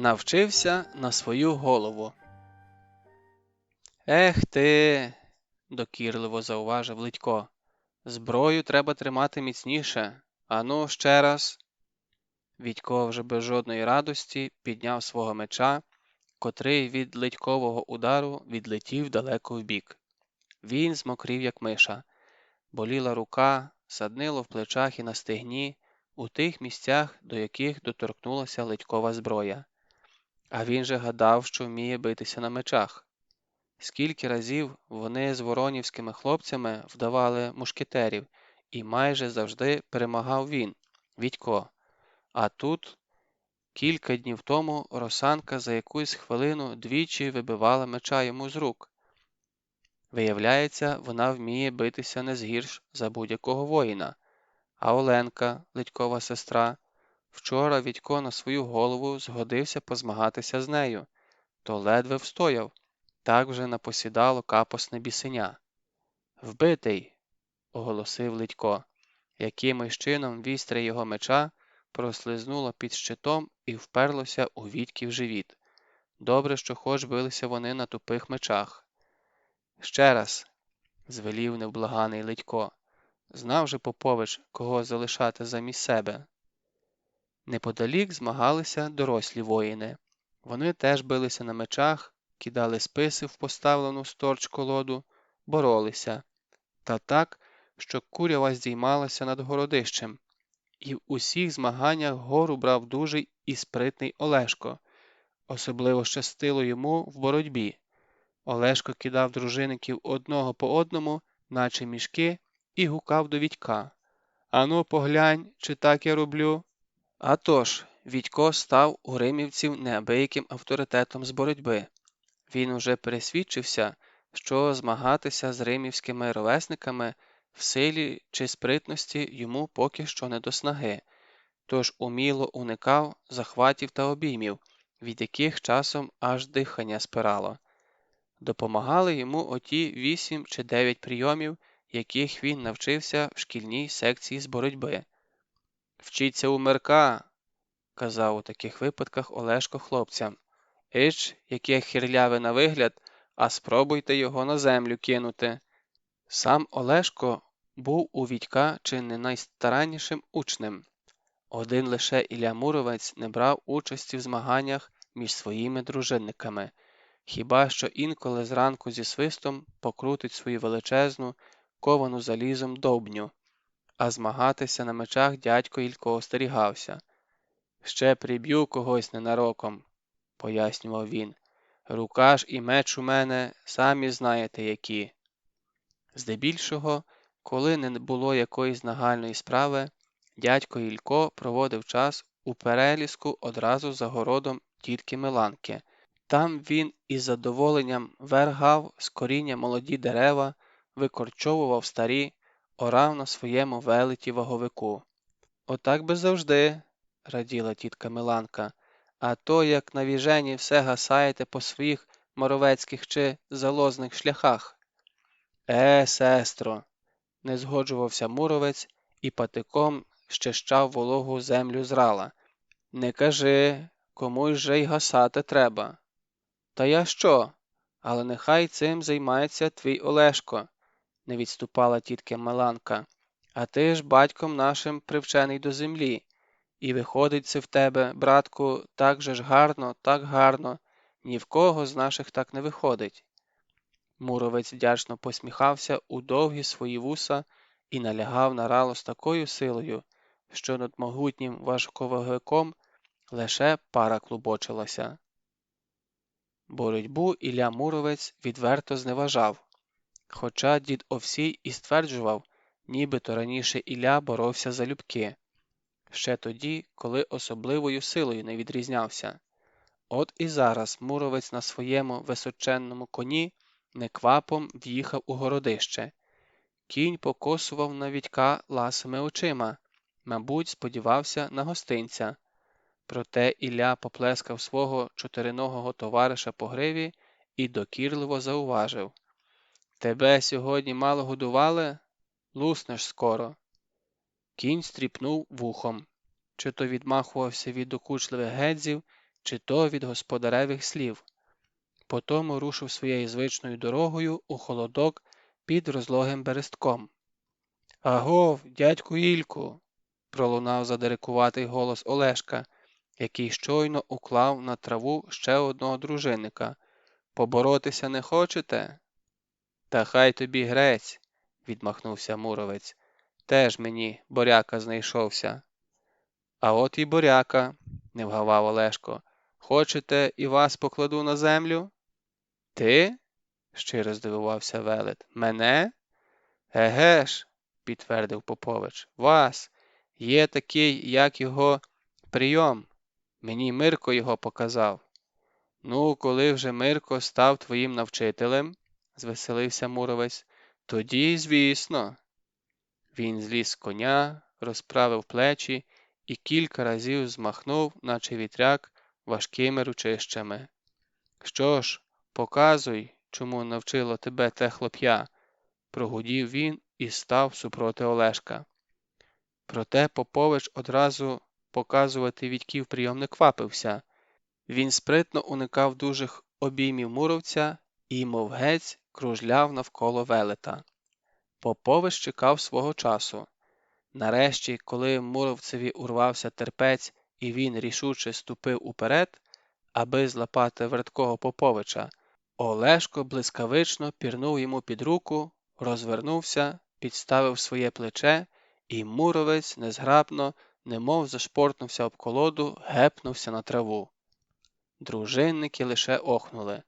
Навчився на свою голову. Ех ти, докірливо зауважив Ледько. Зброю треба тримати міцніше. Ану, ще раз. Відько вже без жодної радості підняв свого меча, котрий від Ледькового удару відлетів далеко вбік. Він змокрів, як миша. Боліла рука, саднило в плечах і на стегні, у тих місцях, до яких доторкнулася Ледькова зброя. А він же гадав, що вміє битися на мечах. Скільки разів вони з воронівськими хлопцями вдавали мушкетерів, і майже завжди перемагав він, Відько. А тут, кілька днів тому, Росанка за якусь хвилину двічі вибивала меча йому з рук. Виявляється, вона вміє битися не згірш за будь-якого воїна. А Оленка, Ледькова сестра, вчора Відько на свою голову згодився позмагатися з нею, то ледве встояв. Так вже напосідало капосне бісеня. «Вбитий!» – оголосив Ледько. Якимось чином вістря його меча прослизнуло під щитом і вперлося у Вітьків живіт. Добре, що хоч билися вони на тупих мечах. «Ще раз!» – звелів невблаганий Ледько. Знав же Попович, кого залишати замість себе. Неподалік змагалися дорослі воїни. Вони теж билися на мечах, кидали списи в поставлену сторч колоду, боролися. Та так, що курява здіймалася над городищем. І в усіх змаганнях гору брав дужий і спритний Олешко. Особливо щастило йому в боротьбі. Олешко кидав дружинників одного по одному, наче мішки, і гукав до Відька. «Ану, поглянь, чи так я роблю?» А тож, Відько став у римівців неабияким авторитетом з боротьби. Він уже пересвідчився, що змагатися з римівськими ровесниками в силі чи спритності йому поки що не до снаги, тож уміло уникав захватів та обіймів, від яких часом аж дихання спирало. Допомагали йому оті 8 чи 9 прийомів, яких він навчився в шкільній секції з боротьби. «Вчіться у Мирка», – казав у таких випадках Олешко хлопцям. «Іч, яке хирляве на вигляд, а спробуйте його на землю кинути». Сам Олешко був у Відька чи не найстараннішим учнем. Один лише Ілля Муромець не брав участі в змаганнях між своїми дружинниками, хіба що інколи зранку зі свистом покрутить свою величезну, ковану залізом довбню, а змагатися на мечах дядько Ілько остерігався. «Ще приб'ю когось ненароком», – пояснював він. «Рука ж і меч у мене, самі знаєте які». Здебільшого, коли не було якоїсь нагальної справи, дядько Ілько проводив час у переліску одразу за городом тітки Миланки. Там він із задоволенням вергав з коріння молоді дерева, викорчовував старі, орав на своєму велеті ваговику. «Отак би завжди», – раділа тітка Миланка, «а то, як на віжені все гасаєте по своїх моровецьких чи залозних шляхах». Сестро, не згоджувався Муромець і патиком щищав вологу землю з рала. Не кажи, комусь же й гасати треба. Та я що? Але нехай цим займається твій Олешко, не відступала тітка Миланка. А ти ж батьком нашим привчений до землі. І виходить це в тебе, братку, так же ж гарно, так гарно. Ні в кого з наших так не виходить. Муромець вдячно посміхався у довгі свої вуса і налягав на рало з такою силою, що над могутнім важковаговиком лише пара клубочилася. Боротьбу Ілля Муромець відверто зневажав, хоча дід Овсій і стверджував, нібито раніше Ілля боровся залюбки, ще тоді, коли особливою силою не відрізнявся. От і зараз Муромець на своєму височенному коні неквапом в'їхав у городище. Кінь покосував на Відька ласими очима, мабуть, сподівався на гостинця. Проте Ілля поплескав свого чотириногого товариша по гриві і докірливо зауважив. «Тебе сьогодні мало годували? Луснеш скоро». Кінь стріпнув вухом. Чи то відмахувався від докучливих гедзів, чи то від господаревих слів. Потому рушив своєю звичною дорогою у холодок під розлогим берестком. «Агов, дядьку Ільку!» – пролунав задирикуватий голос Олешка, який щойно уклав на траву ще одного дружинника. «Поборотися не хочете?» «Та хай тобі грець!» – відмахнувся Муровець. «Теж мені боряка знайшовся». «А от і боряка!» – не вгавав Олешко. «Хочете, і вас покладу на землю?» «Ти?» – щиро здивувався велет. «Мене?» «Еге ж!» – підтвердив Попович. «Вас! Є такий, як його, прийом. Мені Мирко його показав». «Ну, коли вже Мирко став твоїм навчителем», – звеселився Муровець, – «тоді, звісно». Він зліз з коня, розправив плечі і кілька разів змахнув, наче вітряк, важкими ручищами. «Що ж, показуй, чому навчило тебе те хлоп'я», – прогудів він і став супроти Олешка. Проте Попович одразу показувати Вітьків прийом не квапився. Він спритно уникав дужих обіймів Муровця і, мов гець, кружляв навколо велета. Попович чекав свого часу. Нарешті, коли Муровцеві урвався терпець і він рішуче ступив уперед, аби злапати верткого Поповича, Олешко блискавично пірнув йому під руку, розвернувся, підставив своє плече, і Муровець незграбно, немов зашпортнувся об колоду, гепнувся на траву. Дружинники лише охнули.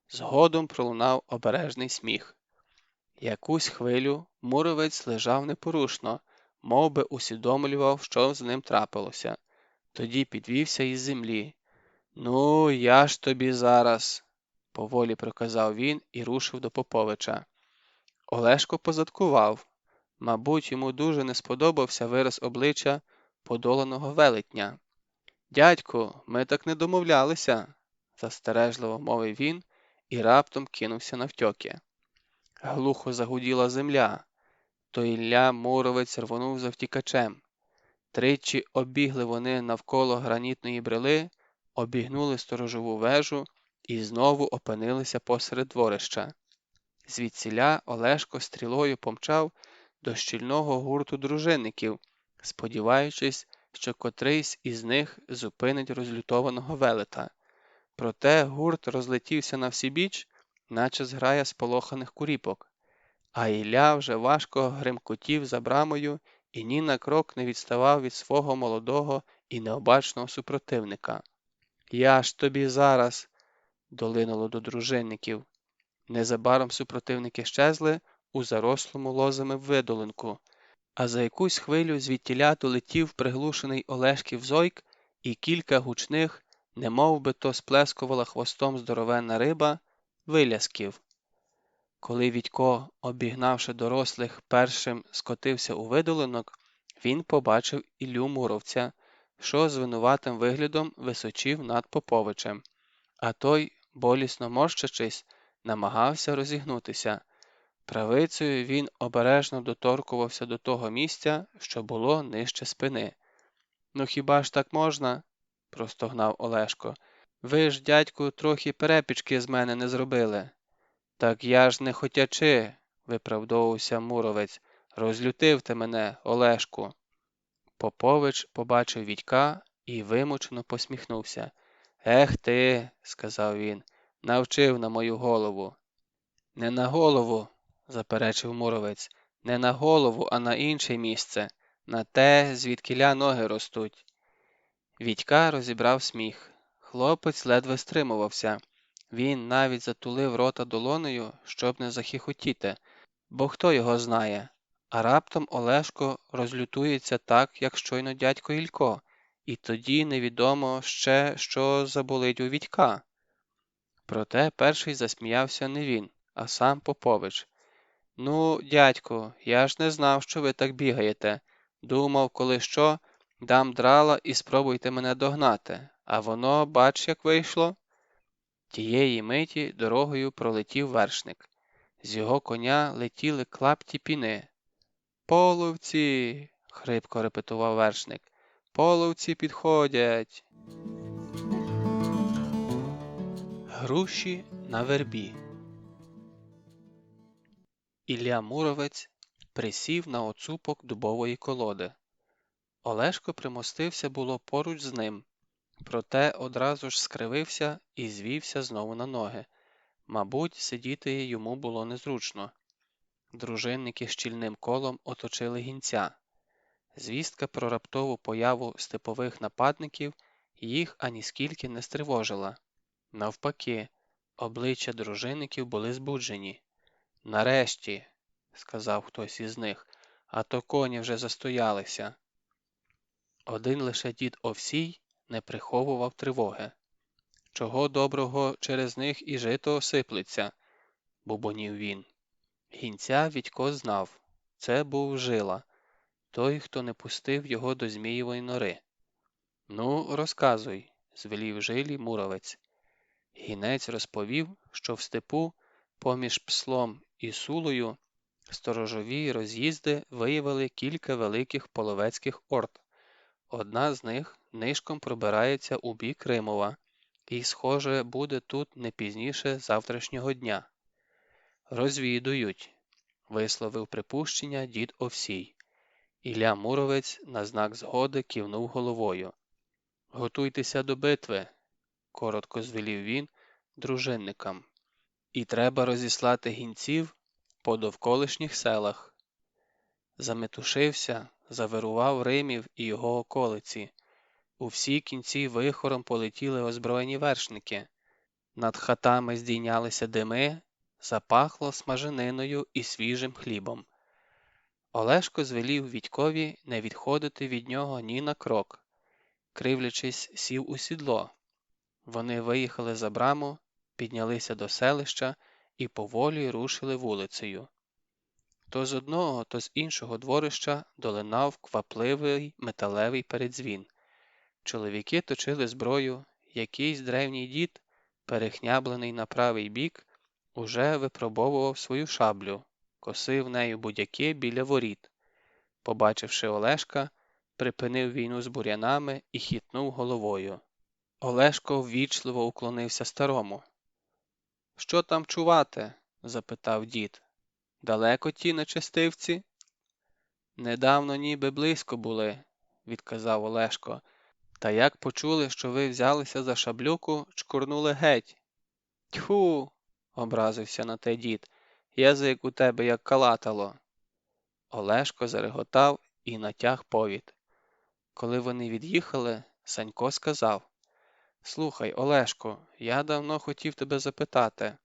Згодом пролунав обережний сміх. Якусь хвилю Муровець лежав непорушно, мов би усвідомлював, що з ним трапилося. Тоді підвівся із землі. «Ну, я ж тобі зараз», – поволі проказав він і рушив до Поповича. Олешко позадкував. Мабуть, йому дуже не сподобався вираз обличчя подоланого велетня. «Дядьку, ми так не домовлялися», – застережливо мовив він і раптом кинувся навтьоки. Глухо загуділа земля. То Ілля Муровець рвонув за втікачем. Тричі обігли вони навколо гранітної брили, обігнули сторожову вежу і знову опинилися посеред дворища. Звідсіля Олешко стрілою помчав до щільного гурту дружинників, сподіваючись, що котрийсь із них зупинить розлютованого велета. Проте гурт розлетівся навсібіч, наче зграя сполоханих куріпок. А Ілля вже важко гримкотів за брамою і ні на крок не відставав від свого молодого і необачного супротивника. «Я ж тобі зараз!» – долинуло до дружинників. Незабаром супротивники щезли у зарослому лозами видолинку, а за якусь хвилю звідтіля долетів приглушений Олешків зойк і кілька гучних, немов би то сплескувала хвостом здоровенна риба, вилясків. Коли Вітько, обігнавши дорослих, першим скотився у видолинок, він побачив Іллю Муровця, що з винуватим виглядом височів над Поповичем, а той, болісно морщачись, намагався розігнутися. Правицею він обережно доторкувався до того місця, що було нижче спини. «Ну хіба ж так можна?» – простогнав Олешко. «Ви ж, дядьку, трохи перепічки з мене не зробили». «Так я ж не хотячи», – виправдовувався Муровець. «Розлютив ти мене, Олешку». Попович побачив Вітька і вимучено посміхнувся. «Ех ти», – сказав він, – «навчив на мою голову». «Не на голову», – заперечив Муровець, – «не на голову, а на інше місце, на те, звідкіля ноги ростуть». Вітька розібрав сміх. Хлопець ледве стримувався. Він навіть затулив рота долонею, щоб не захихотіти, бо хто його знає. А раптом Олешко розлютується так, як щойно дядько Ілько, і тоді невідомо ще, що заболить у Вітька. Проте перший засміявся не він, а сам Попович. «Ну, дядьку, я ж не знав, що ви так бігаєте. Думав, коли що, дам драла і спробуйте мене догнати. А воно, бач, як вийшло». Тієї миті дорогою пролетів вершник. З його коня летіли клапті піни. «Половці!» – хрипко репетував вершник. «Половці підходять!» Груші на вербі. Ілля Муромець присів на оцупок дубової колоди. Олешко примостився було поруч з ним, проте одразу ж скривився і звівся знову на ноги. Мабуть, сидіти йому було незручно. Дружинники щільним колом оточили гінця. Звістка про раптову появу степових нападників їх аніскільки не стривожила. Навпаки, обличчя дружинників були збуджені. «Нарешті», – сказав хтось із них, – «а то коні вже застоялися». Один лише дід Овсій не приховував тривоги. «Чого доброго через них і жито осиплеться», – бубонів він. Гінця Відько знав. Це був Жила, той, хто не пустив його до Змієвої нори. «Ну, розказуй», – звелів Жилі Муромець. Гінець розповів, що в степу, поміж Пслом і Сулою, сторожові роз'їзди виявили кілька великих половецьких орд. Одна з них нишком пробирається у бік Римова і, схоже, буде тут не пізніше завтрашнього дня. «Розвідують», – висловив припущення дід Овсій. Ілля Муромець на знак згоди кивнув головою. «Готуйтеся до битви», – коротко звелів він дружинникам. «І треба розіслати гінців по довколишніх селах». Заметушився, завирував Римів і його околиці. У всі кінці вихором полетіли озброєні вершники. Над хатами здійнялися дими, запахло смажениною і свіжим хлібом. Олешко звелів Відькові не відходити від нього ні на крок. Кривлячись, сів у сідло. Вони виїхали за браму, піднялися до селища і поволі рушили вулицею. То з одного, то з іншого дворища долинав квапливий металевий передзвін. Чоловіки точили зброю, якийсь древній дід, перехняблений на правий бік, уже випробовував свою шаблю, косив нею будяки біля воріт. Побачивши Олешка, припинив війну з бурянами і хитнув головою. Олешко ввічливо уклонився старому. «Що там чувати?» – запитав дід. «Далеко ті нечестивці?» «Недавно ніби близько були», – відказав Олешко. «Та як почули, що ви взялися за шаблюку, чкурнули геть». «Тьху!» – образився на те дід. «Язик у тебе як калатало». Олешко зареготав і натяг повід. Коли вони від'їхали, Санько сказав: «Слухай, Олешко, я давно хотів тебе запитати.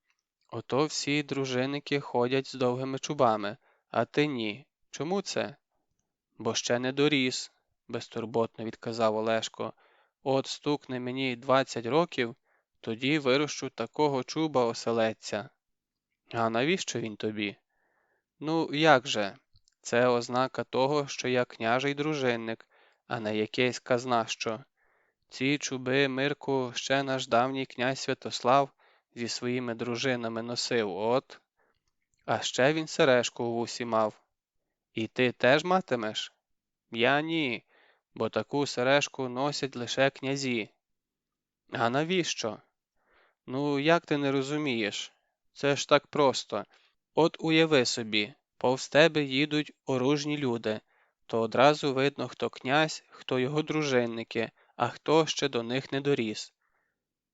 Ото всі дружинники ходять з довгими чубами, а ти ні. Чому це?» «Бо ще не доріс», – безтурботно відказав Олешко. «От стукне мені 20 років, тоді вирощу такого чуба оселедця». «А навіщо він тобі?» «Ну, як же? Це ознака того, що я княжий дружинник, а не якесь казнащо. Ці чуби, Мирку, ще наш давній князь Святослав зі своїми дружинами носив, от. А ще він сережку у вусі мав. І ти теж матимеш?» «Я ні, бо таку сережку носять лише князі». «А навіщо?» «Ну, як ти не розумієш? Це ж так просто. От уяви собі, повз тебе їдуть оружні люди, то одразу видно, хто князь, хто його дружинники, а хто ще до них не доріс».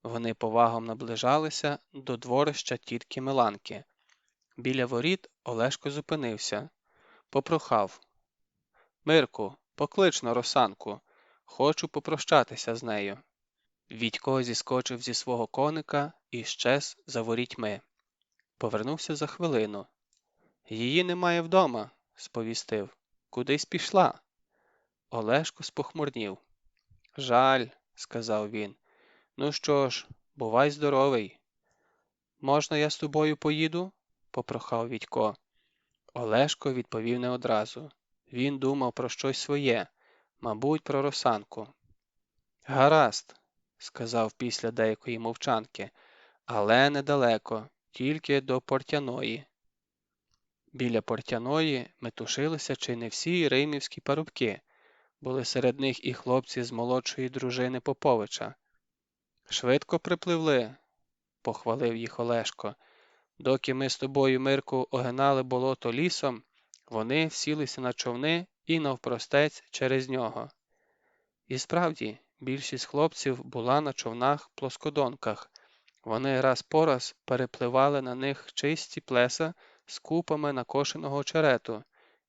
Вони повагом наближалися до дворища тітки Миланки. Біля воріт Олешко зупинився. Попрохав: «Мирку, поклич на Росанку. Хочу попрощатися з нею». Відько зіскочив зі свого коника і щез за ворітьми. Повернувся за хвилину. «Її немає вдома», – сповістив. «Кудись пішла». Олешко спохмурнів. «Жаль», – сказав він. «Ну що ж, бувай здоровий». «Можна я з тобою поїду?» – попрохав Відько. Олешко відповів не одразу. Він думав про щось своє, мабуть, про Росанку. «Гаразд», – сказав після деякої мовчанки, – «але недалеко, тільки до Портяної». Біля Портяної метушилися чи не всі римівські парубки, були серед них і хлопці з молодшої дружини Поповича. «Швидко припливли?» похвалив їх Олешко. Доки ми з тобою, Мирку, огинали болото лісом, вони всілися на човни і навпростець через нього. І справді, більшість хлопців була на човнах-плоскодонках. Вони раз по раз перепливали на них чисті плеса з купами накошеного очерету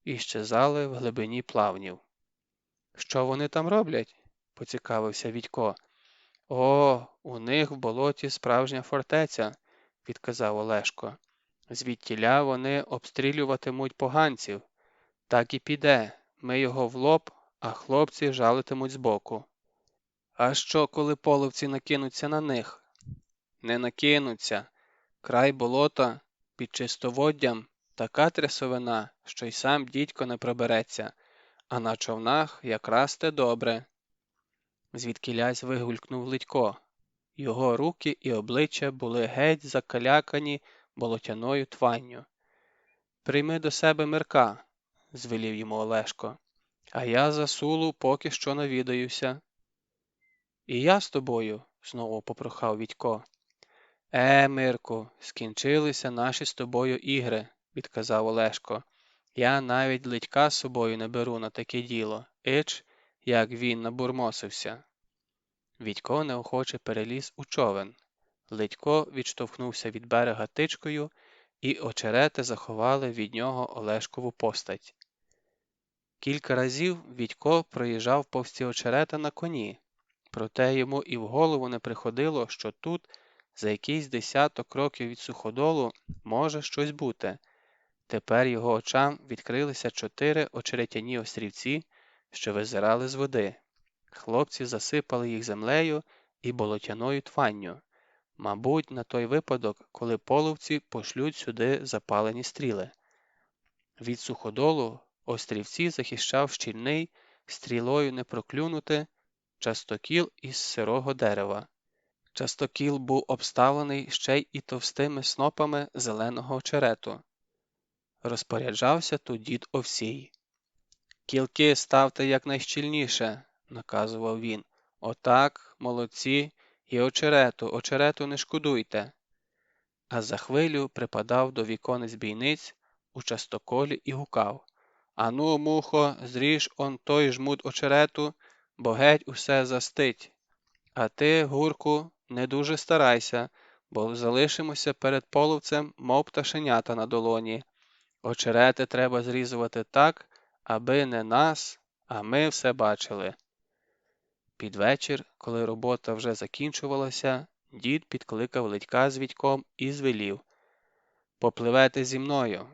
і щезали в глибині плавнів. «Що вони там роблять?» – поцікавився Відько. «О, у них в болоті справжня фортеця», – відказав Олешко. «Звідтіля вони обстрілюватимуть поганців. Так і піде, ми його в лоб, а хлопці жалитимуть збоку». «А що, коли половці накинуться на них?» «Не накинуться. Край болота під чистоводдям така трясовина, що й сам дідько не пробереться, а на човнах якраз те добре». Звідкілясь вигулькнув Ледько. Його руки і обличчя були геть закалякані болотяною тванню. «Прийми до себе Мирка», – звелів йому Олешко, – «а я за Сулу поки що навідаюся». «І я з тобою», – знову попрохав Відько. Мирку, скінчилися наші з тобою ігри», – відказав Олешко. «Я навіть Ледька з собою не беру на таке діло. Ич, як він набурмосився». Відько неохоче переліз у човен. Ледько відштовхнувся від берега тичкою, і очерети заховали від нього Олешкову постать. Кілька разів Відько проїжджав повз ці очерета на коні, проте йому і в голову не приходило, що тут, за якийсь десяток кроків від суходолу, може щось бути. Тепер його очам відкрилися 4 очеретяні острівці, що визирали з води. Хлопці засипали їх землею і болотяною тванню. Мабуть, на той випадок, коли половці пошлють сюди запалені стріли. Від суходолу острівці захищав щільний, стрілою не проклюнути, частокіл із сирого дерева. Частокіл був обставлений ще й і товстими снопами зеленого очерету. Розпоряджався тут дід Овсій. «Кілки ставте якнайщільніше», – наказував він. «Отак, молодці, і очерету не шкодуйте». А за хвилю припадав до віконець бійниць у частоколі і гукав: «Ану, мухо, зріж он той жмут очерету, бо геть усе застить. А ти, Гурку, не дуже старайся, бо залишимося перед половцем, мов пташенята на долоні. Очерети треба зрізувати так, аби не нас, а ми все бачили». Під вечір, коли робота вже закінчувалася, дід підкликав Ледька з Відьком і звелів: «Попливете зі мною».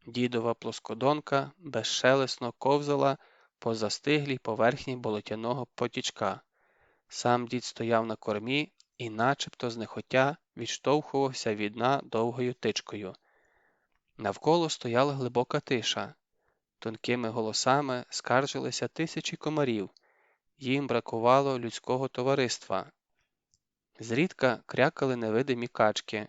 Дідова плоскодонка безшелесно ковзала по застиглій поверхні болотяного потічка. Сам дід стояв на кормі і начебто знехотя відштовхувався від дна довгою тичкою. Навколо стояла глибока тиша. Тонкими голосами скаржилися тисячі комарів. Їм бракувало людського товариства. Зрідка крякали невидимі качки.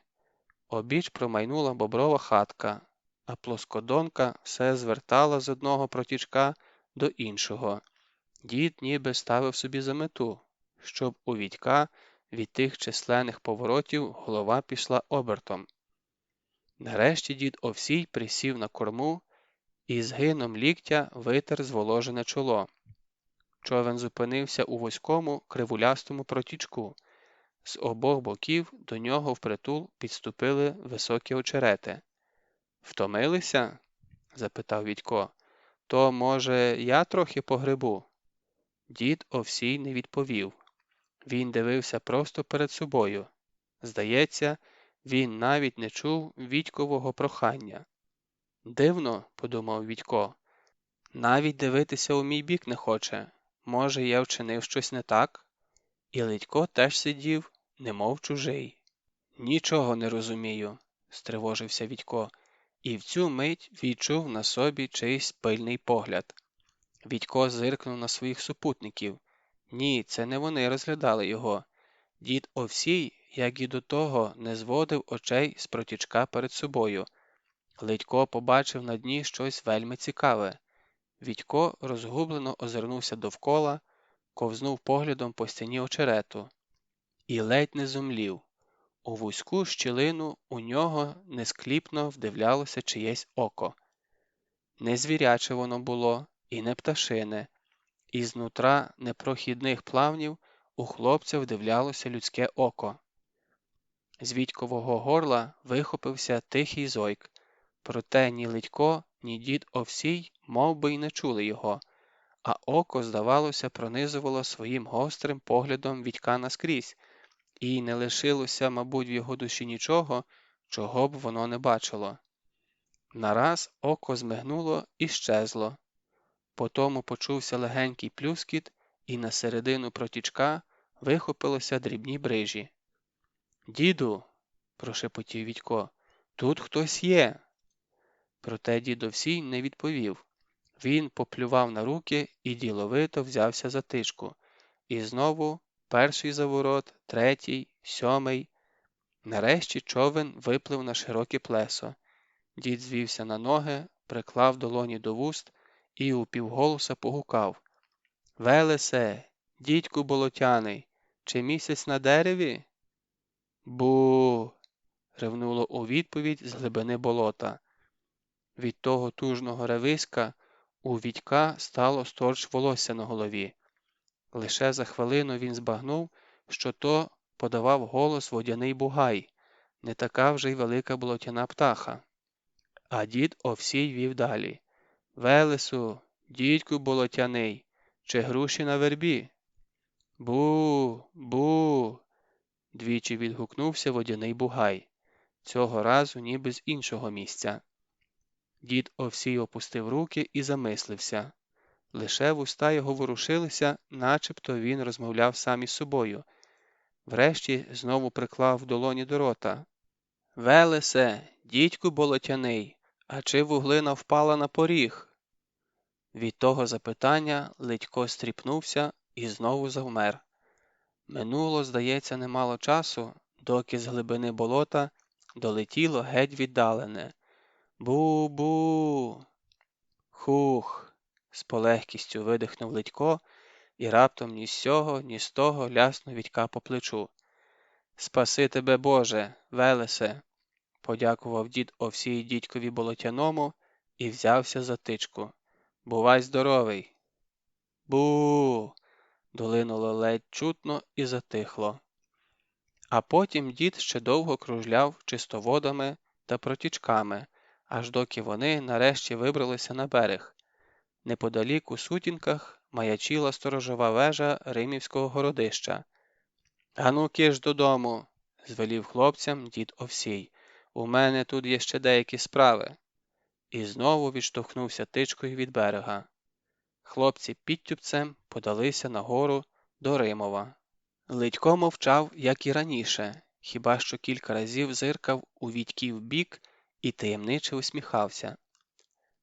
Обіч промайнула боброва хатка, а плоскодонка все звертала з одного протічка до іншого. Дід ніби ставив собі за мету, щоб у Відька від тих численних поворотів голова пішла обертом. Нарешті дід Овсій присів на корму і згином ліктя витер зволожене чоло. Човен зупинився у вузькому кривулястому протічку. З обох боків до нього впритул підступили високі очерети. «Втомилися?» – запитав Відько. «То, може, я трохи погребу?» Дід Овсій не відповів. Він дивився просто перед собою. Здається, він навіть не чув Відькового прохання. «Дивно», – подумав Відько, – «навіть дивитися у мій бік не хоче. Може, я вчинив щось не так?» І Ледько теж сидів, немов чужий. «Нічого не розумію», – стривожився Відько, і в цю мить відчув на собі чийсь пильний погляд. Відько зиркнув на своїх супутників. Ні, це не вони розглядали його. Дід Овсій, як і до того, не зводив очей з протічка перед собою. Ледько побачив на дні щось вельми цікаве. Відько розгублено озирнувся довкола, ковзнув поглядом по стіні очерету. І ледь не зомлів. у вузьку щілину у нього нескліпно вдивлялося чиєсь око. Не звіряче воно було, і не пташине, і знутра непрохідних плавнів у хлопця вдивлялося людське око. З Вітькового горла вихопився тихий зойк, проте ні Ледько, ні дід Овсій мов би й не чули його, а око, здавалося, пронизувало своїм гострим поглядом Вітька наскрізь, і не лишилося, мабуть, в його душі нічого, чого б воно не бачило. Нараз око змигнуло і щезло. Потому почувся легенький плюскіт, і на середину протічка вихопилося дрібні брижі. «Діду!» – прошепотів Вітько. «Тут хтось є!» Проте дід Овсій не відповів. Він поплював на руки і діловито взявся за тичку. І знову перший заворот, третій, сьомий. Нарешті човен виплив на широке плесо. Дід звівся на ноги, приклав долоні до вуст і упівголоса погукав. «Велесе, дідьку болотяний, чи місяць на дереві?» «Бу!» – ревнуло у відповідь з глибини болота. Від того тужного ревиська у Вітька стало сторч волосся на голові. Лише за хвилину він збагнув, що то подавав голос водяний бугай, не така вже й велика болотяна птаха. А дід Овсій вів далі. «Велесу, дідьку болотяний, чи груші на вербі?» «Бу, бу!» – двічі відгукнувся водяний бугай, цього разу ніби з іншого місця. Дід Овсій опустив руки і замислився. Лише вуста його ворушилися, начебто він розмовляв сам із собою. Врешті знову приклав долоні до рота. «Велесе, дідьку болотяний, а чи вуглина впала на поріг?» Від того запитання Ледько стріпнувся і знову завмер. Минуло, здається, немало часу, доки з глибини болота долетіло геть віддалене. «Бу-бу!» «Хух!» – з полегкістю видихнув Ледько і раптом ні з сього, ні з того ляснув Вітька по плечу. «Спаси тебе, Боже, Велесе!» – подякував дід Овсій дідькові болотяному і взявся за тичку. «Бувай здоровий!» «Бу!» – долинуло ледь чутно і затихло. А потім дід ще довго кружляв чистоводами та протічками, аж доки вони нарешті вибралися на берег. Неподалік у сутінках маячіла сторожова вежа Римівського городища. «Ану киш додому!» – звелів хлопцям дід Овсій. «У мене тут є ще деякі справи!» І знову відштовхнувся тичкою від берега. Хлопці підтюпцем подалися нагору до Римова. Ледько мовчав, як і раніше, хіба що кілька разів зиркав у Вітьків бік і таємниче усміхався.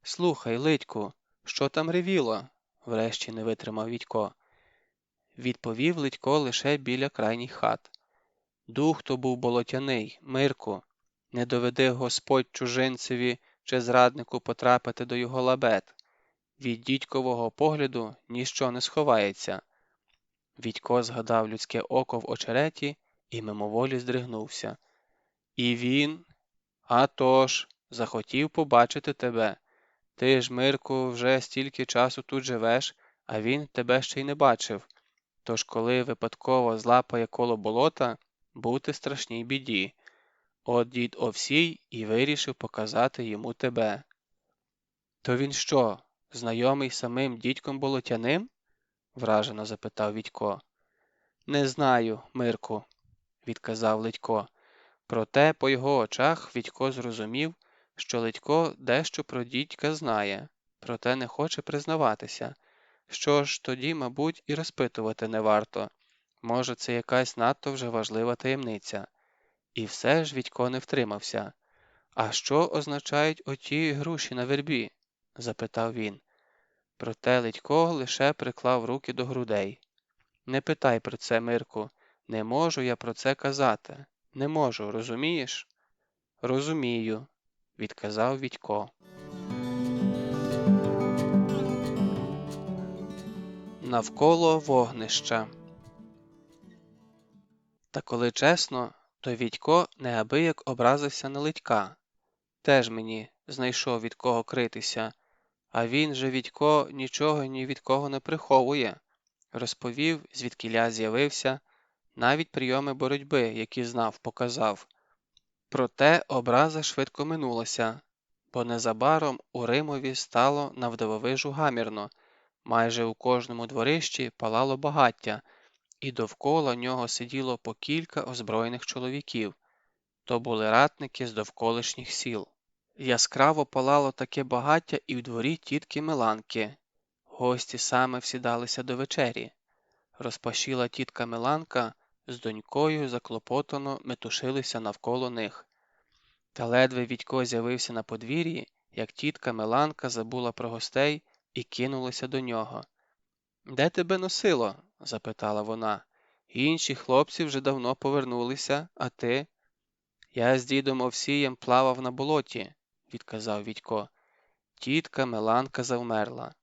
«Слухай, Ледьку, що там ревіло?» – врешті не витримав Вітько. Відповів Ледько лише біля крайніх хат. «Дух то був болотяний, Мирку, не доведи Господь чужинцеві чи зраднику потрапити до його лабет. Від дідькового погляду ніщо не сховається». Вітько згадав людське око в очереті і мимоволі здригнувся. «І він? А тож, захотів побачити тебе. Ти ж, Мирку, вже стільки часу тут живеш, а він тебе ще й не бачив. Тож коли випадково злапає коло болота, бути страшній біді. От дід Овсій і вирішив показати йому тебе». «То він що, знайомий з самим дідьком болотяним?» – вражено запитав Вітько. «Не знаю, Мирку», – відказав Ледько. Проте по його очах Вітько зрозумів, що Ледько дещо про дідька знає, проте не хоче признаватися. Що ж, тоді, мабуть, і розпитувати не варто. Може, це якась надто вже важлива таємниця. І все ж Вітько не втримався. «А що означають оті груші на вербі?» – запитав він. Проте Ледько лише приклав руки до грудей. «Не питай про це, Мирку. Не можу я про це казати. Не можу, розумієш?» «Розумію», – відказав Вітько. Навколо вогнища. Та коли чесно, то Відько неабияк образився на Ледька. Теж мені знайшов від кого критися, а він же, Відько, нічого ні від кого не приховує. Розповів, звідкіля з'явився, навіть прийоми боротьби, які знав, показав. Проте образа швидко минулася, бо незабаром у Римові стало навдивовижу гамірно, майже у кожному дворищі палало багаття, і довкола нього сиділо по кілька озброєних чоловіків. То були ратники з довколишніх сіл. Яскраво палало таке багаття і в дворі тітки Миланки. Гості саме всідалися до вечері. Розпашіла тітка Миланка з донькою заклопотано метушилися навколо них. Та ледве Відько з'явився на подвір'ї, як тітка Миланка забула про гостей і кинулася до нього. «Де тебе носило?» – запитала вона. «Інші хлопці вже давно повернулися, а ти?» «Я з дідом Овсієм плавав на болоті», – відказав Відько. Тітка Миланка завмерла.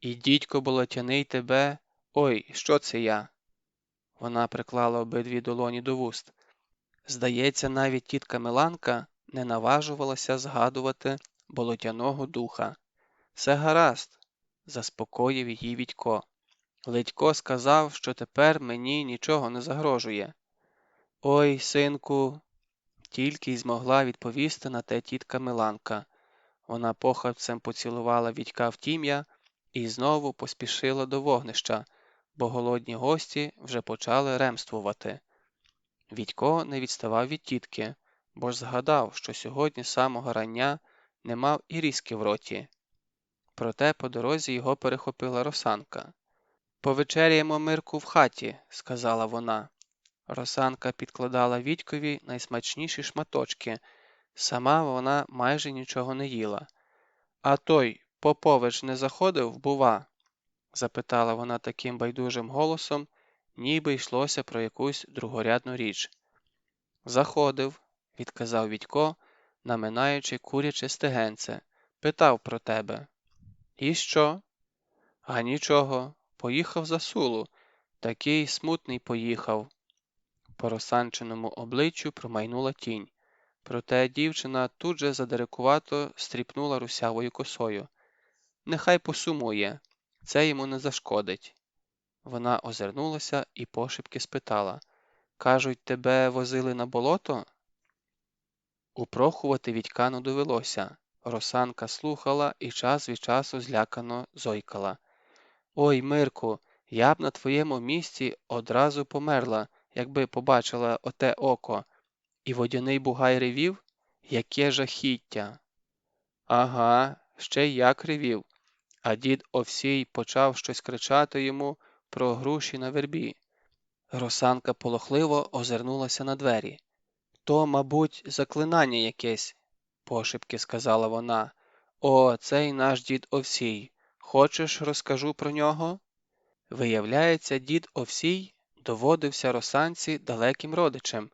«І дідько болотяний тебе? Ой, що це я?» Вона приклала обидві долоні до вуст. Здається, навіть тітка Миланка не наважувалася згадувати болотяного духа. «Все гаразд», – заспокоїв її Відько. «Ледько сказав, що тепер мені нічого не загрожує». «Ой, синку», – тільки й змогла відповісти на те тітка Миланка. Вона похапцем поцілувала Відька в тім'я і знову поспішила до вогнища, бо голодні гості вже почали ремствувати. Відько не відставав від тітки, бо ж згадав, що сьогодні з самого рання не мав і різки в роті. Проте по дорозі його перехопила Росанка. «Повечеряємо, Мирку, в хаті», – сказала вона. Росанка підкладала Відькові найсмачніші шматочки, сама вона майже нічого не їла. «А той Попович не заходив, бува?» – запитала вона таким байдужим голосом, ніби йшлося про якусь другорядну річ. «Заходив», – відказав Відько, наминаючи куряче стегенце. «Питав про тебе». «І що?» «А нічого. Поїхав за Сулу. Такий смутний поїхав». По Росанчиному обличчю промайнула тінь. Проте дівчина тут же задирикувато стріпнула русявою косою. «Нехай посумує. Це йому не зашкодить». Вона озирнулася і пошепки спитала. «Кажуть, тебе возили на болото?» Упрохувати Відька не довелося. Росанка слухала і час від часу злякано зойкала. «Ой, Мирку, я б на твоєму місці одразу померла, якби побачила оте око. І водяний бугай ревів? Яке жахіття!» «Ага, ще й як ревів. А дід Овсій почав щось кричати йому про груші на вербі». Росанка полохливо озирнулася на двері. «То, мабуть, заклинання якесь», – пошепки сказала вона. «О, цей наш дід Овсій. Хочеш, розкажу про нього?» Виявляється, дід Овсій доводився Росанці далеким родичем.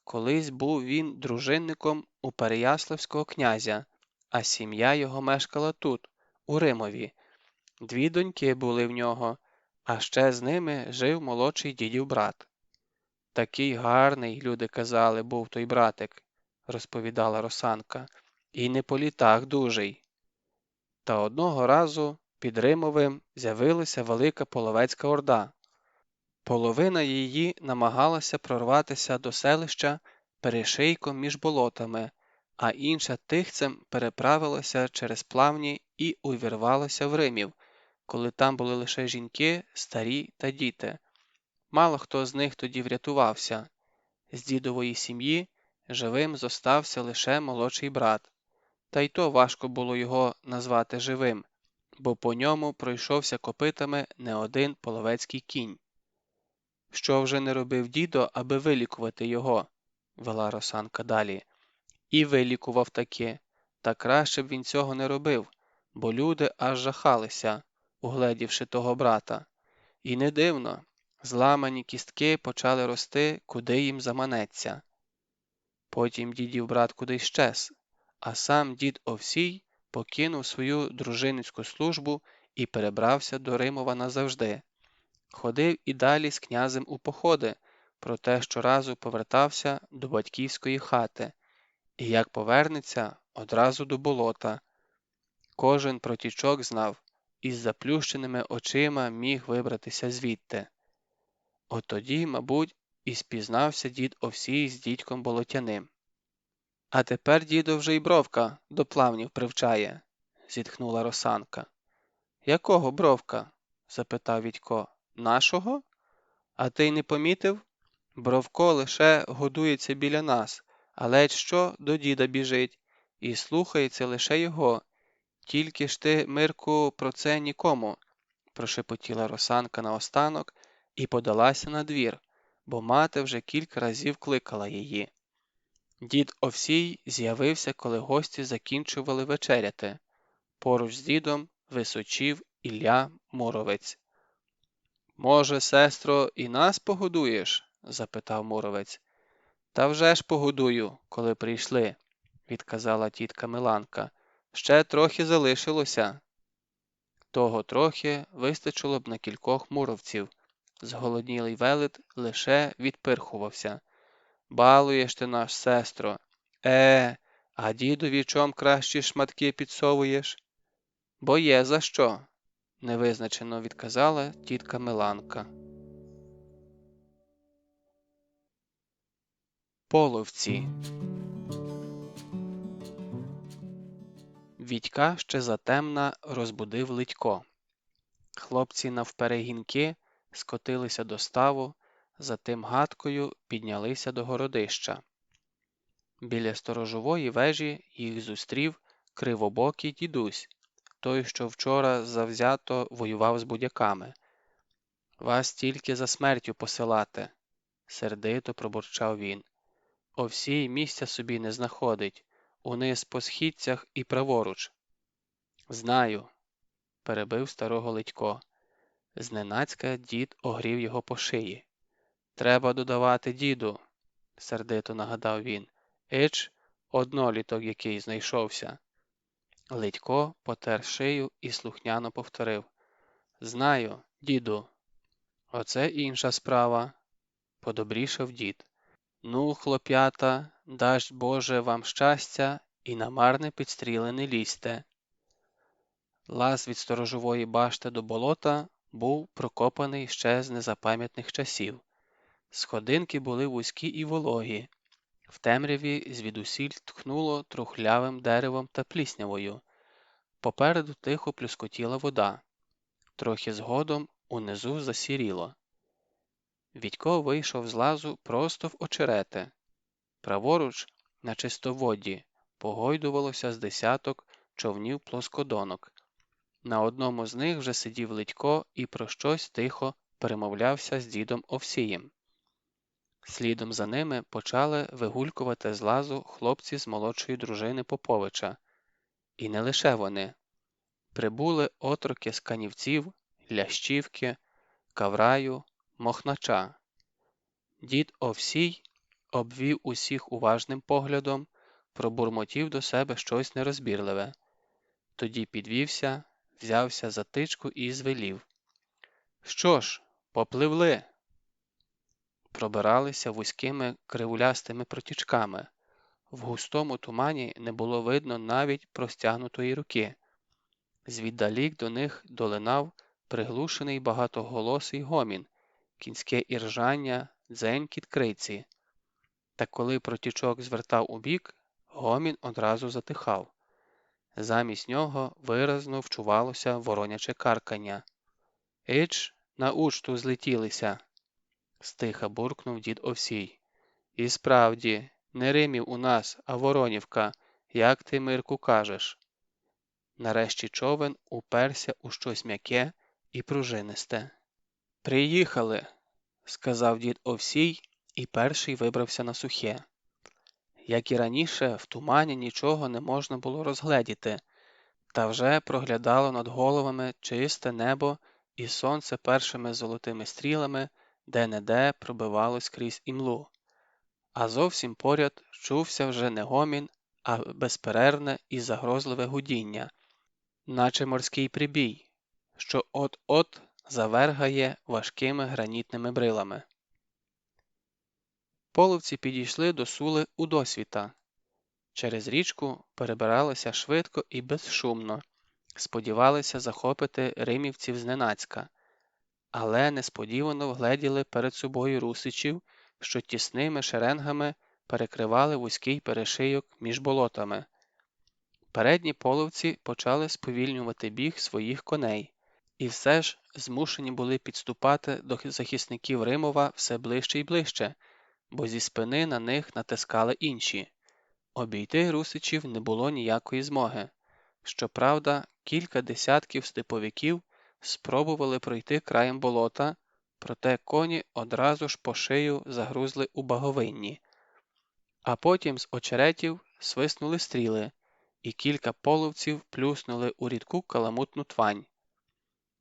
Колись був він дружинником у Переяславського князя, а сім'я його мешкала тут, у Римові. 2 доньки були в нього, а ще з ними жив молодший дідів брат. «Такий гарний, люди казали, був той братик», – розповідала Росанка, – «і не по літах дужий». Та одного разу під Римовим з'явилася велика половецька орда. Половина її намагалася прорватися до селища перешийком між болотами, а інша тихцем переправилася через плавні і увірвалася в Римів, коли там були лише жінки, старі та діти. Мало хто з них тоді врятувався. З дідової сім'ї живим зостався лише молодший брат. Та й то важко було його назвати живим, бо по ньому пройшовся копитами не один половецький кінь. «Що вже не робив дідо, аби вилікувати його?» – вела Росанка далі. «І вилікував таки. Та краще б він цього не робив, бо люди аж жахалися, угледівши того брата. І не дивно, зламані кістки почали рости, куди їм заманеться». Потім дідів брат кудись щез, а сам дід Овсій покинув свою дружинницьку службу і перебрався до Римова назавжди. Ходив і далі з князем у походи, проте щоразу повертався до батьківської хати, і як повернеться, одразу до болота. Кожен протічок знав, із заплющеними очима міг вибратися звідти. От тоді, мабуть, і спізнався дід Овсій з дідьком Болотяним. «А тепер дідо вже й Бровка до плавнів привчає», – зітхнула Росанка. «Якого Бровка?» – запитав Відько. «Нашого? А ти й не помітив? Бровко лише годується біля нас, а ледь що до діда біжить, і слухається лише його. Тільки ж ти, Мирку, про це нікому», – прошепотіла Росанка наостанок і подалася на двір, бо мати вже кілька разів кликала її. Дід Овсій з'явився, коли гості закінчували вечеряти. Поруч з дідом височів Ілля Муровець. «Може, сестро, і нас погодуєш?» – запитав Муровець. «Та вже ж погодую, коли прийшли», – відказала тітка Миланка. «Ще трохи залишилося». Того трохи вистачило б на кількох муровців. Зголоднілий велет лише відпирхувався. «Балуєш ти нас, сестро. А дідові чом кращі шматки підсовуєш?» «Бо є за що», – невизначено відказала тітка Миланка. Половці. Відька ще затемна розбудив Литько. Хлопці навперегінки скотилися до ставу, затим гадкою піднялися до городища. Біля сторожової вежі їх зустрів кривобокий дідусь, той, що вчора завзято воював з будяками. «Вас тільки за смертю посилати», – сердито пробурчав він. «Овсій місця собі не знаходить, униз по східцях і праворуч». «Знаю», – перебив старого Литько. Зненацька дід огрів його по шиї. «Треба додавати, діду», – сердито нагадав він. «Ич, одноліток який знайшовся». Литько потер шию і слухняно повторив. «Знаю, діду». «Оце інша справа», – подобрішав дід. «Ну, хлоп'ята, дасть Боже вам щастя і на марне підстріли не лізьте». Лаз від сторожової башти до болота був прокопаний ще з незапам'ятних часів. Сходинки були вузькі і вологі. В темряві звідусіль тхнуло трухлявим деревом та пліснявою. Попереду тихо плюскотіла вода. Трохи згодом унизу засіріло. Відько вийшов з лазу просто в очерети. Праворуч, на чистоводді, погойдувалося з десяток човнів-плоскодонок. На одному з них вже сидів Литько і про щось тихо перемовлявся з дідом Овсієм. Слідом за ними почали вигулькувати з лазу хлопці з молодшої дружини Поповича. І не лише вони. Прибули отроки з Канівців, Лящівки, Кавраю, Мохнача. Дід Овсій обвів усіх уважним поглядом, пробурмотів до себе щось нерозбірливе. Тоді підвівся, взявся за тичку і звелів. «Що ж, попливли!» Пробиралися вузькими кривулястими протічками. В густому тумані не було видно навіть простягнутої руки. Звіддалік до них долинав приглушений багатоголосий гомін, кінське іржання, дзенькіт криці. Та коли протічок звертав убік, гомін одразу затихав. Замість нього виразно вчувалося вороняче каркання. «Ич, на учту злетілися!» – стиха буркнув дід Овсій. «І справді, не Римів у нас, а Воронівка, як ти, Мирку, кажеш». Нарешті човен уперся у щось м'яке і пружинисте. «Приїхали!» – сказав дід Овсій і перший вибрався на сухе. Як і раніше, в тумані нічого не можна було розгледіти, та вже проглядало над головами чисте небо і сонце першими золотими стрілами де-не-де пробивалось крізь імлу. А зовсім поряд чувся вже не гомін, а безперервне і загрозливе гудіння, наче морський прибій, що от-от завергає важкими гранітними брилами. Половці підійшли до Сули у досвіта. Через річку перебиралися швидко і безшумно, сподівалися захопити римівців зненацька, але несподівано вгледіли перед собою русичів, що тісними шеренгами перекривали вузький перешийок між болотами. Передні половці почали сповільнювати біг своїх коней, і все ж змушені були підступати до захисників Римова все ближче й ближче, бо зі спини на них натискали інші. Обійти русичів не було ніякої змоги. Щоправда, кілька десятків степовиків спробували пройти краєм болота, проте коні одразу ж по шию загрузли у баговинні. А потім з очеретів свиснули стріли, і кілька половців плюснули у рідку каламутну твань.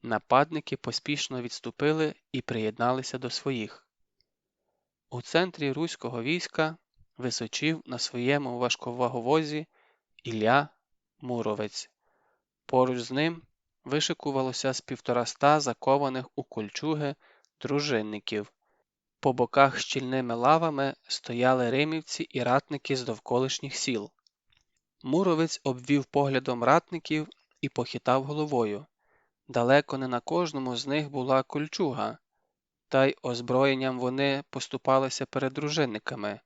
Нападники поспішно відступили і приєдналися до своїх. У центрі руського війська височів на своєму важковаговозі Ілля Муровець. Поруч з ним вишикувалося з 150 закованих у кольчуги дружинників. По боках щільними лавами стояли римівці і ратники з довколишніх сіл. Муровець обвів поглядом ратників і похитав головою. Далеко не на кожному з них була кольчуга, та й озброєнням вони поступалися перед дружинниками.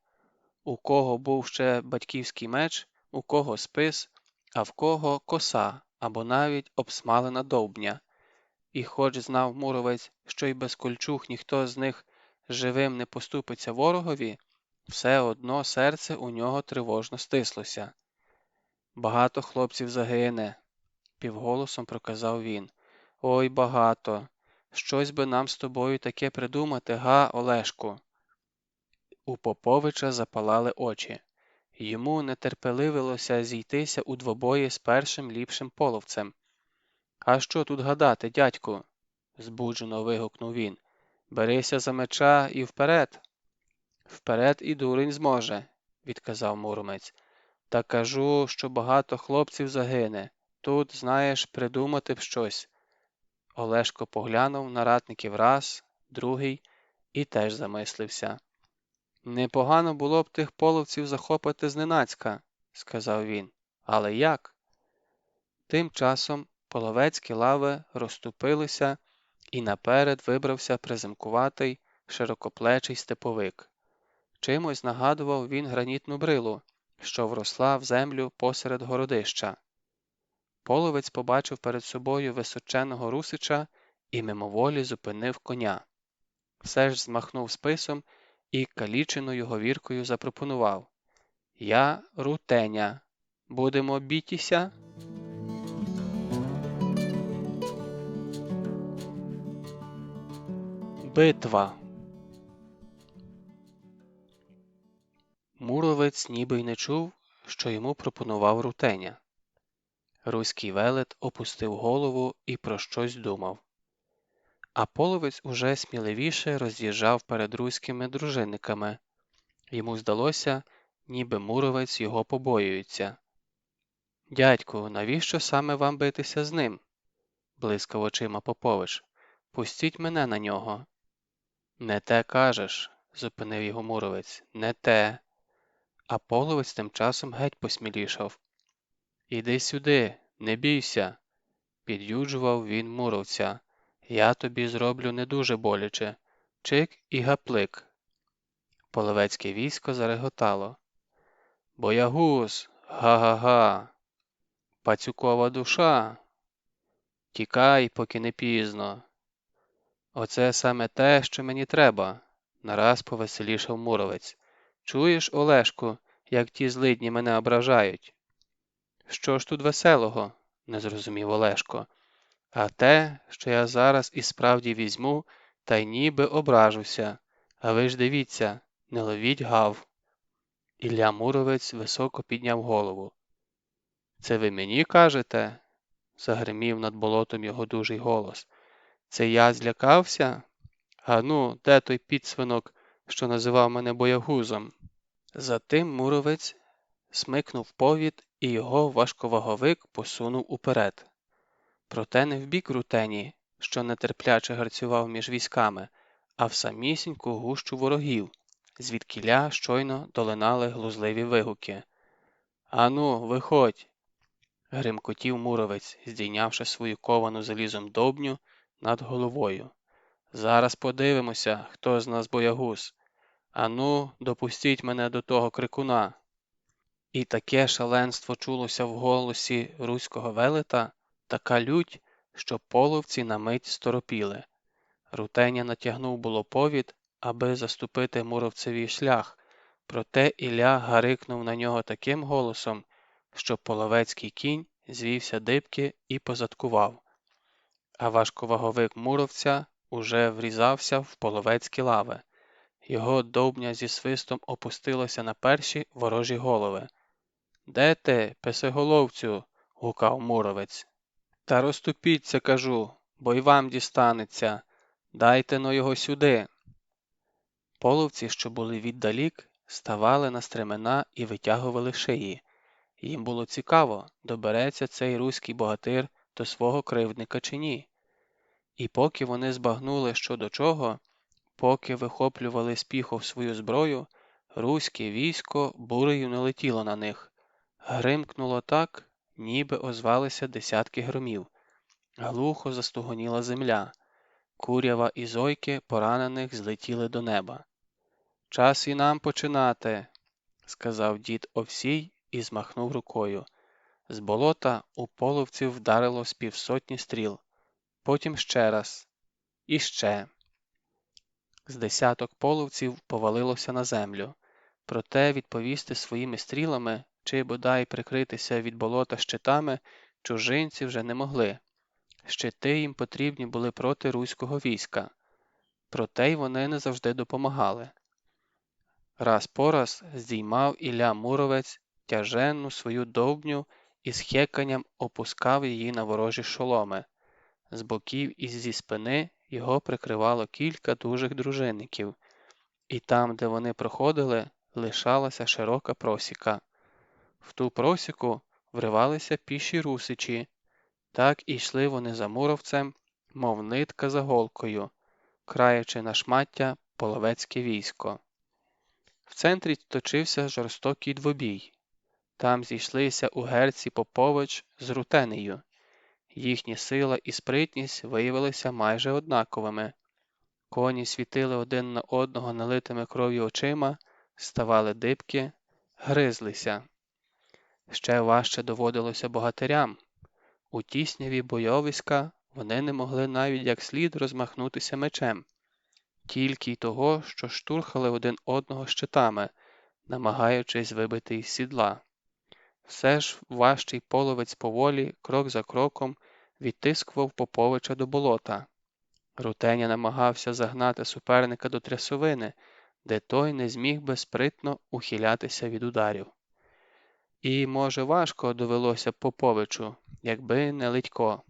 У кого був ще батьківський меч, у кого спис, а в кого коса або навіть обсмалена довбня. І хоч знав Муровець, що й без кольчуг ніхто з них живим не поступиться ворогові, все одно серце у нього тривожно стислося. «Багато хлопців загине», – півголосом проказав він. «Ой, багато. Щось би нам з тобою таке придумати, га, Олешку?» У Поповича запалали очі. Йому нетерпеливилося зійтися у двобої з першим ліпшим половцем. «А що тут гадати, дядьку?» – збуджено вигукнув він. «Берися за меча і вперед!» «Вперед і дурень зможе», – відказав Муромець. «Та кажу, що багато хлопців загине. Тут, знаєш, придумати б щось». Олешко поглянув на ратників раз, другий і теж замислився. «Непогано було б тих половців захопити зненацька», – сказав він. «Але як?» Тим часом половецькі лави розступилися, і наперед вибрався приземкуватий, широкоплечий степовик. Чимось нагадував він гранітну брилу, що вросла в землю посеред городища. Половець побачив перед собою височеного русича і мимоволі зупинив коня. Все ж змахнув списом і каліченою говіркою запропонував: «Я Рутеня. Будемо бітіся?» Битва. Муровець ніби й не чув, що йому пропонував Рутеня. Руський велет опустив голову і про щось думав. А половець уже сміливіше роз'їжджав перед руськими дружинниками. Йому здалося, ніби Муровець його побоюється. «Дядьку, навіщо саме вам битися з ним?» – блискав очима Попович. «Пустіть мене на нього». «Не те кажеш», – зупинив його Муровець, – «не те». А половець тим часом геть посмілішав. «Іди сюди, не бійся», – під'юджував він Муровця. «Я тобі зроблю не дуже боляче. Чик і гаплик». Половецьке військо зареготало. «Боягуз! Га-га-га! Пацюкова душа! Тікай, поки не пізно!» «Оце саме те, що мені треба», – нараз повеселішав Муровець. «Чуєш, Олешку, як ті злидні мене ображають?» «Що ж тут веселого?» – не зрозумів Олешко. «А те, що я зараз і справді візьму, та й ніби ображуся. А ви ж дивіться, не ловіть гав». Ілля Муровець високо підняв голову. «Це ви мені кажете?» – загримів над болотом його дужий голос. «Це я злякався? А ну, де той підсвинок, що називав мене боягузом?» Затим Муровець смикнув повід, і його важковаговик посунув уперед. Проте не в бік Рутені, що нетерпляче гарцював між військами, а в самісіньку гущу ворогів, звідкіля щойно долинали глузливі вигуки. «Ану, виходь!» – гримкотів муровець, здійнявши свою ковану залізом довбню над головою. «Зараз подивимося, хто з нас боягуз. Ану, допустіть мене до того крикуна!» І таке шаленство чулося в голосі руського велета, така лють, що половці на мить сторопіли. Рутеня натягнув було повід, аби заступити муровцеві шлях, проте Ілля гарикнув на нього таким голосом, що половецький кінь звівся дибки і позадкував, а важковаговик муровця уже врізався в половецькі лави. Його довбня зі свистом опустилася на перші ворожі голови. «Де ти, песеголовцю?» – гукав муровець. «Та розступіться, кажу, бо й вам дістанеться. Дайте-но його сюди!» Половці, що були віддалік, ставали на стремена і витягували шиї. Їм було цікаво, добереться цей руський богатир до свого кривдника чи ні. І поки вони збагнули, що до чого, поки вихоплювали з піхов свою зброю, руське військо бурею налетіло на них. Гримкнуло так, ніби озвалися десятки громів. Глухо застугоніла земля. Курява і зойки поранених злетіли до неба. «Час і нам починати», – сказав дід Овсій і змахнув рукою. З болота у половців вдарило з півсотні стріл. Потім ще раз. І ще. З десяток половців повалилося на землю. Проте відповісти своїми стрілами чи бодай прикритися від болота щитами чужинці вже не могли. Щити їм потрібні були проти руського війська. Проте й вони не завжди допомагали. Раз по раз здіймав Ілля Муровець тяженну свою довбню і з хеканням опускав її на ворожі шоломи. З боків і зі спини його прикривало кілька дужих дружинників, і там, де вони проходили, лишалася широка просіка. В ту просіку вривалися піші русичі. Так і йшли вони за муровцем, мов нитка за голкою, краючи на шмаття половецьке військо. В центрі точився жорстокий двобій. Там зійшлися угерці Попович з Рутенею. Їхні сила і спритність виявилися майже однаковими. Коні світили один на одного налитими кров'ю очима, ставали дибки, гризлися. Ще важче доводилося богатирям. У тісняві бойовиська вони не могли навіть як слід розмахнутися мечем. Тільки й того, що штурхали один одного щитами, намагаючись вибити із сідла. Все ж важчий половець поволі, крок за кроком, відтискував Поповича до болота. Рутеня намагався загнати суперника до трясовини, де той не зміг би спритно ухилятися від ударів. І, може, важко довелося б Поповичу, якби не Ледько.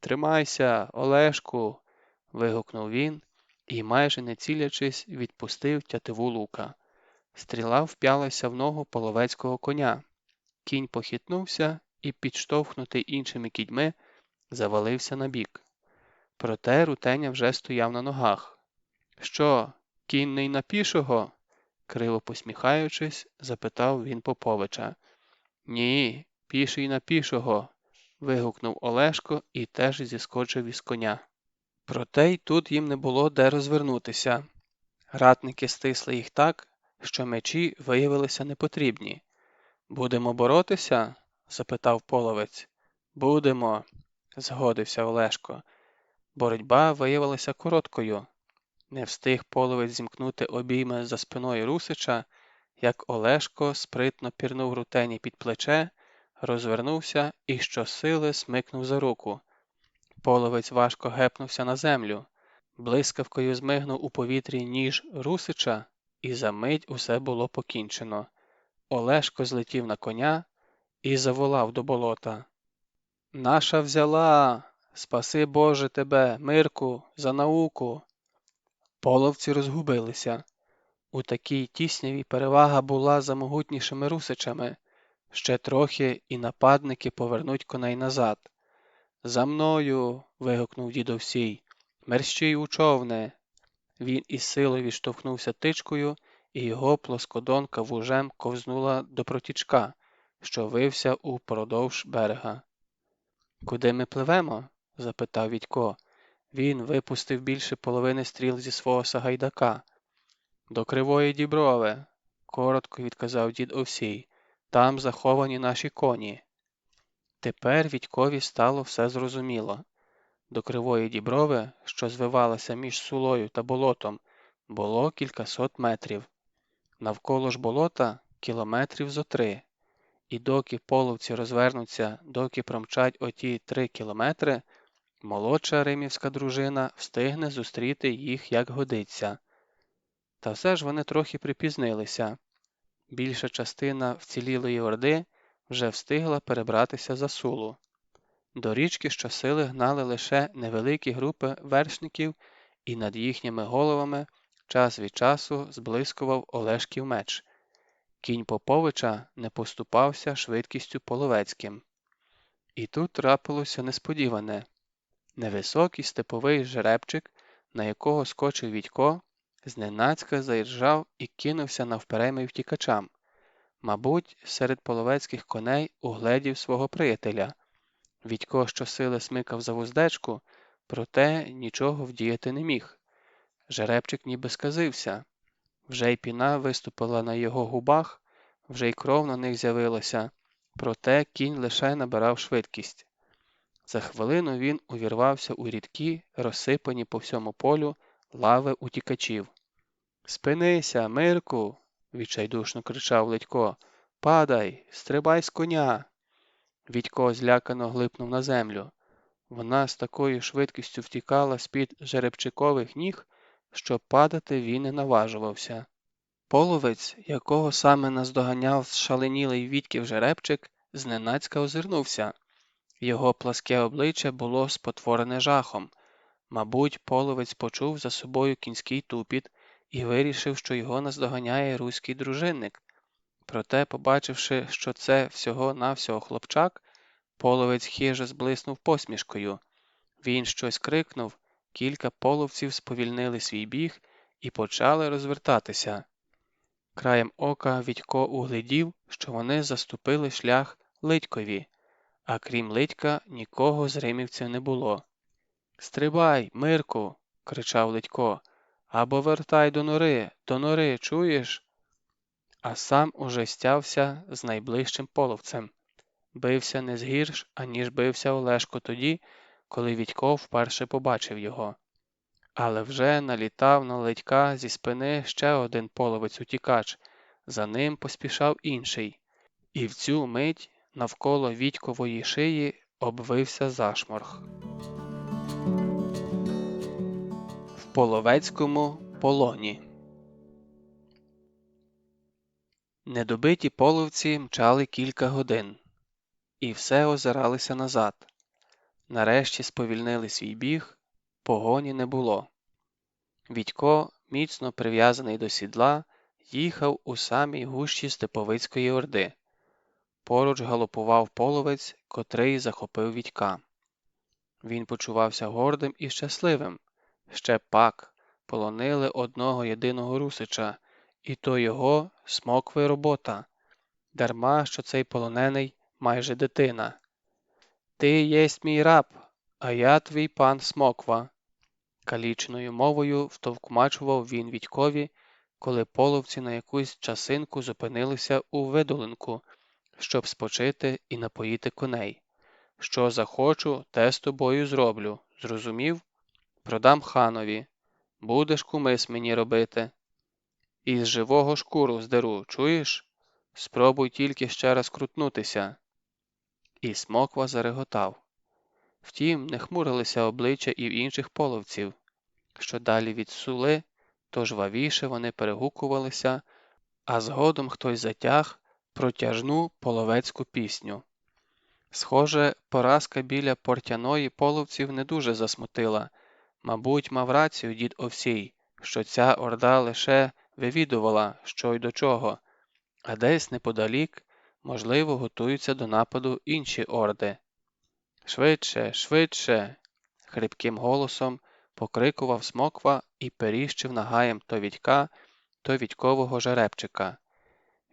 «Тримайся, Олешку!» – вигукнув він і, майже не цілячись, відпустив тятиву лука. Стріла вп'ялася в ногу половецького коня. Кінь похитнувся і, підштовхнутий іншими кіньми, завалився на бік. Проте Рутеня вже стояв на ногах. «Що, кінний на пішого?» – криво посміхаючись, запитав він Поповича. «Ні, піший на пішого!» – вигукнув Олешко і теж зіскочив із коня. Проте й тут їм не було де розвернутися. Ратники стисли їх так, що мечі виявилися непотрібні. «Будемо боротися?» – запитав половець. «Будемо», – згодився Олешко. Боротьба виявилася короткою. Не встиг половець зімкнути обійми за спиною Русича, як Олешко спритно пірнув Рутені під плече, розвернувся і щосили смикнув за руку. Половець важко гепнувся на землю. Блискавкою змигнув у повітрі ніж Русича, і за мить усе було покінчено. Олешко злетів на коня і заволав до болота. «Наша взяла! Спаси, Боже, тебе, Мирку, за науку!» Половці розгубилися. У такій тісняві перевага була за могутнішими русичами. Ще трохи і нападники повернуть коней назад. «За мною!» – вигукнув дід Овсій. «Мерщій у човни!» Він із силою відштовхнувся тичкою і його плоскодонка вужем ковзнула до протічка, що вився упродовж берега. «Куди ми пливемо?» – запитав Відько. Він випустив більше половини стріл зі свого сагайдака. «До Кривої Діброви», – коротко відказав дід Овсій. «Там заховані наші коні». Тепер Відькові стало все зрозуміло. До Кривої Діброви, що звивалася між Сулою та болотом, було кількасот метрів. Навколо ж болота кілометрів зо 3. І доки половці розвернуться, доки промчать оті 3 кілометри, молодша римівська дружина встигне зустріти їх як годиться. Та все ж вони трохи припізнилися. Більша частина вцілілої орди вже встигла перебратися за Сулу. До річки щосили гнали лише невеликі групи вершників, і над їхніми головами час від часу зблискував Олешків меч. Кінь Поповича не поступався швидкістю половецьким. І тут трапилося несподіване. Невисокий степовий жеребчик, на якого скочив Відько, зненацька заіржав і кинувся навперейми втікачам. Мабуть, серед половецьких коней угледів свого приятеля. Відько щосили смикав за вуздечку, проте нічого вдіяти не міг. Жеребчик ніби сказився. Вже й піна виступила на його губах, вже й кров на них з'явилася, проте кінь лише набирав швидкість. За хвилину він увірвався у рідкі, розсипані по всьому полю лави утікачів. «Спинися, Мирку!» – відчайдушно кричав Ледько. «Падай! Стрибай з коня!» Відько злякано глипнув на землю. Вона з такою швидкістю втікала з-під жеребчикових ніг, що падати він не наважувався. Половець, якого саме наздоганяв зшаленілий Відьків жеребчик, зненацька озирнувся. Його пласке обличчя було спотворене жахом. Мабуть, половець почув за собою кінський тупіт і вирішив, що його наздоганяє руський дружинник. Проте, побачивши, що це всього-навсього хлопчак, половець хижо зблиснув посмішкою. Він щось крикнув, кілька половців сповільнили свій біг і почали розвертатися. Краєм ока Відько угледів, що вони заступили шлях Лидькові, а крім Лидька нікого з римівців не було. «Стрибай, Мирку!» – кричав Лидько. «Або вертай до нори, чуєш?» А сам уже стявся з найближчим половцем. Бився не згірш, аніж бився Олешко тоді, коли Відько вперше побачив його. Але вже налітав на Ледька зі спини ще один половець-утікач, за ним поспішав інший. І в цю мить навколо Відькової шиї обвився зашморг. В половецькому полоні. Недобиті половці мчали кілька годин. І все озиралися назад. Нарешті сповільнили свій біг, погоні не було. Відько, міцно прив'язаний до сідла, їхав у самій гущі Степовицької орди. Поруч галопував половець, котрий захопив Відька. Він почувався гордим і щасливим. Ще пак полонили одного єдиного русича, і то його смокви робота. Дарма, що цей полонений майже дитина. «Ти єсть мій раб, а я твій пан Смоква», – калічною мовою втовкмачував він Відькові, коли половці на якусь часинку зупинилися у видолинку, щоб спочити і напоїти коней. «Що захочу, те з тобою зроблю, зрозумів? Продам ханові. Будеш кумис мені робити. Із живого шкуру здеру, чуєш? Спробуй тільки ще раз крутнутися». І Смоква зареготав. Втім, не хмурилися обличчя і в інших половців. Що далі від Сули, то жвавіше вони перегукувалися, а згодом хтось затяг протяжну половецьку пісню. Схоже, поразка біля Портяної половців не дуже засмутила. Мабуть, мав рацію дід Овсій, що ця орда лише вивідувала, що й до чого, а десь неподалік, можливо, готуються до нападу інші орди. «Швидше, швидше!» – хрипким голосом покрикував Смоква і періщив нагаєм то Відька, то Вітькового жеребчика.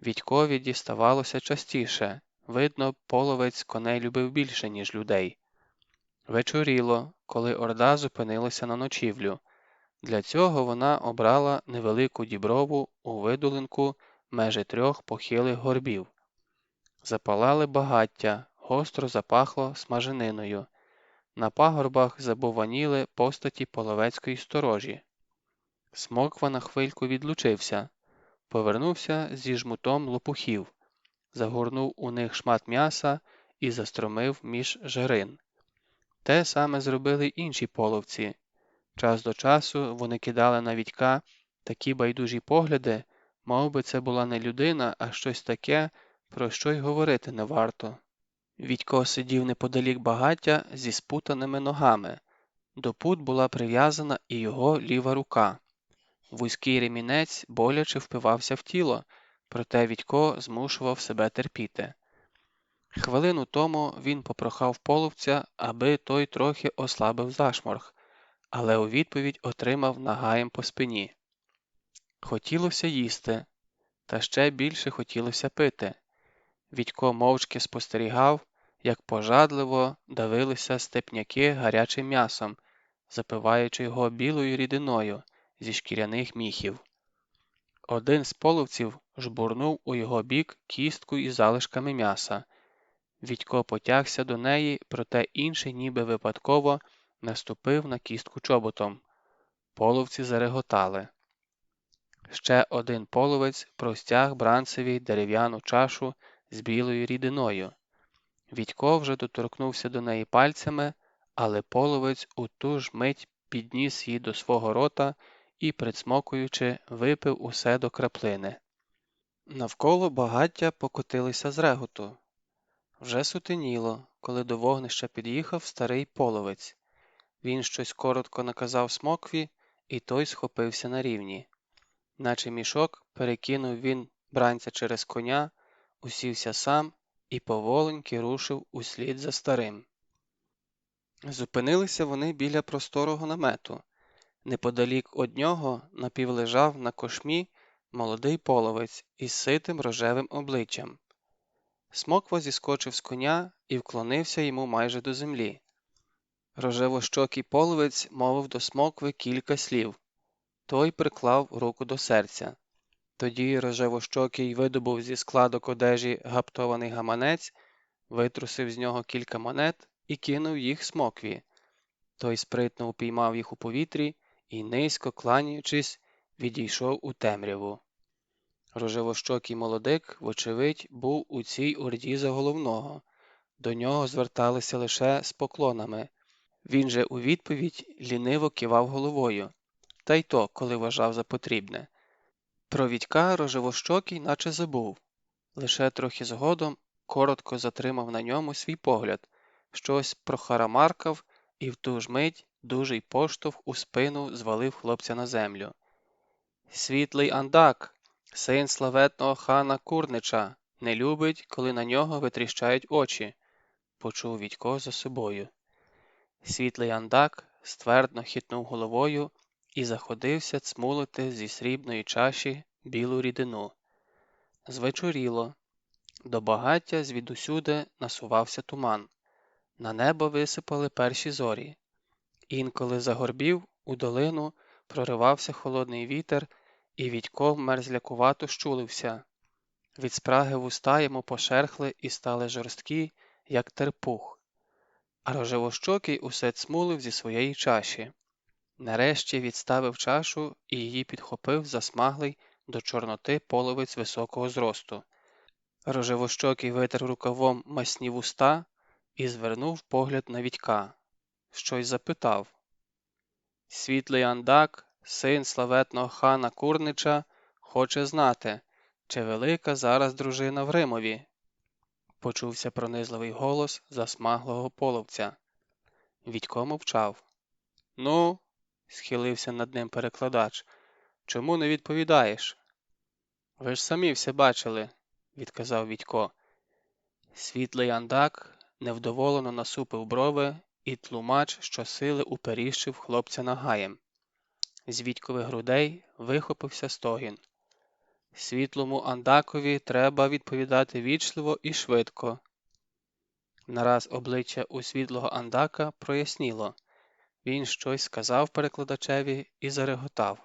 Вітькові діставалося частіше, видно, половець коней любив більше, ніж людей. Вечоріло, коли орда зупинилася на ночівлю. Для цього вона обрала невелику діброву у видолинку межі 3 похилих горбів. Запалали багаття, гостро запахло смажениною. На пагорбах забовваніли постаті половецької сторожі. Смоква на хвильку відлучився, повернувся зі жмутом лопухів, загорнув у них шмат м'яса і застромив між жарин. Те саме зробили й інші половці. Час до часу вони кидали на Вітька такі байдужі погляди, мов би це була не людина, а щось таке, про що й говорити не варто. Вітько сидів неподалік багаття зі спутаними ногами. До пут була прив'язана і його ліва рука. Вузький ремінець боляче впивався в тіло, проте Вітько змушував себе терпіти. Хвилину тому він попрохав половця, аби той трохи ослабив зашморг, але у відповідь отримав нагаєм по спині. Хотілося їсти, та ще більше хотілося пити. Вітько мовчки спостерігав, як пожадливо давилися степняки гарячим м'ясом, запиваючи його білою рідиною зі шкіряних міхів. Один з половців жбурнув у його бік кістку із залишками м'яса. Вітько потягся до неї, проте інший ніби випадково наступив на кістку чоботом. Половці зареготали. Ще один половець простяг бранцеві дерев'яну чашу з білою рідиною. Вітько вже доторкнувся до неї пальцями, але половець у ту ж мить підніс її до свого рота і, прицмокуючи, випив усе до краплини. Навколо багаття покотилися з реготу. Вже сутеніло, коли до вогнища під'їхав старий половець. Він щось коротко наказав смокві, і той схопився на рівні. Наче мішок, перекинув він бранця через коня, усівся сам і поволеньки рушив услід за старим. Зупинилися вони біля просторого намету. Неподалік од нього напівлежав на кошмі молодий половець із ситим рожевим обличчям. Смоква зіскочив з коня і вклонився йому майже до землі. Рожевощокий половець мовив до Смокви кілька слів. Той приклав руку до серця. Тоді рожевощокий видобув зі складок одежі гаптований гаманець, витрусив з нього кілька монет і кинув їх Смокві. Той спритно упіймав їх у повітрі і, низько кланяючись, відійшов у темряву. Рожевощокий молодик, вочевидь, був у цій орді за головного. До нього зверталися лише з поклонами. Він же у відповідь ліниво кивав головою, та й то, коли вважав за потрібне. Про Вітька рожевощокий наче забув. Лише трохи згодом коротко затримав на ньому свій погляд, щось прохарамаркав, і в ту ж мить дужий поштовх у спину звалив хлопця на землю. «Світлий Андак, син славетного хана Курнича, не любить, коли на нього витріщають очі», – почув Вітько за собою. Світлий Андак ствердно хитнув головою і заходився цмулити зі срібної чаші білу рідину. Звечоріло. До багаття звідусюди насувався туман. На небо висипали перші зорі. Інколи за горбів у долину проривався холодний вітер, і Вітько мерзлякувато щулився. Від спраги вуста йому пошерхли і стали жорсткі, як терпух. А рожевощокий усе цмулив зі своєї чаші. Нарешті відставив чашу і її підхопив засмаглий до чорноти половець високого зросту. Рожевощокий витер рукавом масні вуста і звернув погляд на Вітька. Щось запитав. «Світлий Андак, син славетного хана Курнича, хоче знати, чи велика зараз дружина в Римові?» Почувся пронизливий голос засмаглого половця. Вітько мовчав. «Ну?» – схилився над ним перекладач. «Чому не відповідаєш?» «Ви ж самі все бачили», – відказав Вітько. Світлий Андак невдоволено насупив брови, і тлумач щосили уперіщив хлопця нагаєм. З Вітькових грудей вихопився стогін. Світлому андакові треба відповідати вічливо і швидко. Нараз обличчя у світлого андака проясніло. Він щось сказав перекладачеві і зареготав.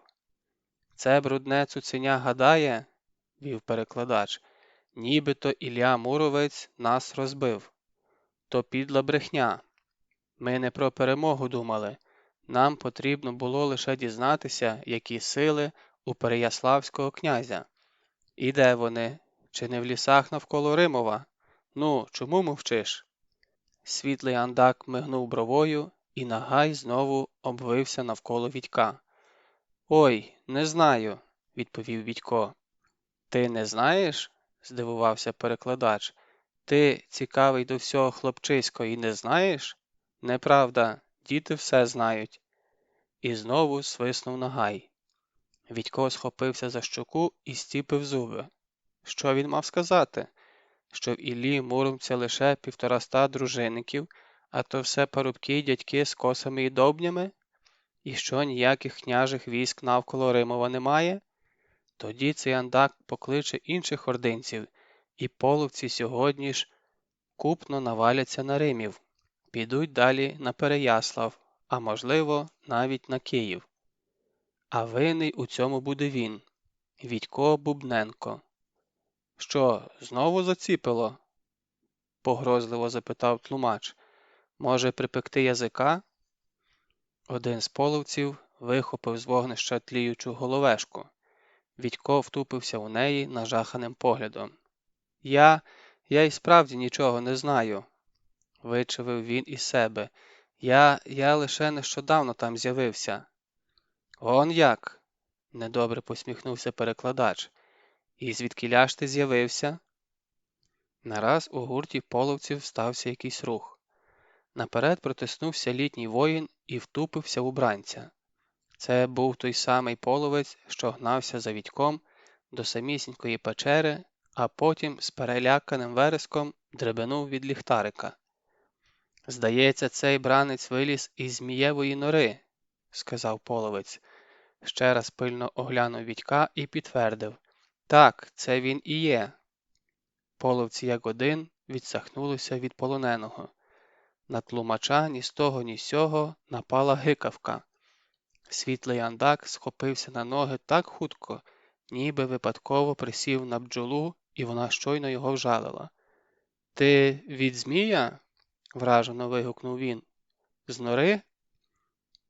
«Це брудне цуценя гадає, – вів перекладач, – нібито Ілля Муромець нас розбив. То підла брехня. Ми не про перемогу думали. Нам потрібно було лише дізнатися, які сили у Переяславського князя. І де вони? Чи не в лісах навколо Римова? Ну, чому мовчиш?» Світлий андак мигнув бровою, і нагай знову обвився навколо Вітька. «Ой, не знаю», – відповів Вітько. «Ти не знаєш?» – здивувався перекладач. «Ти, цікавий до всього хлопчисько, і не знаєш?» «Неправда, діти все знають». І знову свиснув нагай. Вітько схопився за щоку і стіпив зуби. Що він мав сказати? Що в Іллі Муромця лише 150 дружинників, а то все парубки й дядьки з косами і довбнями? І що ніяких княжих військ навколо Римова немає? Тоді цей андак покличе інших ординців, і половці сьогодні ж купно наваляться на Римів, підуть далі на Переяслав, а можливо, навіть на Київ. А винний у цьому буде він, Вітько Бубненко. «Що, знову заціпило?» – погрозливо запитав тлумач. «Може, припекти язика?» Один з половців вихопив з вогнища тліючу головешку. Вітько втупився у неї нажаханим поглядом. Я й справді нічого не знаю», – вичавив він із себе. Я лише нещодавно там з'явився». «Он як?» – недобре посміхнувся перекладач. «І звідкіля ж ти з'явився?» Нараз у гурті половців стався якийсь рух. Наперед протиснувся літній воїн і втупився у бранця. Це був той самий половець, що гнався за Вітьком до самісінької печери, а потім з переляканим вереском дребенув від ліхтарика. «Здається, цей бранець виліз із Змієвої нори», – сказав половець. Ще раз пильно оглянув Вітька і підтвердив. «Так, це він і є». Половці як один відсахнулися від полоненого. На тлумача ні з того, ні з сього напала гикавка. Світлий андак схопився на ноги так хутко, ніби випадково присів на бджолу, і вона щойно його вжалила. «Ти від Змія?» – вражено вигукнув він. «З нори?»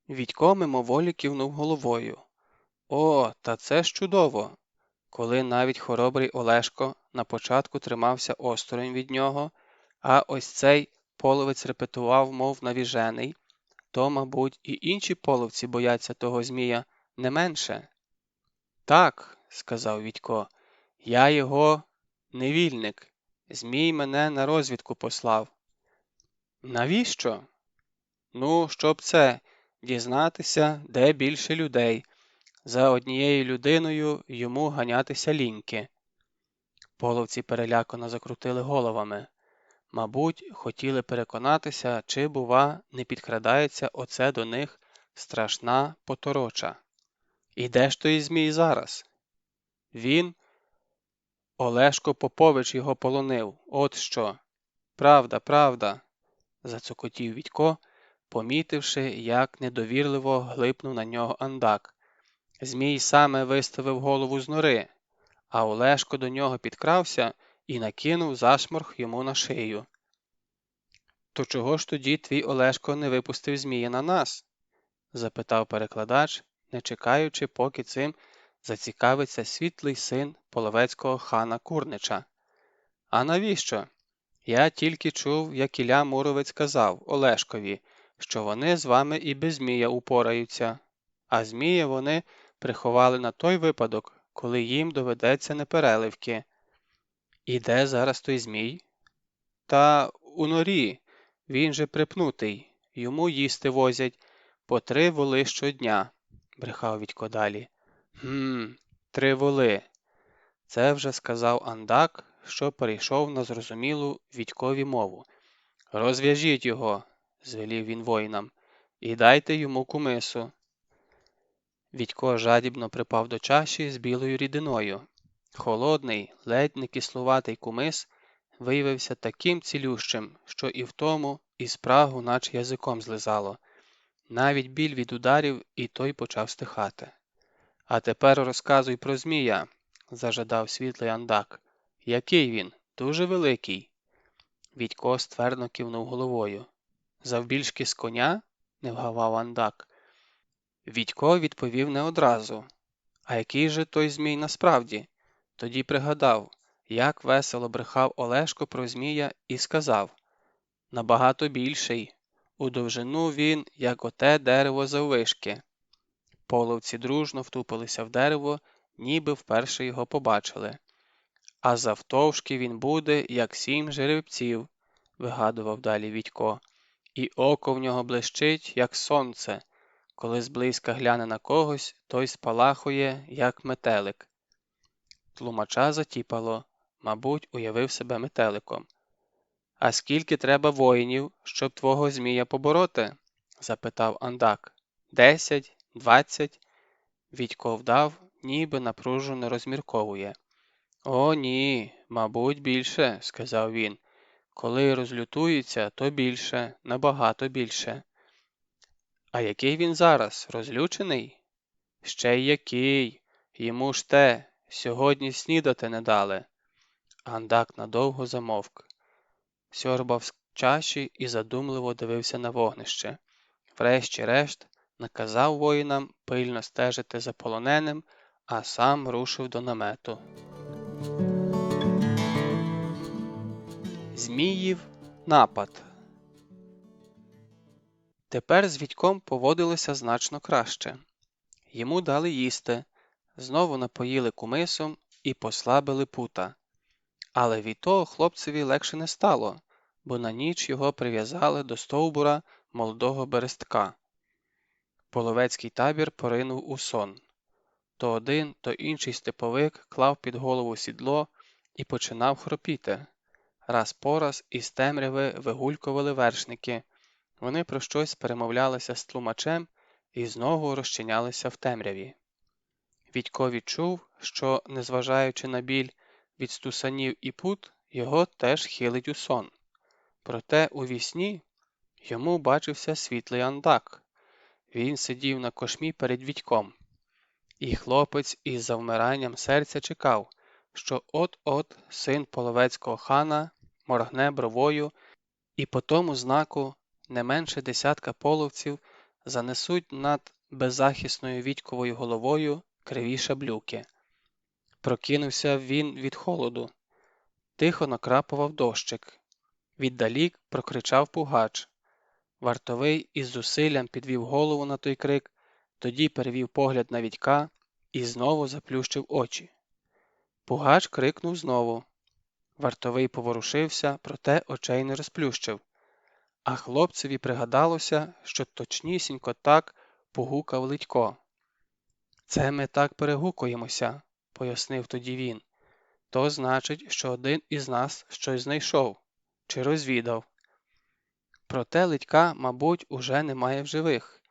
Вітько мимоволі кивнув головою. «О, та це ж чудово!» Коли навіть хоробрий Олешко на початку тримався осторонь від нього, а ось цей половець репетував, мов навіжений, то, мабуть, і інші половці бояться того Змія не менше. «Так», – сказав Вітько, – «я його невільник. Змій мене на розвідку послав». «Навіщо?» «Ну, щоб це, дізнатися, де більше людей. За однією людиною йому ганятися ліньки». Половці перелякано закрутили головами. Мабуть, хотіли переконатися, чи, бува, не підкрадається оце до них страшна потороча. «І де ж той Змій зараз?» «Він, Олешко Попович його полонив, от що». «Правда, правда», – зацокотів Вітько, помітивши, як недовірливо глипнув на нього андак. «Змій саме виставив голову з нори, а Олешко до нього підкрався і накинув зашморг йому на шию». «То чого ж тоді твій Олешко не випустив Змія на нас?» – запитав перекладач, не чекаючи, поки цим зацікавиться світлий син половецького хана Курнича. «А навіщо? Я тільки чув, як Ілля Муромець казав Олешкові, що вони з вами і без Змія упораються, а Змія вони приховали на той випадок, коли їм доведеться непереливки». «І де зараз той Змій?» «Та у норі, він же припнутий, йому їсти возять по 3 воли щодня», – брехав Вітько далі. «Гм, 3 воли». Це вже сказав андак, що перейшов на зрозумілу Вітькові мову. «Розв'яжіть його», – звелів він воїнам, – «і дайте йому кумису». Вітько жадібно припав до чаші з білою рідиною. Холодний, ледь не кислуватий кумис виявився таким цілющим, що і в тому, і спрагу наче язиком злизало. Навіть біль від ударів і той почав стихати. «А тепер розказуй про змія», – зажадав світлий Андак. «Який він? Дуже великий». Відько ствердно кивнув головою. «Завбільшки з коня?» – не вгавав Андак. Відько відповів не одразу. «А який же той змій насправді?» Тоді пригадав, як весело брехав Олешко про змія і сказав: «Набагато більший. У довжину він, як оте дерево заввишки». Половці дружно втупилися в дерево, ніби вперше його побачили. «А завтовшки він буде, як 7 жеребців», – вигадував далі Відько. «І око в нього блищить, як сонце. Коли зблизька гляне на когось, той спалахує, як метелик». Тлумача затіпало, мабуть, уявив себе метеликом. «А скільки треба воїнів, щоб твого змія побороти?» – запитав Андак. 10? 20? Відько вдав, ніби напружено розмірковує. «О, ні, мабуть, більше», – сказав він. «Коли розлютується, то більше, набагато більше». «А який він зараз? Розлючений?» «Ще й який. Йому ж те, сьогодні снідати не дали». Андак надовго замовк. Сьорбав з чаші і задумливо дивився на вогнище. Врешті-решт наказав воїнам пильно стежити за полоненим, а сам рушив до намету. Зміїв напад. Тепер з Відьком поводилося значно краще. Йому дали їсти, знову напоїли кумисом і послабили пута. Але від того хлопцеві легше не стало, бо на ніч його прив'язали до стовбура молодого берестка. Половецький табір поринув у сон. То один, то інший степовик клав під голову сідло і починав хропіти. Раз по раз із темряви вигулькували вершники. Вони про щось перемовлялися з тлумачем і знову розчинялися в темряві. Відько відчув, що, незважаючи на біль від стусанів і пут, його теж хилить у сон. Проте у вісні йому бачився світлий Андак. Він сидів на кошмі перед Відьком. І хлопець із завмиранням серця чекав, що от-от син половецького хана моргне бровою, і по тому знаку не менше 10 половців занесуть над беззахисною Відьковою головою криві шаблюки. Прокинувся він від холоду. Тихо накрапував дощик. Віддалік прокричав пугач. Вартовий із зусиллям підвів голову на той крик, тоді перевів погляд на Відька і знову заплющив очі. Пугач крикнув знову. Вартовий поворушився, проте очей не розплющив. А хлопцеві пригадалося, що точнісінько так погукав Литько. «Це ми так перегукуємося», – пояснив тоді він. «То значить, що один із нас щось знайшов чи розвідав». Проте Литька, мабуть, уже немає в живих.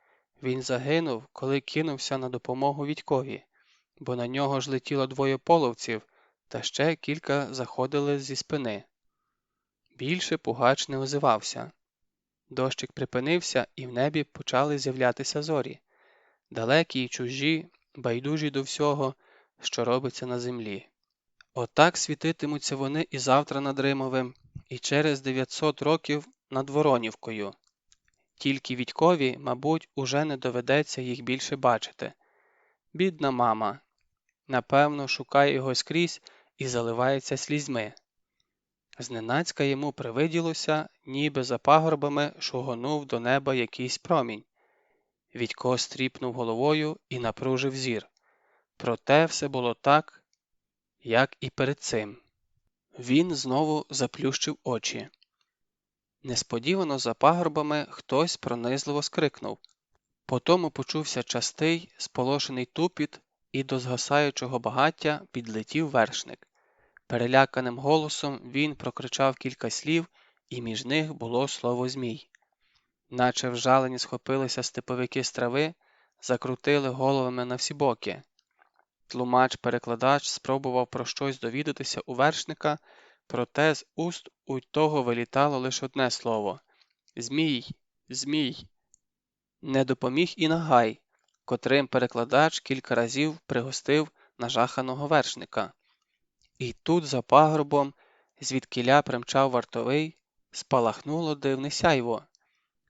Він загинув, коли кинувся на допомогу Відькові, бо на нього ж летіло 2 половців, та ще кілька заходили зі спини. Більше Пугач не озивався. Дощик припинився, і в небі почали з'являтися зорі. Далекі й чужі, байдужі до всього, що робиться на землі. Отак світитимуться вони і завтра над Римовим, і через 900 років над Воронівкою. Тільки Відькові, мабуть, уже не доведеться їх більше бачити. Бідна мама. Напевно, шукає його скрізь і заливається слізьми. Зненацька йому привиділося, ніби за пагорбами шугонув до неба якийсь промінь. Відько стріпнув головою і напружив зір. Проте все було так, як і перед цим. Він знову заплющив очі. Несподівано за пагорбами хтось пронизливо скрикнув. Потому почувся частий, сполошений тупіт, і до згасаючого багаття підлетів вершник. Переляканим голосом він прокричав кілька слів, і між них було слово «змій». Наче вжалені схопилися степовики з трави, закрутили головами на всі боки. Тлумач-перекладач спробував про щось довідатися у вершника, проте з уст у того вилітало лише одне слово – «Змій! Змій!». Не допоміг і нагай, котрим перекладач кілька разів пригостив нажаханого вершника. І тут за пагорбом, звідкіля примчав вартовий, спалахнуло дивне сяйво.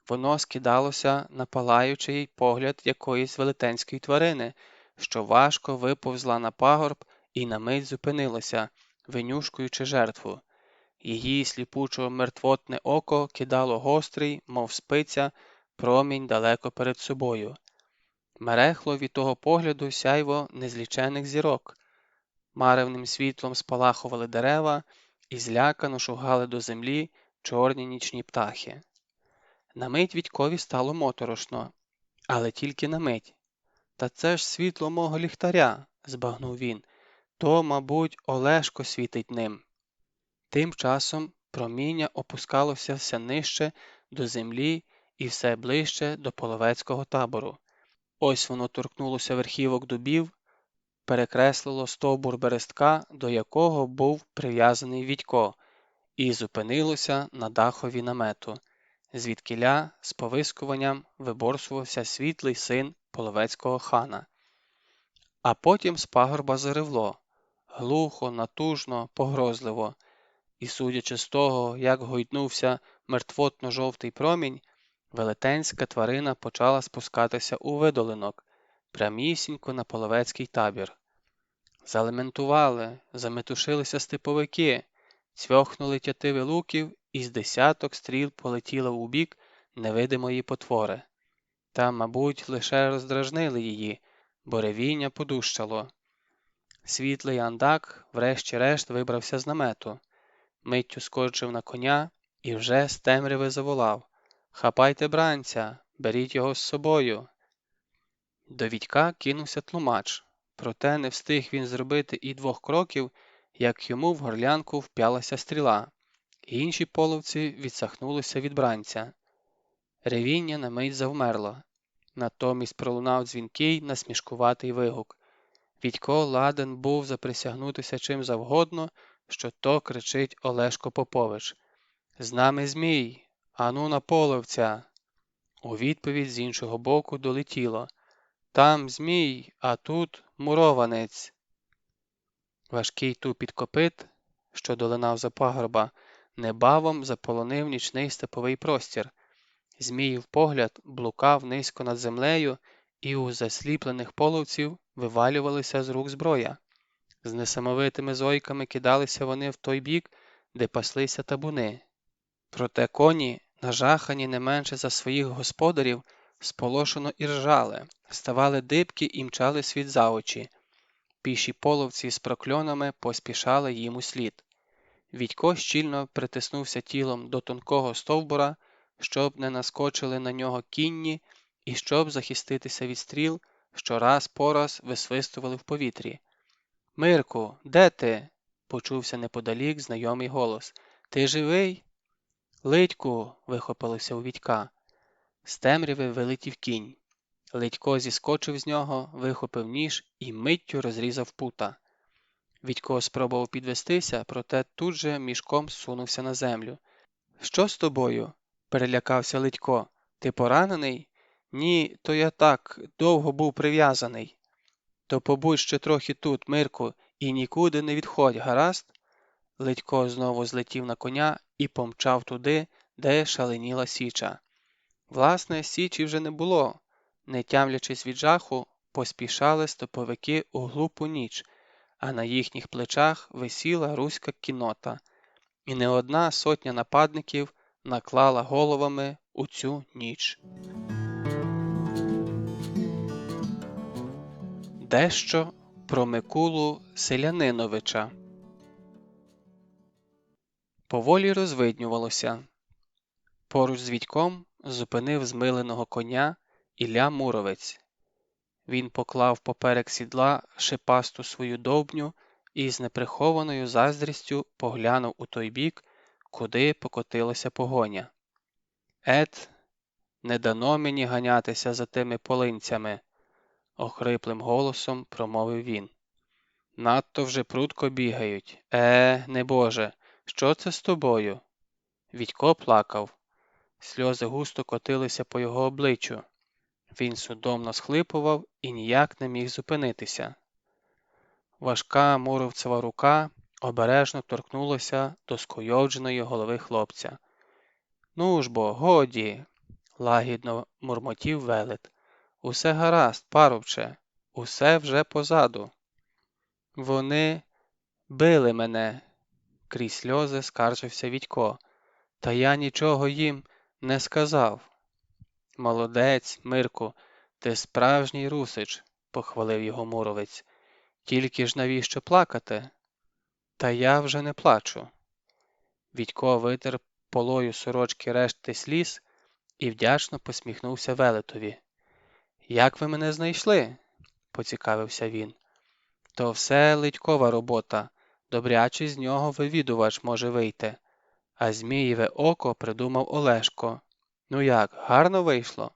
Воно скидалося на палаючий погляд якоїсь велетенської тварини, що важко виповзла на пагорб і на мить зупинилася, винюшкуючи жертву. Її сліпучо-мертвотне око кидало гострий, мов спиця, промінь далеко перед собою. Мерехло від того погляду сяйво незлічених зірок. Маревним світлом спалахували дерева і злякано шугали до землі чорні нічні птахи. На мить Вітькові стало моторошно, але тільки на мить. «Та це ж світло мого ліхтаря», – збагнув він, – «то, мабуть, Олешко світить ним». Тим часом проміння опускалося все нижче до землі і все ближче до половецького табору. Ось воно торкнулося верхівок дубів, перекреслило стовбур берестка, до якого був прив'язаний Вітько, і зупинилося на дахові намету, звідкіля з повискуванням виборсувався світлий син половецького хана. А потім з пагорба заревло, глухо, натужно, погрозливо, і, судячи з того, як гойднувся мертвотно-жовтий промінь, велетенська тварина почала спускатися у видолинок, прямісінько на половецький табір. Залементували, заметушилися степовики, цьохнули тятиви луків, і з десяток стріл полетіло у бік невидимої потвори. Та, мабуть, лише роздражнили її, бо ревіння подужчало. Світлий андак врешті-решт вибрався з намету, миттю скочив на коня і вже з темряви заволав: «Хапайте бранця, беріть його з собою!» До Вітька кинувся тлумач, проте не встиг він зробити і 2 кроків, як йому в горлянку вп'ялася стріла. Інші половці відсахнулися від бранця. Ревіння на мить завмерло. Натомість пролунав дзвінкий, насмішкуватий вигук. Вітько ладен був заприсягнутися чим завгодно, що то кричить Олешко Попович. «З нами Змій! Ану на половця!» У відповідь з іншого боку долетіло: «Там Змій, а тут мурованець!» Важкий тупіт копит, що долинав за пагорба, небавом заполонив нічний степовий простір. Зміїв погляд блукав низько над землею, і у засліплених половців вивалювалися з рук зброя. З несамовитими зойками кидалися вони в той бік, де паслися табуни. Проте коні, нажахані не менше за своїх господарів, сполошено іржали, ставали дибки і мчали світ за очі. Піші половці з прокльонами поспішали їм услід. Вітько щільно притиснувся тілом до тонкого стовбура, щоб не наскочили на нього кінні і щоб захиститися від стріл, що раз по раз висвистували в повітрі. «Мирку, де ти?» – почувся неподалік знайомий голос. «Ти живий?» «Литьку!» – вихопилося у Вітька. З темряви вилетів кінь. Литько зіскочив з нього, вихопив ніж і миттю розрізав пута. Вітько спробував підвестися, проте тут же мішком сунувся на землю. «Що з тобою?» – перелякався Литько. «Ти поранений?» «Ні, то я так, довго був прив'язаний». «То побудь ще трохи тут, Мирку, і нікуди не відходь, гаразд?» Литько знову злетів на коня і помчав туди, де шаленіла січа. Власне, січі вже не було. Не тямлячись від жаху, поспішали степовики у глупу ніч, а на їхніх плечах висіла руська кіннота, і не одна сотня нападників наклала головами у цю ніч. Дещо про Микулу Селяниновича. Поволі розвиднювалося. Поруч з Вітьком зупинив змиленого коня Ілля Муровець. Він поклав поперек сідла шипасту свою довбню і з неприхованою заздрістю поглянув у той бік, куди покотилася погоня. «Ет, не дано мені ганятися за тими полинцями», – охриплим голосом промовив він. Надто вже прудко бігають. Небоже, що це з тобою? Відько плакав. Сльози густо котилися по його обличчю. Він судомно схлипував і ніяк не міг зупинитися. Важка муровцева рука обережно торкнулася до скуйовдженої голови хлопця. «Ну ж бо, годі!» – лагідно мурмотів велет. «Усе гаразд, парубче, усе вже позаду». «Вони били мене», – крізь сльози скаржився Відько. «Та я нічого їм не сказав». «Молодець, Мирку, ти справжній русич», – похвалив його муровець. «Тільки ж навіщо плакати?» «Та я вже не плачу». Відько витер полою сорочки решти сліз і вдячно посміхнувся велетові. «Як ви мене знайшли?» – поцікавився він. «То все Литькова робота, добрячий з нього вивідувач може вийти. А Змієве око придумав Олешко. Ну як, гарно вийшло?»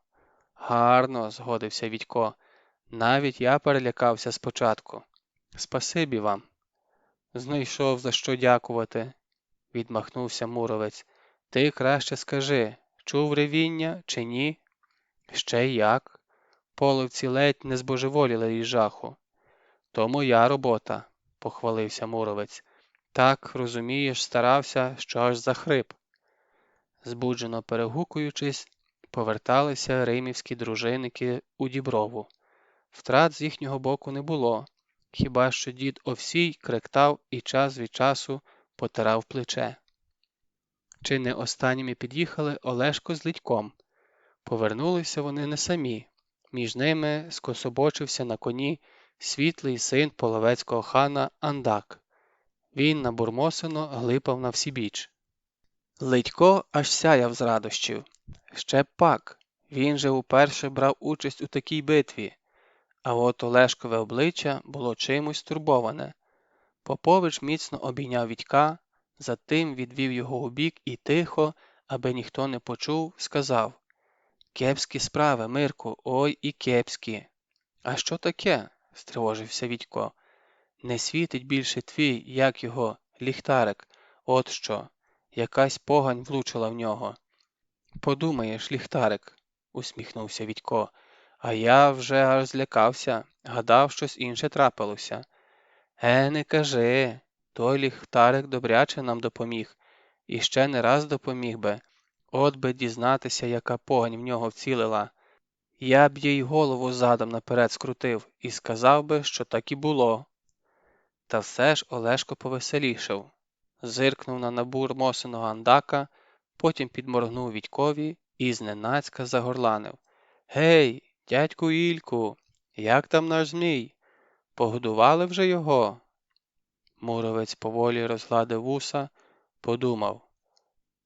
«Гарно», – згодився Відько. «Навіть я перелякався спочатку. Спасибі вам». «Знайшов за що дякувати», – відмахнувся муровець. «Ти краще скажи, чув ревіння чи ні?» «Ще й як. Половці ледь не збожеволіли із жаху». «То моя робота», – похвалився муровець. «Так, розумієш, старався, що аж захрип». Збуджено перегукуючись, поверталися римівські дружинники у Діброву. Втрат з їхнього боку не було, хіба що дід Овсій кректав і час від часу потирав плече. Чи не останніми під'їхали Олешко з Литьком. Повернулися вони не самі. Між ними скособочився на коні світлий син половецького хана Андак. Він набурмосено глипав навсібіч. Литько аж сяяв з радощів. Ще б пак, він же уперше брав участь у такій битві. А от Олешкове обличчя було чимось стурбоване. Попович міцно обійняв Відька, затим відвів його убік і тихо, аби ніхто не почув, сказав: «Кепські справи, Мирку, ой і кепські». «А що таке?» – стривожився Відько. «Не світить більше твій, як його, ліхтарик. От що, якась погань влучила в нього». «Подумаєш, ліхтарик», – усміхнувся Відько. «А я вже аж злякався, гадав, щось інше трапилося». Не кажи, той ліхтарик добряче нам допоміг. І ще не раз допоміг би. От би дізнатися, яка погань в нього вцілила. Я б їй голову задом наперед скрутив і сказав би, що так і було». Та все ж Олешко повеселішав. Зиркнув на набурмосеного Андака, потім підморгнув Відькові і зненацька загорланив: «Гей, дядьку Ільку, як там наш Змій? Погодували вже його?» Муровець поволі розгладив вуса, подумав: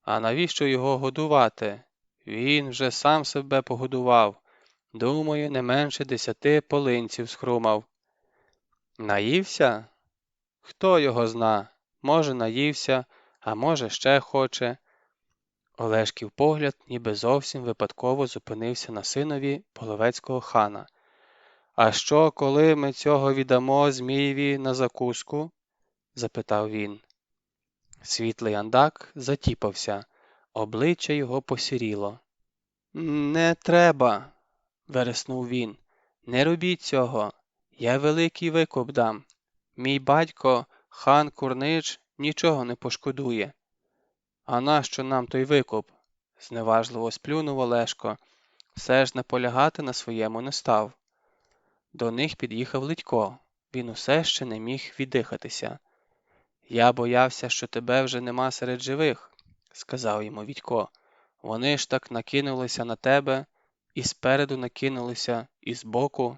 «А навіщо його годувати? Він вже сам себе погодував. Думаю, не менше 10 полинців схрумав». «Наївся? Хто його зна? Може, наївся, а може, ще хоче». Олешків погляд ніби зовсім випадково зупинився на синові половецького хана. «А що, коли ми цього віддамо Змієві на закуску?» – запитав він. Світлий Андак затіпався, обличчя його посіріло. «Не треба», – вереснув він. «Не робіть цього, я великий викуп дам. Мій батько, хан Курнич, нічого не пошкодує». «А нащо нам той викуп?» – зневажливо сплюнув Олешко. Все ж наполягати на своєму не став. До них під'їхав Литько. Він усе ще не міг віддихатися. «Я боявся, що тебе вже нема серед живих», – сказав йому Відько. «Вони ж так накинулися на тебе, і спереду накинулися, і збоку».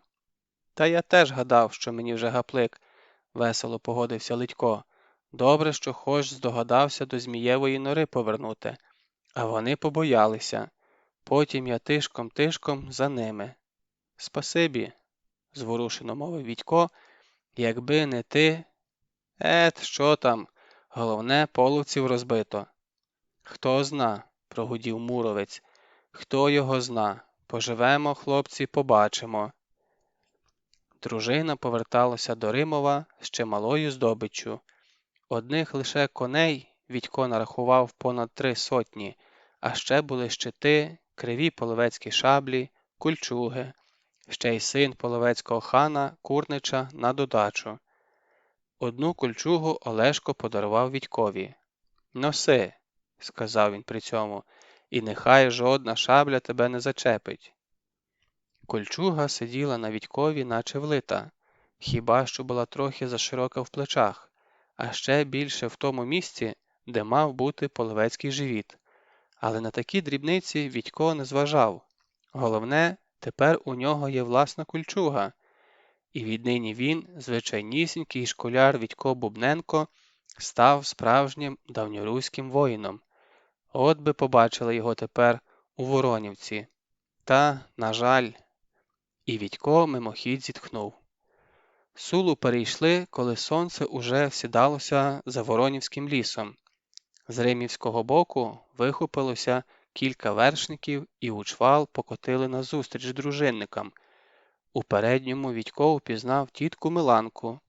«Та я теж гадав, що мені вже гаплик», – весело погодився Литько. «Добре, що хоч здогадався до Змієвої нори повернути. А вони побоялися. Потім я тишком-тишком за ними». «Спасибі», – зворушено мовив Відько. «Якби не ти...» Що там? Головне, половців розбито». «Хто зна», – прогудів муровець. «Хто його зна? Поживемо, хлопці, побачимо». Дружина поверталася до Римова з чималою здобиччю. Одних лише коней Відько нарахував понад 3 сотні, а ще були щити, криві половецькі шаблі, кульчуги, ще й син половецького хана Курнича на додачу. Одну кульчугу Олешко подарував Відькові. «Носи», – сказав він при цьому, – «і нехай жодна шабля тебе не зачепить». Кольчуга сиділа на Відькові, наче влита, хіба що була трохи заширока в плечах, а ще більше в тому місці, де мав бути половецький живіт. Але на такі дрібниці Відько не зважав. Головне, тепер у нього є власна кольчуга, і віднині він, звичайнісінький школяр Відько Бубненко, став справжнім давньоруським воїном. От би побачили його тепер у Воронівці. Та, на жаль, і Відько мимохідь зітхнув. Сулу перейшли, коли сонце уже сідалося за Воронівським лісом. З Римівського боку вихопилося кілька вершників і у чвал покотили назустріч дружинникам. У передньому Відько упізнав тітку Миланку.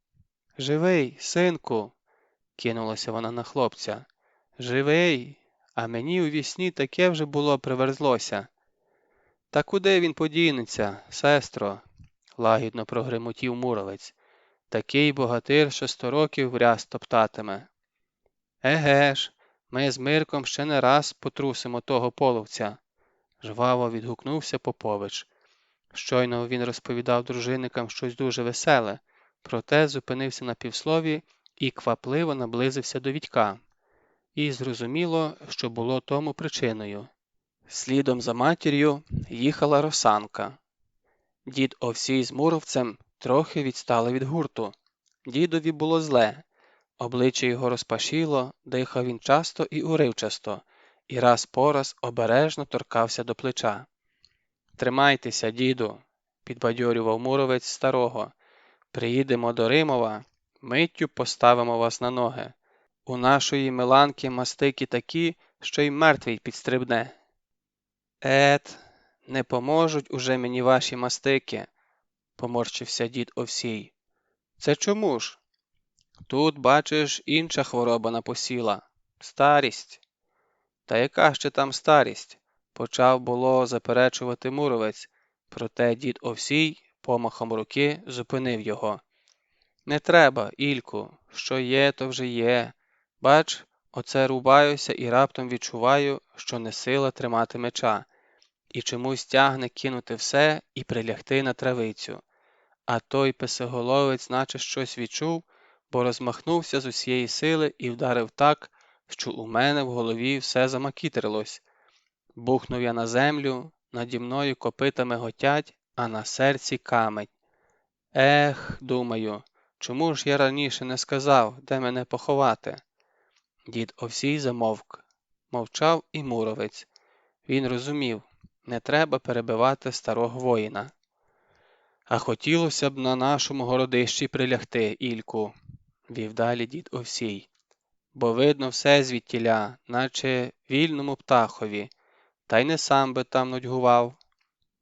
«Живий, синку!» – кинулася вона на хлопця. «Живий! А мені у вісні таке вже було приверзлося». «Та куди він подінеться, сестро?» – лагідно прогремотів Муромець. «Такий богатир, що 100 років в ряс топтатиме». «Еге ж, ми з Мирком ще не раз потрусимо того половця», – жваво відгукнувся Попович. Щойно він розповідав дружинникам щось дуже веселе, проте зупинився на півслові і квапливо наблизився до Відька. І зрозуміло, що було тому причиною. Слідом за матір'ю їхала Росанка. Дід Овсій з Муровцем трохи відстали від гурту. Дідові було зле. Обличчя його розпашіло, дихав він часто і уривчасто, і раз по раз обережно торкався до плеча. «Тримайтеся, діду», – підбадьорював Муровець старого. «Приїдемо до Римова, миттю поставимо вас на ноги. У нашої Миланки мастики такі, що й мертвий підстрибне». «Ет, не поможуть уже мені ваші мастики», – поморщився дід Овсій. «Це чому ж?» «Тут, бачиш, інша хвороба напосіла – старість». «Та яка ще там старість?» – почав було заперечувати Муровець, проте дід Овсій помахом руки зупинив його. «Не треба, Ільку, що є, то вже є. Бач, оце рубаюся і раптом відчуваю, що не сила тримати меча, і чомусь тягне кинути все і прилягти на травицю. А той писоголовець наче щось відчув, бо розмахнувся з усієї сили і вдарив так, що у мене в голові все замакітрилось. Бухнув я на землю, наді мною копитами готять, а на серці камень. Ех, думаю, чому ж я раніше не сказав, де мене поховати?» Дід Овсій замовк. Мовчав і Муровець. Він розумів, не треба перебивати старого воїна. «А хотілося б на нашому городищі прилягти, Ільку», – вів далі дід Овсій. «Бо видно все звідтіля, наче вільному птахові, та й не сам би там нудьгував.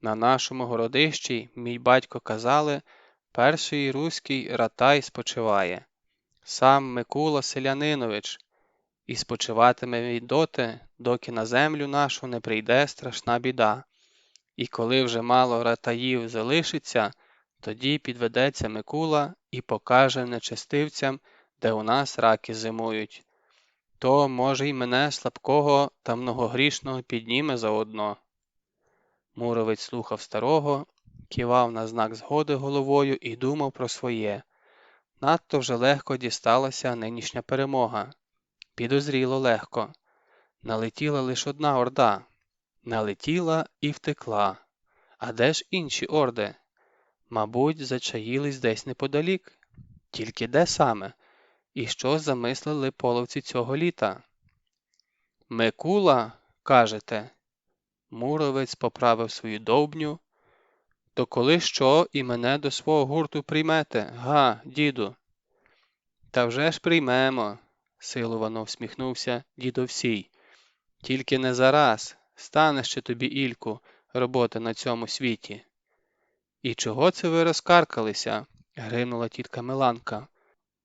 На нашому городищі, мій батько казали, перший руський ратай спочиває. Сам Микула Селянинович. І спочиватиме він доти, доки на землю нашу не прийде страшна біда. І коли вже мало ратаїв залишиться, тоді підведеться Микула і покаже нечестивцям, де у нас раки зимують. То, може, й мене слабкого та многогрішного підніме заодно». Муровець слухав старого, кивав на знак згоди головою і думав про своє. Надто вже легко дісталася нинішня перемога. Підозріло легко. Налетіла лише одна орда. Налетіла і втекла. А де ж інші орди? Мабуть, зачаїлись десь неподалік. Тільки де саме? І що замислили половці цього літа? «Микула, кажете?» Муровець поправив свою довбню. «То коли що і мене до свого гурту приймете, га, діду?» «Та вже ж приймемо», – силувано всміхнувся дід Овсій. «Тільки не зараз, стане ще тобі, Ільку, роботи на цьому світі». «І чого це ви розкаркалися?» – гримнула тітка Миланка.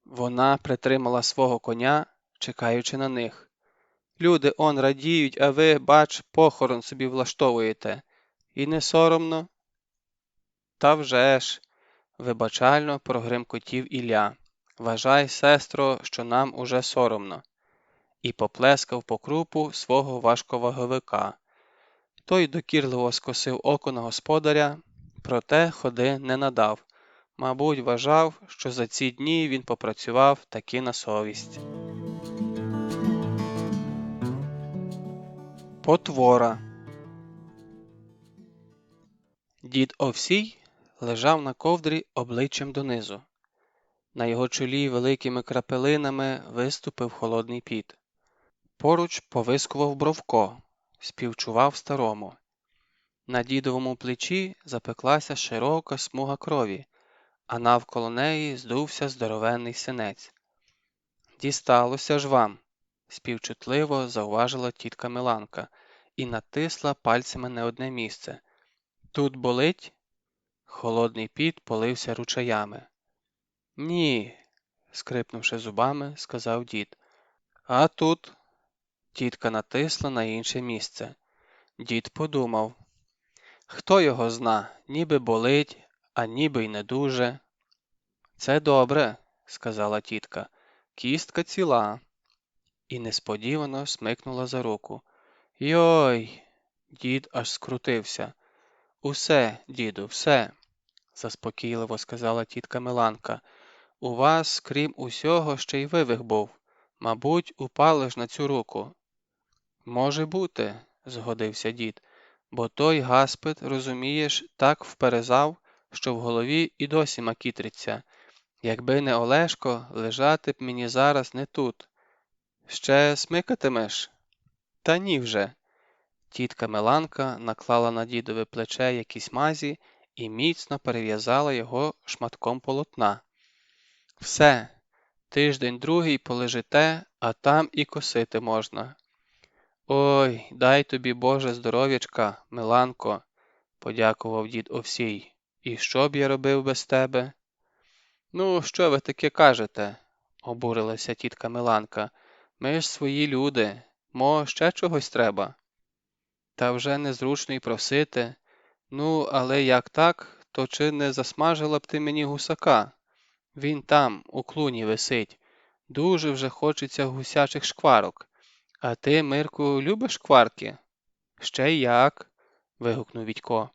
Вона притримала свого коня, чекаючи на них. «Люди он радіють, а ви, бач, похорон собі влаштовуєте. І не соромно?» «Та вже ж!» – вибачально прогримкотів Ілля. «Вважай, сестро, що нам уже соромно». І поплескав по крупу свого важковаговика. Той докірливо скосив око на господаря, проте ходи не надав. Мабуть, вважав, що за ці дні він попрацював таки на совість. Потвора. Дід Овсій лежав на ковдрі обличчям донизу. На його чолі великими крапелинами виступив холодний піт. Поруч повискував Бровко, співчував старому. На дідовому плечі запеклася широка смуга крові, а навколо неї здувся здоровенний синець. «Дісталося ж вам», – співчутливо зауважила тітка Миланка і натисла пальцями не одне місце. «Тут болить?» Холодний піт полився ручаями. «Ні», – скрипнувши зубами, сказав дід. «А тут?» Тітка натисла на інше місце. Дід подумав. «Хто його зна, ніби болить, а ніби й не дуже». «Це добре», – сказала тітка. «Кістка ціла». І несподівано смикнула за руку. «Йой!» Дід аж скрутився. «Усе, діду, все», – заспокійливо сказала тітка Миланка. «У вас, крім усього, ще й вивих був. Мабуть, упали ж на цю руку». «Може бути», – згодився дід, «бо той гаспид, розумієш, так вперезав, що в голові і досі макітриться. Якби не Олешко, лежати б мені зараз не тут. Ще смикатимеш?» «Та ні вже». Тітка Миланка наклала на дідове плече якісь мазі і міцно перев'язала його шматком полотна. «Все, тиждень другий полежите, а там і косити можна». «Ой, дай тобі, Боже, здоров'ячка, Миланко», – подякував дід Овсій. «І що б я робив без тебе?» «Ну, що ви таке кажете?» – обурилася тітка Миланка. «Ми ж свої люди. Мо, ще чогось треба?» «Та вже незручно й просити. Ну, але як так, то чи не засмажила б ти мені гусака? Він там, у клуні висить. Дуже вже хочеться гусячих шкварок. А ти, Мирку, любиш шкварки?» «Ще як!» – вигукнув Вітько.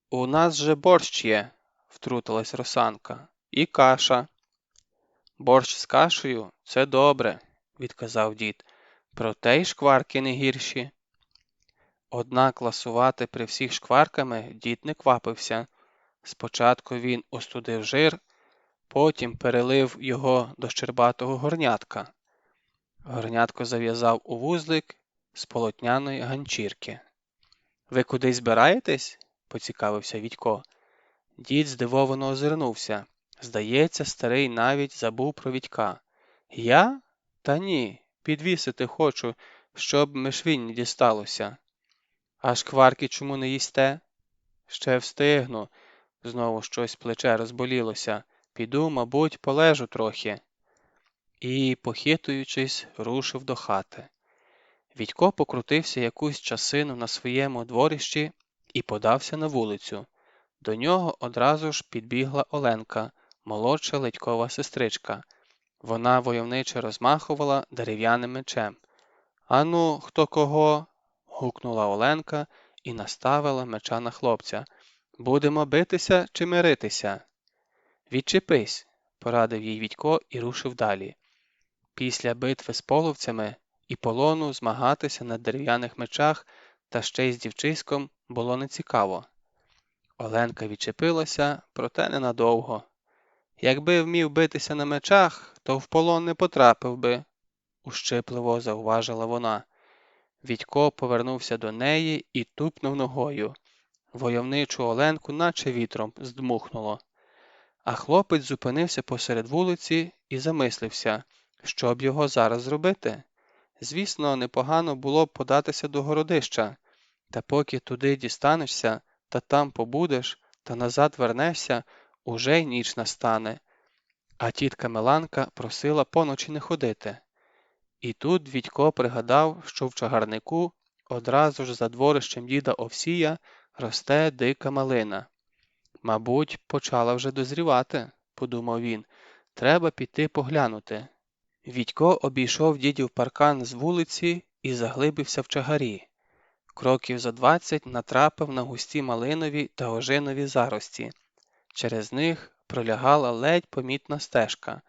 «У нас же борщ є», – втрутилась Росанка. «І каша». «Борщ з кашею – це добре», – відказав дід. «Проте й шкварки не гірші». Однак ласувати при всіх шкварками дід не квапився. Спочатку він остудив жир, потім перелив його до щербатого горнятка. Горнятко зав'язав у вузлик з полотняної ганчірки. «Ви кудись збираєтесь?» – поцікавився Вітько. Дід здивовано озирнувся. Здається, старий навіть забув про Вітька. «Я? Та ні, підвісити хочу, щоб мишвінь не дісталося». «А шкварки чому не їсте?» «Ще встигну». Знову щось плече розболілося. «Піду, мабуть, полежу трохи». І, похитуючись, рушив до хати. Вітько покрутився якусь часину на своєму дворищі і подався на вулицю. До нього одразу ж підбігла Оленка, молодша Ледькова сестричка. Вона войовниче розмахувала дерев'яним мечем. «Ану, хто кого?» – гукнула Оленка і наставила меча на хлопця. «Будемо битися чи миритися?» «Відчепись», – порадив їй Вітько і рушив далі. Після битви з половцями і полону змагатися на дерев'яних мечах та ще й з дівчиськом було нецікаво. Оленка відчепилася, проте ненадовго. «Якби вмів битися на мечах, то в полон не потрапив би», – ущипливо зауважила вона. Вітько повернувся до неї і тупнув ногою. Войовничу Оленку наче вітром здмухнуло. А хлопець зупинився посеред вулиці і замислився, що б його зараз зробити. Звісно, непогано було б податися до городища, та поки туди дістанешся та там побудеш, та назад вернешся, уже й ніч настане. А тітка Миланка просила поночі не ходити. І тут Вітько пригадав, що в чагарнику одразу ж за дворищем діда Овсія росте дика малина. Мабуть, почала вже дозрівати, подумав він. Треба піти поглянути. Вітько обійшов дідів паркан з вулиці і заглибився в чагарі. Кроків за 20 натрапив на густі малинові та ожинові зарості. Через них пролягала ледь помітна стежка.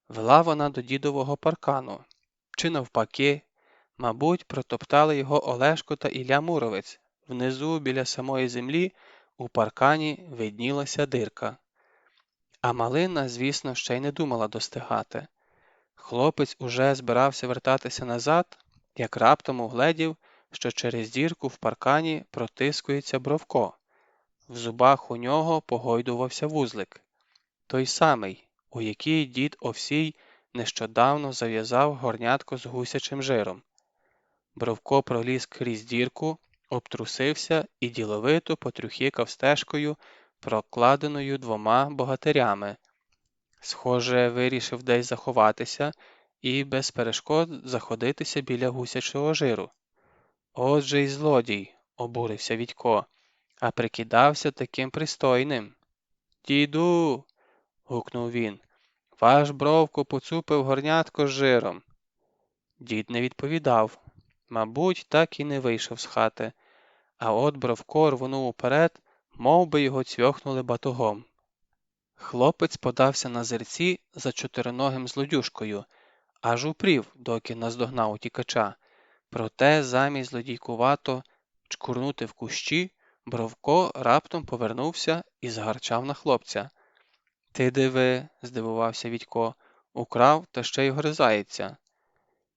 Вела вона до дідового паркану. Чи навпаки, мабуть, протоптали його Олешко та Ілля Муровець. Внизу, біля самої землі, у паркані виднілася дирка. А малина, звісно, ще й не думала достигати. Хлопець уже збирався вертатися назад, як раптом угледів, що через дірку в паркані протискується Бровко. В зубах у нього погойдувався вузлик. Той самий, у який дід Овсій нещодавно зав'язав горнятко з гусячим жиром. Бровко проліз крізь дірку, обтрусився і діловито потрюхікав стежкою, прокладеною 2 богатирями. Схоже, вирішив десь заховатися і без перешкод заходитися біля гусячого жиру. Отже й злодій, обурився Вітько, а прикидався таким пристойним. Діду, гукнув він, ваш Бровко поцупив горнятко з жиром. Дід не відповідав. Мабуть, так і не вийшов з хати, а от Бровко рвонув уперед, мов би його цьохнули батогом. Хлопець подався на зерці за чотириногим злодюжкою, аж упрів, доки наздогнав утікача. Проте замість злодійкувато чкурнути в кущі, Бровко раптом повернувся і згарчав на хлопця. «Ти диви», – здивувався Вітько, – «украв, та ще й гризається».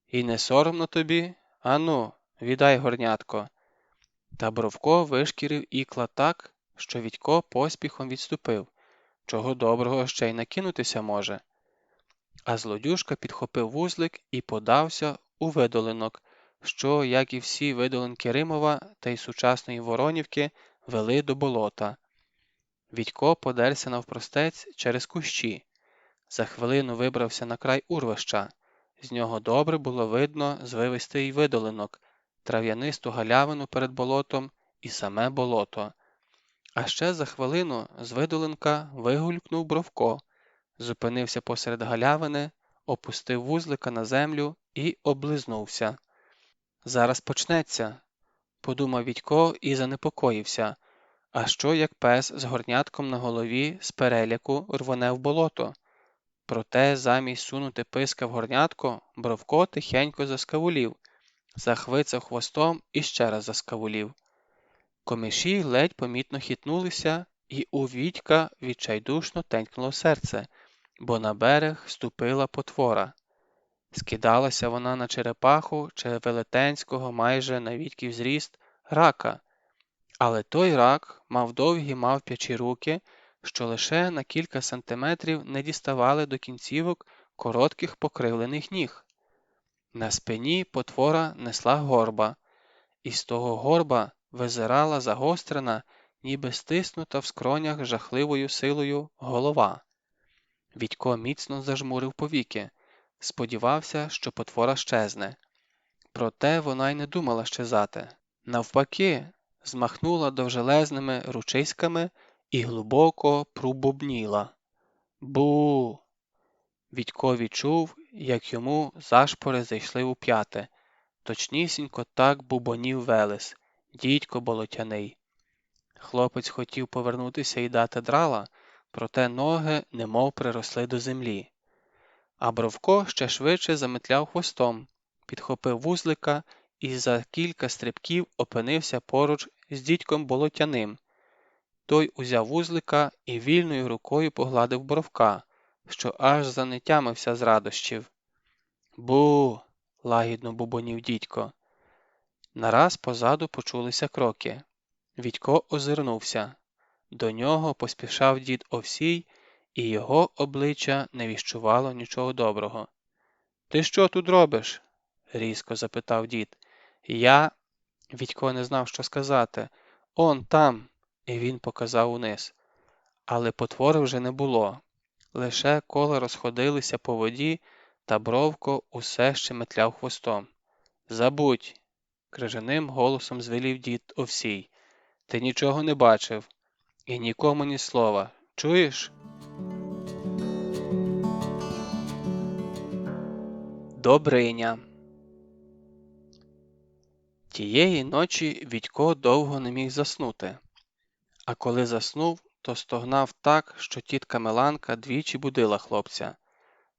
«І не соромно тобі? Ану, віддай горнятко». Та Бровко вишкірив ікла так, що Вітько поспіхом відступив. Чого доброго ще й накинутися може. А злодюжка підхопив вузлик і подався у видолинок, що, як і всі видолинки Римова та й сучасної Воронівки, вели до болота. Вітько подерся навпростець через кущі. За хвилину вибрався на край урвища. З нього добре було видно звивистий видолинок, трав'янисту галявину перед болотом і саме болото. А ще за хвилину з видолинка вигулькнув Бровко, зупинився посеред галявини, опустив вузлика на землю і облизнувся. «Зараз почнеться», – подумав Вітько і занепокоївся. А що, як пес з горнятком на голові з переляку рвоне в болото? Проте замість сунути писка в горнятко, Бровко тихенько заскавулів, захвицав хвостом і ще раз заскавулів. Комиші ледь помітно хитнулися, і у Вітька відчайдушно тенькнуло серце, бо на берег ступила потвора. Скидалася вона на черепаху чи велетенського майже на Вітьків зріст рака, але той рак мав довгі мавпячі руки, що лише на кілька сантиметрів не діставали до кінцівок коротких покривлених ніг. На спині потвора несла горба, і з того горба визирала загострена, ніби стиснута в скронях жахливою силою голова. Вітько міцно зажмурив повіки, сподівався, що потвора щезне. Проте вона й не думала щезати. Навпаки, змахнула довжелезними ручиськами і глибоко пробубніла. Бу! Вітько відчув, як йому зашпори зайшли у п'яти. Точнісінько так бубонів Велес, дідько болотяний. Хлопець хотів повернутися і дати драла, проте ноги немов приросли до землі. А Бровко ще швидше заметляв хвостом, підхопив вузлика і за кілька стрибків опинився поруч з дідьком болотяним. Той узяв вузлика і вільною рукою погладив Бровка, що аж занетямився з радощів. «Бу!» – лагідно бубонів дідько. Нараз позаду почулися кроки. Вітько озирнувся. До нього поспішав дід Овсій, і його обличчя не віщувало нічого доброго. «Ти що тут робиш?» – різко запитав дід. «Я...» – Вітько не знав, що сказати. «Он там!» – і він показав униз. Але потвори вже не було. Лише кола розходилися по воді, та Бровко усе ще метляв хвостом. «Забудь!» – крижаним голосом звелів дід Овсій. «Ти нічого не бачив. І нікому ні слова. Чуєш?» Добриня. Тієї ночі Відько довго не міг заснути. А коли заснув, то стогнав так, що тітка Миланка двічі будила хлопця.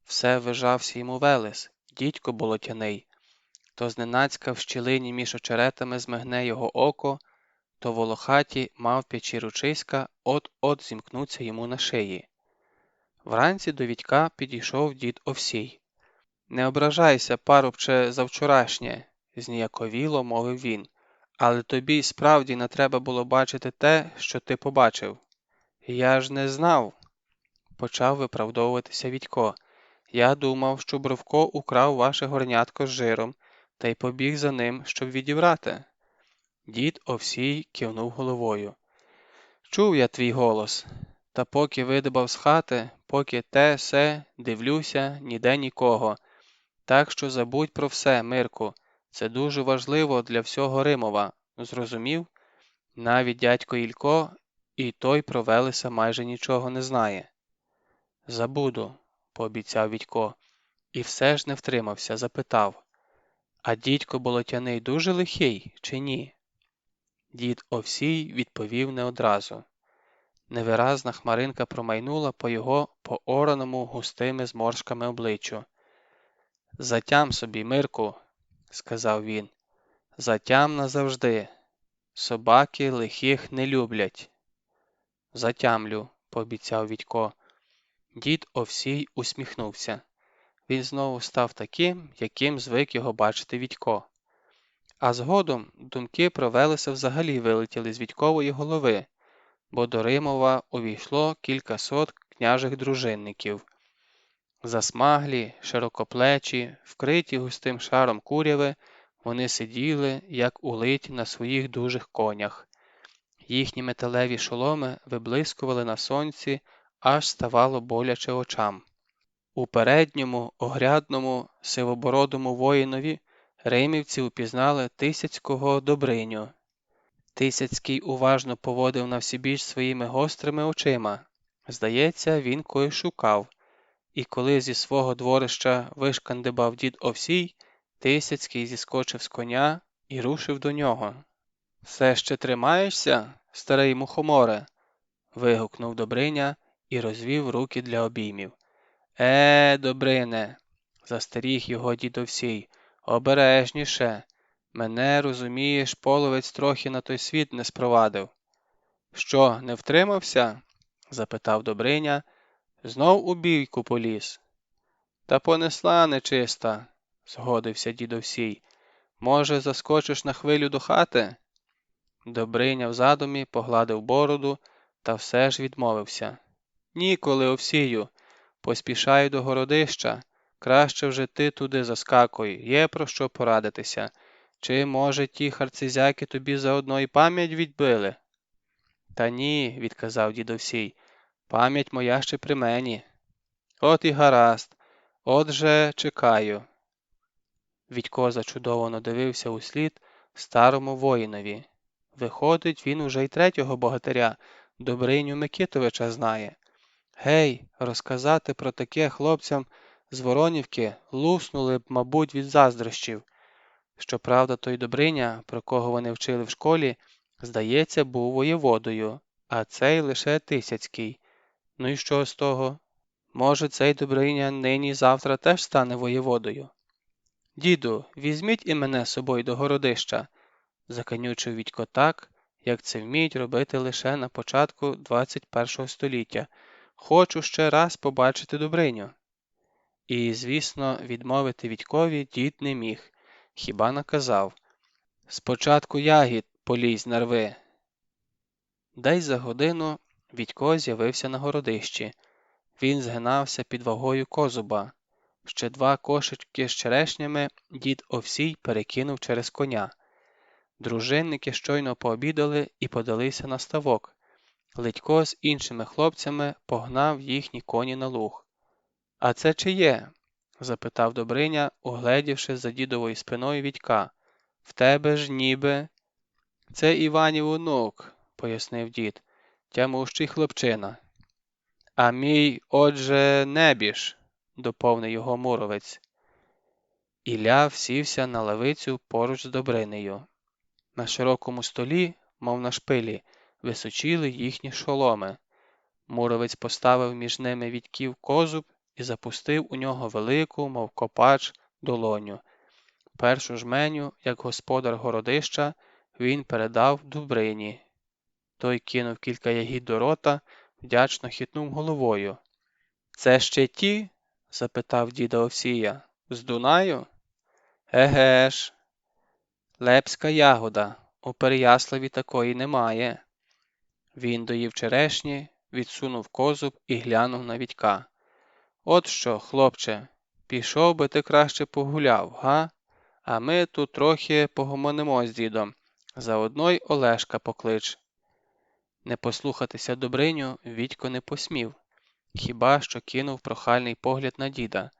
Все вижався йому Велес, дідько болотяний. То зненацька в щілині між очеретами змигне його око, то волохаті мавпячі ручиська от-от зімкнуться йому на шиї. Вранці до Відька підійшов дід Овсій. «Не ображайся, парубче, за вчорашнє», – зніяковіло мовив він. «Але тобі справді не треба було бачити те, що ти побачив». «Я ж не знав», – почав виправдовуватися Відько. «Я думав, що Бровко украв ваше горнятко з жиром, та й побіг за ним, щоб відібрати». Дід Овсій кивнув головою. «Чув я твій голос, та поки видибав з хати, поки те-се, дивлюся, ніде нікого. Так що забудь про все, Мирку, це дуже важливо для всього Римова, зрозумів? Навіть дядько Ілько і той про Велеса майже нічого не знає». «Забуду», – пообіцяв Відько, і все ж не втримався, запитав. «А дідько Болотяний дуже лихий, чи ні?» Дід Овсій відповів не одразу. Невиразна хмаринка промайнула по його поораному густими зморшками обличчю. «Затям собі, Мирку», – сказав він, – «затям назавжди. Собаки лихих не люблять». «Затямлю», – пообіцяв Відько. Дід Овсій усміхнувся. Він знову став таким, яким звик його бачити Відько. А згодом думки про Велеса взагалі вилетіли з Відькової голови, бо до Римова увійшло кількасот княжих дружинників. Засмаглі, широкоплечі, вкриті густим шаром куряви, вони сиділи, як улиті на своїх дужих конях. Їхні металеві шоломи виблискували на сонці, аж ставало боляче очам. У передньому, огрядному, сивобородому воїнові римівці упізнали Тисяцького Добриню. Тисяцький уважно поводив навсібіч своїми гострими очима. Здається, він когось шукав. І коли зі свого дворища вишкандибав дід Овсій, Тисяцький зіскочив з коня і рушив до нього. «Все ще тримаєшся, старий мухоморе?» – вигукнув Добриня і розвів руки для обіймів. Добрине!» – застеріг його дід Овсій. «Обережніше! Мене, розумієш, половець трохи на той світ не спровадив». «Що, не втримався?» – запитав Добриня. «Знов у бійку поліз?» «Та понесла нечиста», – згодився дід Овсій. «Може, заскочиш на хвилю до хати?» Добриня в задумі погладив бороду, та все ж відмовився. «Ніколи, Овсію, поспішаю до городища. Краще вже ти туди заскакуй, є про що порадитися. Чи, може, ті харцизяки тобі заодно і пам'ять відбили?» «Та ні», – відказав дід Овсій, – «пам'ять моя ще при мені». «От і гаразд. Отже, чекаю». Відько зачудовано дивився услід старому воїнові. Виходить, він уже й третього богатиря, Добриню Микитовича, знає. Гей, розказати про таке хлопцям з Воронівки луснули б, мабуть, від заздрощів. Щоправда, той Добриня, про кого вони вчили в школі, здається, був воєводою, а цей лише Тисяцький. Ну і що з того? Може, цей Добриня нині-завтра теж стане воєводою? «Діду, візьміть і мене з собою до городища», – заканючив Відько так, як це вміють робити лише на початку 21 століття. «Хочу ще раз побачити Добриню». І, звісно, відмовити Відькові дід не міг, хіба наказав: «Спочатку ягід полізь нарви». Десь за годину Відько з'явився на городищі. Він згинався під вагою козуба. Ще 2 кошики з черешнями дід Овсій перекинув через коня. Дружинники щойно пообідали і подалися на ставок. Ледько з іншими хлопцями погнав їхні коні на луг. «А це чиє?» – запитав Добриня, угледівши за дідовою спиною Вітька. «В тебе ж ніби…» «Це Іванів онук», – пояснив дід, – «тямущий хлопчина». «А мій, отже, небіж», – доповнив його Муровець. Ілля всівся на лавицю поруч з Добринею. На широкому столі, мов на шпилі, височіли їхні шоломи. Муровець поставив між ними Вітьків козуб і запустив у нього велику, мов копач, долоню. Першу жменю, як господар городища, він передав Добрині. Той кинув кілька ягід до рота, вдячно хитнув головою. «Це ще ті?» – запитав діда Овсія. «З Дунаю?» «Еге ж, лепська ягода, у Переяславі такої немає». Він доїв черешні, відсунув козуб і глянув на Вітька. «От що, хлопче, пішов би ти краще погуляв, га? А ми тут трохи погомонимо з дідом. Заодно й Олешка поклич». Не послухатися Добриню Вітько не посмів, хіба що кинув прохальний погляд на діда.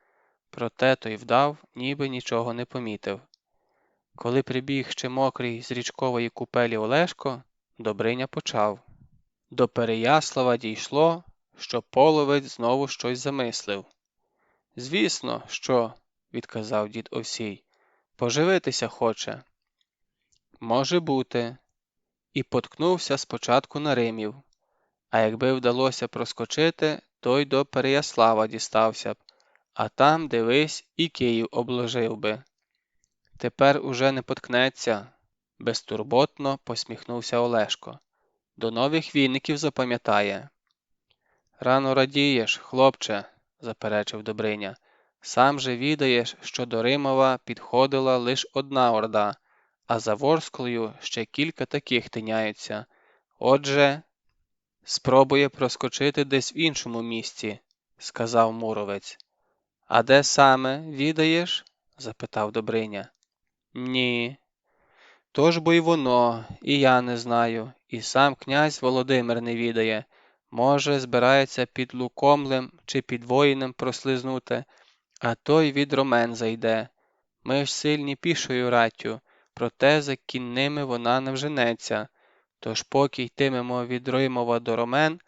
Проте той вдав, ніби нічого не помітив. Коли прибіг ще мокрий з річкової купелі Олешко, Добриня почав. До Переяслава дійшло, що половець знову щось замислив. «Звісно, що», – відказав дід Овсій, – «поживитися хоче». «Може бути». І поткнувся спочатку на Римів. А якби вдалося проскочити, то й до Переяслава дістався б, а там, дивись, і Київ обложив би. «Тепер уже не поткнеться», – безтурботно посміхнувся Олешко. «До нових віників запам'ятає». «Рано радієш, хлопче», – заперечив Добриня. «Сам же відаєш, що до Римова підходила лиш одна орда, а за Ворсклою ще кілька таких тиняються. Отже, спробує проскочити десь в іншому місці», – сказав Муровець. «А де саме, відаєш?» – запитав Добриня. «Ні». «Тож бо й воно, і я не знаю, і сам князь Володимир не відає. Може, збирається під Лукомлем чи під Воїнем прослизнути, а той від Ромен зайде. Ми ж сильні пішою раттю, проте за кінними вона не вженеться. Тож поки йтимемо від Римова до Ромен,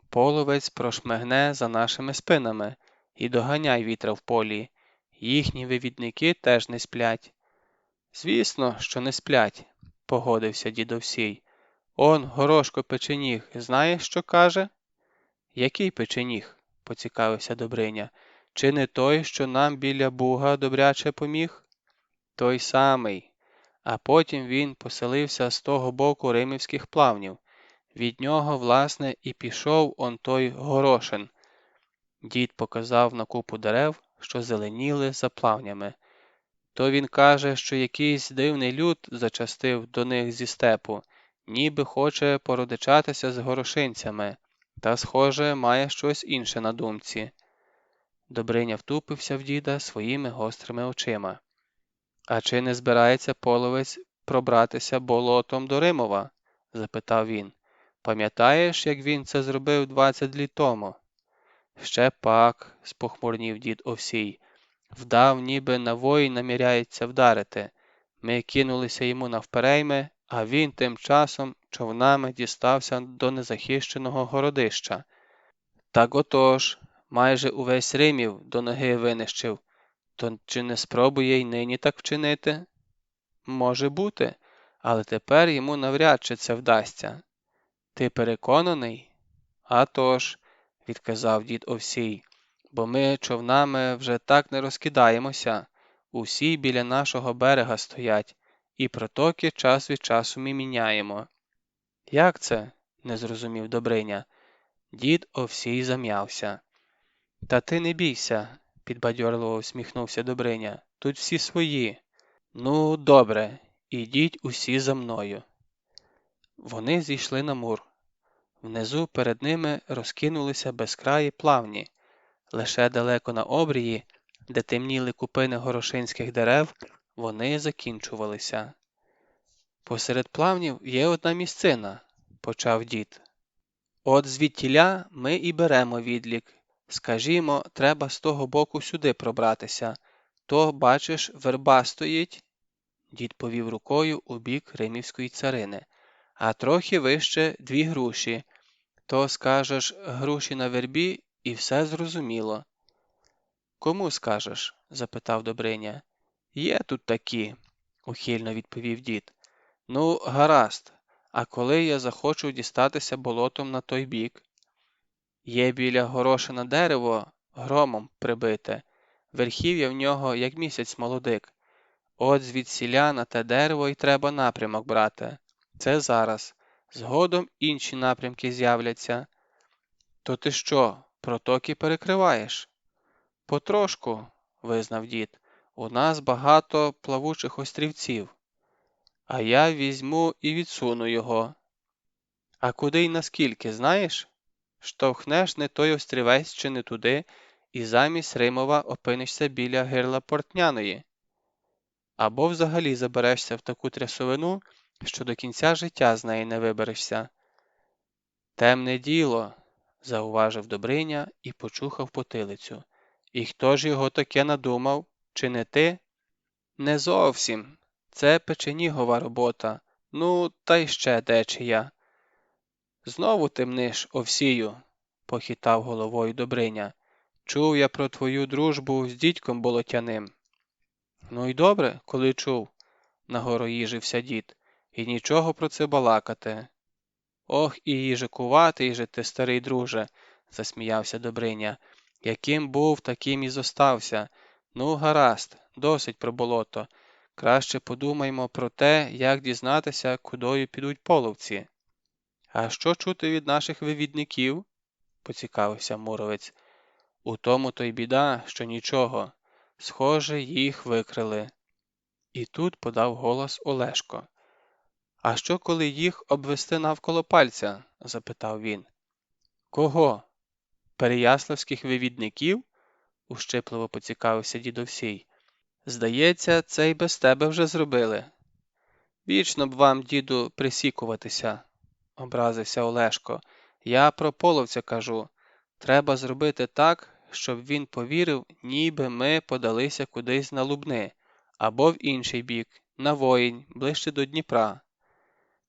половець прошмигне за нашими спинами і доганяй вітра в полі. Їхні вивідники теж не сплять». «Звісно, що не сплять», – погодився дід Овсій. «Он Горошко Печеніг, знаєш, що каже?» «Який Печеніг?» – поцікавився Добриня. «Чи не той, що нам біля Буга добряче поміг?» «Той самий. А потім він поселився з того боку Римівських плавнів. Від нього, власне, і пішов он той Горошин». Дід показав на купу дерев, що зеленіли за плавнями. «То він каже, що якийсь дивний люд зачастив до них зі степу, ніби хоче породичатися з горошинцями, та, схоже, має щось інше на думці». Добриня втупився в діда своїми гострими очима. «А чи не збирається половець пробратися болотом до Римова?» – запитав він. «Пам'ятаєш, як він це зробив 20 літ тому?» «Ще пак», – спохмурнів дід Овсій. «Вдав, ніби на вої наміряється вдарити. Ми кинулися йому навперейми, а він тим часом човнами дістався до незахищеного городища. Так отож, майже увесь Римів до ноги винищив. То чи не спробує й нині так вчинити?» «Може бути, але тепер йому навряд чи це вдасться». «Ти переконаний?» «А тож», – відказав дід Овсій, – «бо ми човнами вже так не розкидаємося. Усі біля нашого берега стоять, і протоки час від часу ми міняємо». «Як це?» – не зрозумів Добриня. Дід Овсій зам'явся. «Та ти не бійся», – підбадьорливо усміхнувся Добриня. «Тут всі свої». «Ну, добре, ідіть усі за мною». Вони зійшли на мур. Внизу перед ними розкинулися безкраї плавні. Лише далеко на обрії, де темніли купини горошинських дерев, вони закінчувалися. «Посеред плавнів є одна місцина», – почав дід. От звідтіля ми і беремо відлік. Скажімо, треба з того боку сюди пробратися. То, бачиш, верба стоїть, дід повів рукою у бік римівської царини, а трохи вище 2 груші. То скажеш груші на вербі і все зрозуміло. Кому скажеш? Запитав Добриня. Є тут такі, ухильно відповів дід. Ну, гаразд, а коли я захочу дістатися болотом на той бік? Є біля горошина дерево, громом прибите, верхів'я в нього, як місяць молодик. От звідсіля на те дерево й треба напрямок брати. Це зараз. Згодом інші напрямки з'являться. То ти що, протоки перекриваєш? Потрошку, визнав дід. У нас багато плавучих острівців. А я візьму і відсуну його. А куди й наскільки, знаєш? Штовхнеш не той острівець чи не туди, і замість Римова опинишся біля гирла Портняної. Або взагалі заберешся в таку трясовину, що до кінця життя з неї не виберешся. Темне діло, зауважив Добриня і почухав потилицю. І хто ж його таке надумав? Чи не ти? Не зовсім. Це печенігова робота. Ну, та й ще дечия. Знову темниш, Овсію, похитав головою Добриня. Чув я про твою дружбу з дідьком болотяним. Ну й добре, коли чув, нагороїжився дід, і нічого про це балакати. Ох, і їжикуватий же ти, старий друже, засміявся Добриня. Яким був, таким і зостався. Ну, гаразд, досить про болото. Краще подумаймо про те, як дізнатися, кудою підуть половці. А що чути від наших вивідників? Поцікавився Муровець. У тому то й біда, що нічого. Схоже, їх викрили. І тут подав голос Олешко. А що, коли їх обвести навколо пальця? Запитав він. Кого? Переяславських вивідників? Ущипливо поцікавився дідовсій. Здається, це й без тебе вже зробили. Вічно б вам, діду, присікуватися, образився Олешко. Я про половця кажу. Треба зробити так, щоб він повірив, ніби ми подалися кудись на Лубни, або в інший бік, на Воїнь, ближче до Дніпра.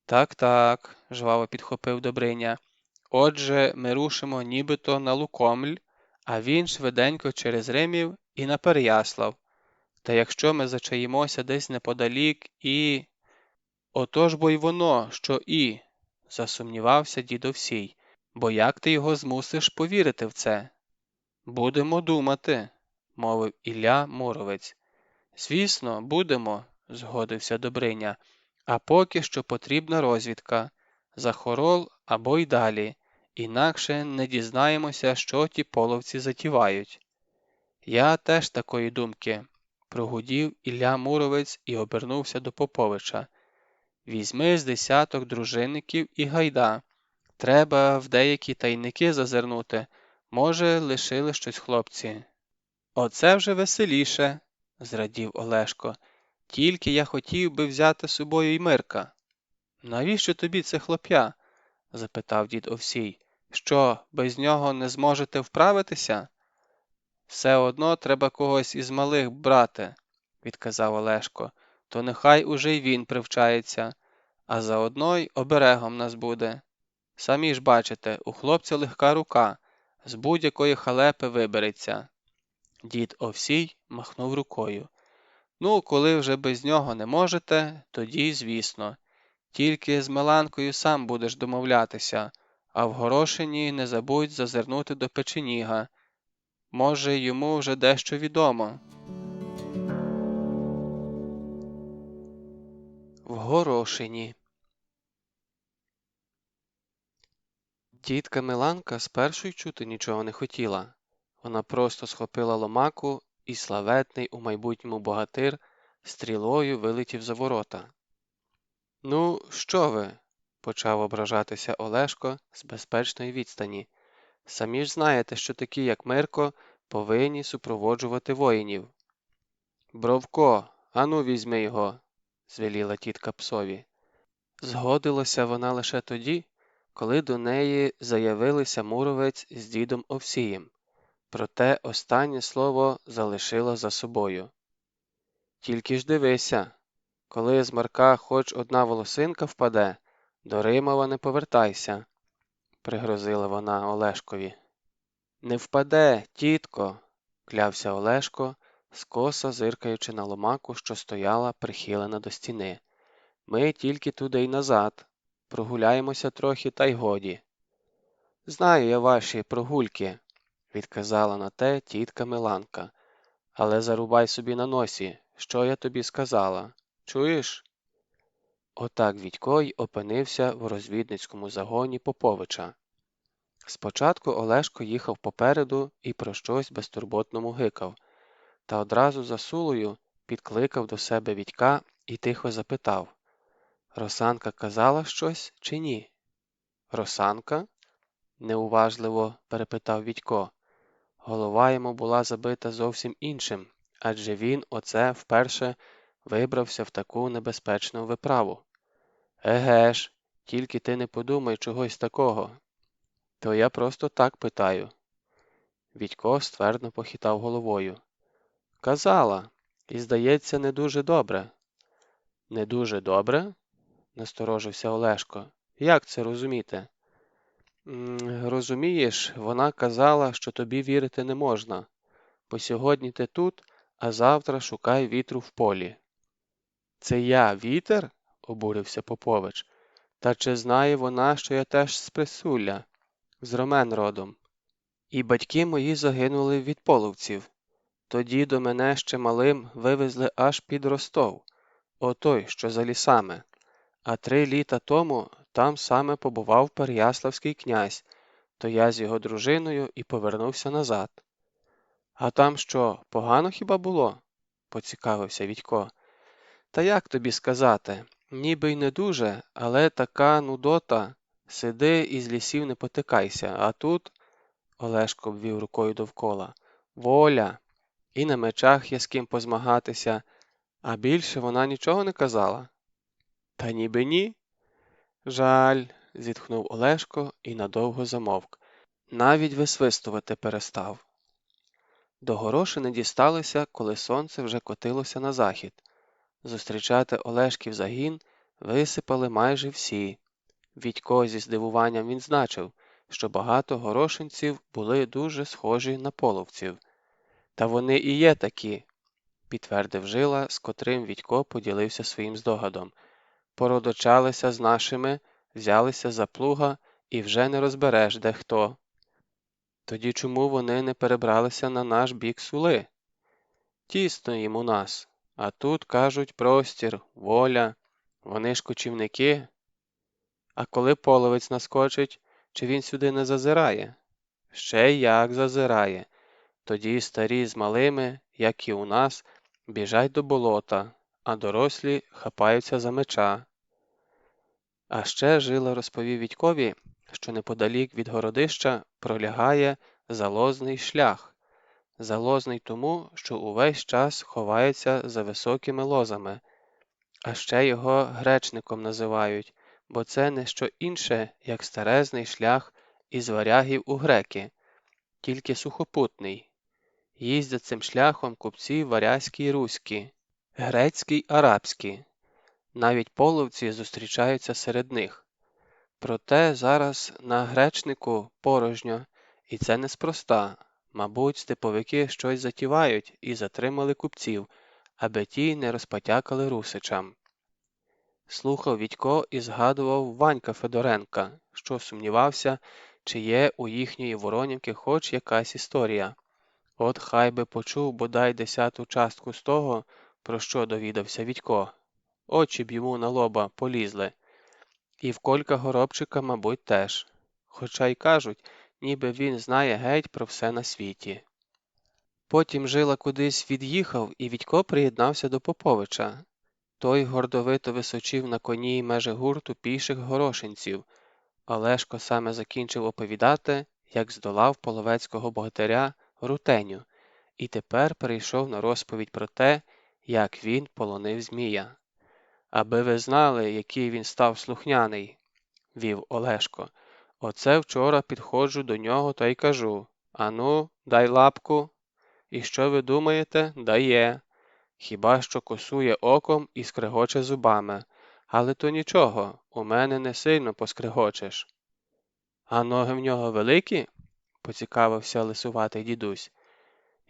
Так, жваво підхопив Добриня. Отже, ми рушимо нібито на Лукомль, а він швиденько через Римів і на Переяслав. Та якщо ми зачаїмося десь неподалік і... Отож бо й воно, що і, засумнівався дідовсій, бо як ти його змусиш повірити в це? Будемо думати, мовив Ілля Муровець. Звісно, будемо, згодився Добриня, а поки що потрібна розвідка, за Хорол або й далі, інакше не дізнаємося, що ті половці затівають. Я теж такої думки, прогудів Ілля Муровець і обернувся до Поповича. Візьми з 10 дружинників і гайда. Треба в деякі тайники зазирнути. Може, лишили щось хлопці. Оце вже веселіше, зрадів Олешко. Тільки я хотів би взяти з собою й Мирка. Навіщо тобі це хлоп'я? Запитав дід Овсій. Що, без нього не зможете вправитися? Все одно треба когось із малих брати, відказав Олешко. То нехай уже й він привчається, а заодно й оберегом нас буде. Самі ж бачите, у хлопця легка рука, з будь-якої халепи вибереться. Дід Овсій махнув рукою. Ну, коли вже без нього не можете, тоді, звісно. Тільки з Меланкою сам будеш домовлятися, а в Горошині не забудь зазирнути до печеніга. Може, йому вже дещо відомо. В Горошині. Тітка Миланка спершу й чути нічого не хотіла. Вона просто схопила ломаку, і славетний у майбутньому богатир стрілою вилетів за ворота. «Ну, що ви?» – почав ображатися Олешко з безпечної відстані. «Самі ж знаєте, що такі, як Мирко, повинні супроводжувати воїнів». «Бровко, ану візьми його», – звеліла тітка псові. Згодилася вона лише тоді, коли до неї заявилися Муромець з дідом Овсієм. Проте останнє слово залишила за собою. «Тільки ж дивися, коли з Марка хоч одна волосинка впаде, до Римова не повертайся», – пригрозила вона Олешкові. «Не впаде, тітко», – клявся Олешко, скоса зиркаючи на ломаку, що стояла прихилена до стіни. «Ми тільки туди й назад. Прогуляємося трохи, та й годі». «Знаю я ваші прогульки», – відказала на те тітка Миланка. «Але зарубай собі на носі, що я тобі сказала. Чуєш?» Отак Відько й опинився в розвідницькому загоні Поповича. Спочатку Олешко їхав попереду і про щось безтурботно мугикав, та одразу за Сулою підкликав до себе Відька і тихо запитав: «Росанка казала щось чи ні?» «Росанка?» – неуважливо перепитав Відько. Голова йому була забита зовсім іншим, адже він оце вперше вибрався в таку небезпечну виправу. «Еге ж, тільки ти не подумай чогось такого. То я просто так питаю». Відько ствердно похитав головою. «Казала, і, здається, не дуже добре». «Не дуже добре?» – насторожився Олешко. «Як це розуміти?» «Розумієш, вона казала, що тобі вірити не можна. Бо сьогодні ти тут, а завтра шукай вітру в полі». «Це я вітер?» – обурився Попович. «Та чи знає вона, що я теж з Присулля, з Ромен родом? І батьки мої загинули від половців. Тоді до мене ще малим вивезли аж під Ростов, отой, що за лісами. А 3 літа тому там саме побував Переяславський князь, то я з його дружиною і повернувся назад». «А там що, погано хіба було?» – поцікавився Відько. «Та як тобі сказати? Ніби й не дуже, але така нудота. Сиди і з лісів не потикайся, а тут...» – Олешко обвів рукою довкола. «Воля! І на мечах є з ким позмагатися, а більше вона нічого не казала». «Та ніби ні?» «Жаль», – зітхнув Олешко і надовго замовк. Навіть висвистувати перестав. До Горошини дісталися, коли сонце вже котилося на захід. Зустрічати Олешків загін висипали майже всі. Відько зі здивуванням відзначив, що багато горошинців були дуже схожі на половців. «Та вони і є такі», – підтвердив Жила, з котрим Відько поділився своїм здогадом. «Породочалися з нашими, взялися за плуга і вже не розбереш, де хто». «Тоді чому вони не перебралися на наш бік Сули? Тісно їм у нас, а тут, кажуть, простір, воля, вони ж кочівники. А коли половець наскочить, чи він сюди не зазирає?» «Ще як зазирає. Тоді старі з малими, як і у нас, біжать до болота, а дорослі хапаються за меча». А ще Жила розповів Відькові, що неподалік від городища пролягає залозний шлях. Залозний тому, що увесь час ховається за високими лозами, а ще його гречником називають, бо це не що інше, як старезний шлях із варягів у греки, тільки сухопутний. Їздять цим шляхом купці варязькі й руські, грецькі й арабські. Навіть половці зустрічаються серед них. Проте зараз на гречнику порожньо, і це неспроста. Мабуть, степовики щось затівають і затримали купців, аби ті не розпотякали русичам. Слухав Відько і згадував Ванька Федоренка, що сумнівався, чи є у їхньої Воронівки хоч якась історія. От хай би почув бодай 10-ту частку з того, про що довідався Відько. Очі б йому на лоба полізли. І в Колька Горобчика, мабуть, теж. Хоча й кажуть, ніби він знає геть про все на світі. Потім Жила кудись від'їхав, і Відько приєднався до Поповича. Той гордовито височив на коні межи гурту піших горошинців. Олешко саме закінчив оповідати, як здолав половецького богатиря Рутеню, і тепер перейшов на розповідь про те, як він полонив Змія. «Аби ви знали, який він став слухняний», – вів Олешко, Оце вчора підходжу до нього та й кажу: ану, дай лапку. І що ви думаєте? Дає. Хіба що косує оком і скрегоче зубами. Але то нічого, у мене не сильно поскрегочеш. А ноги в нього великі? Поцікавився лисуватий дідусь.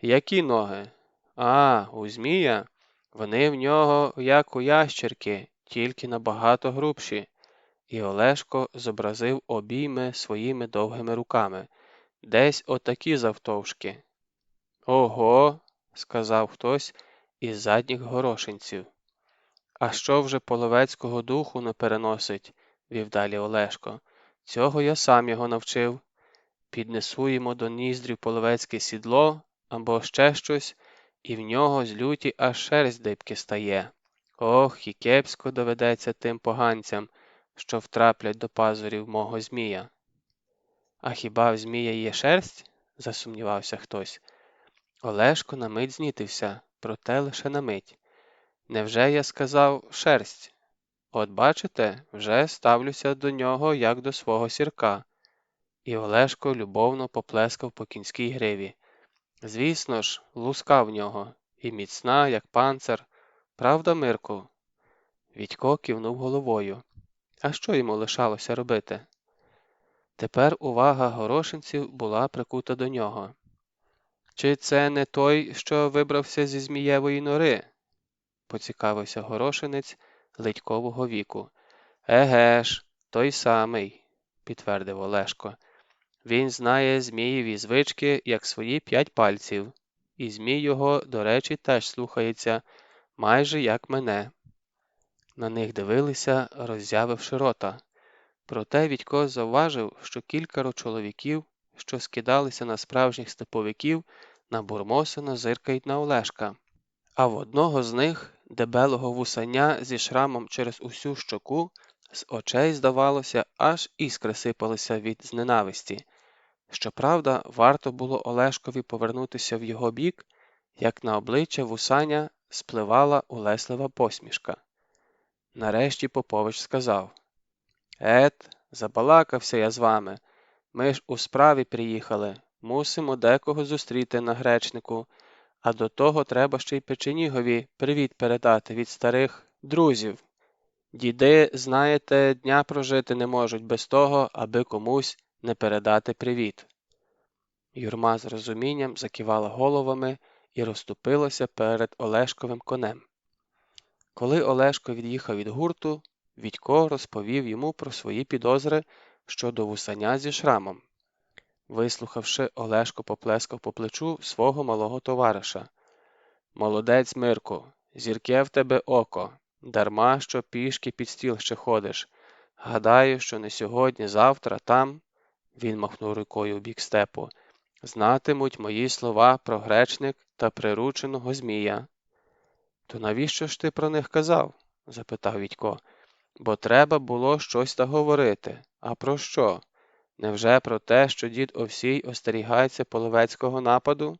Які ноги? А, у змія? Вони в нього, як у ящерки, тільки набагато грубші. І Олешко зобразив обійми своїми довгими руками, десь отакі завтовшки. Ого, сказав хтось із задніх горошинців. А що вже половецького духу не переносить, вів далі Олешко. Цього я сам його навчив. Піднесу йому до ніздрів половецьке сідло або ще щось, і в нього з люті аж шерсть дибки стає. Ох, і кепсько доведеться тим поганцям, що втраплять до пазурів мого змія. А хіба в змія є шерсть? Засумнівався хтось. Олешко на мить знітився, проте лише на мить. Невже я сказав шерсть? От бачите, вже ставлюся до нього, як до свого сірка. І Олешко любовно поплескав по кінській гриві. Звісно ж, луска в нього, і міцна, як панцир. Правда, Мирку? Відько кивнув головою. А що йому лишалося робити? Тепер увага горошинців була прикута до нього. Чи це не той, що вибрався зі Змієвої нори? Поцікавився горошинець ледькового віку. Еге ж, той самий, підтвердив Олешко. Він знає Змієві звички, як свої 5 пальців. І Змій його, до речі, теж слухається, майже як мене. На них дивилися, роззявивши рота. Проте Відько завважив, що кількаро чоловіків, що скидалися на справжніх степовиків, набурмосено зиркають на Олешка. А в одного з них, дебелого вусаня зі шрамом через усю щоку, з очей, здавалося, аж іскри сипалися від зненависті. Щоправда, варто було Олешкові повернутися в його бік, як на обличчя вусаня спливала улеслива посмішка. Нарешті Попович сказав: забалакався я з вами. Ми ж у справі приїхали, мусимо декого зустріти на гречнику, а до того треба ще й Печенігові привіт передати від старих друзів. Діди, знаєте, дня прожити не можуть без того, аби комусь не передати привіт. Юрма з розумінням закивала головами і розступилася перед Олешковим конем. Коли Олешко від'їхав від гурту, Відько розповів йому про свої підозри щодо вусаня зі шрамом. Вислухавши, Олешко поплескав по плечу свого малого товариша. «Молодець, Мирку, зірке в тебе око, дарма що пішки під стіл ще ходиш. Гадаю, що не сьогодні, завтра там, — він махнув рукою в бік степу, — знатимуть мої слова про гречник та прирученого змія». «То навіщо ж ти про них казав?» – запитав Відько. «Бо треба було щось та говорити. А про що? Невже про те, що дід Овсій остерігається половецького нападу?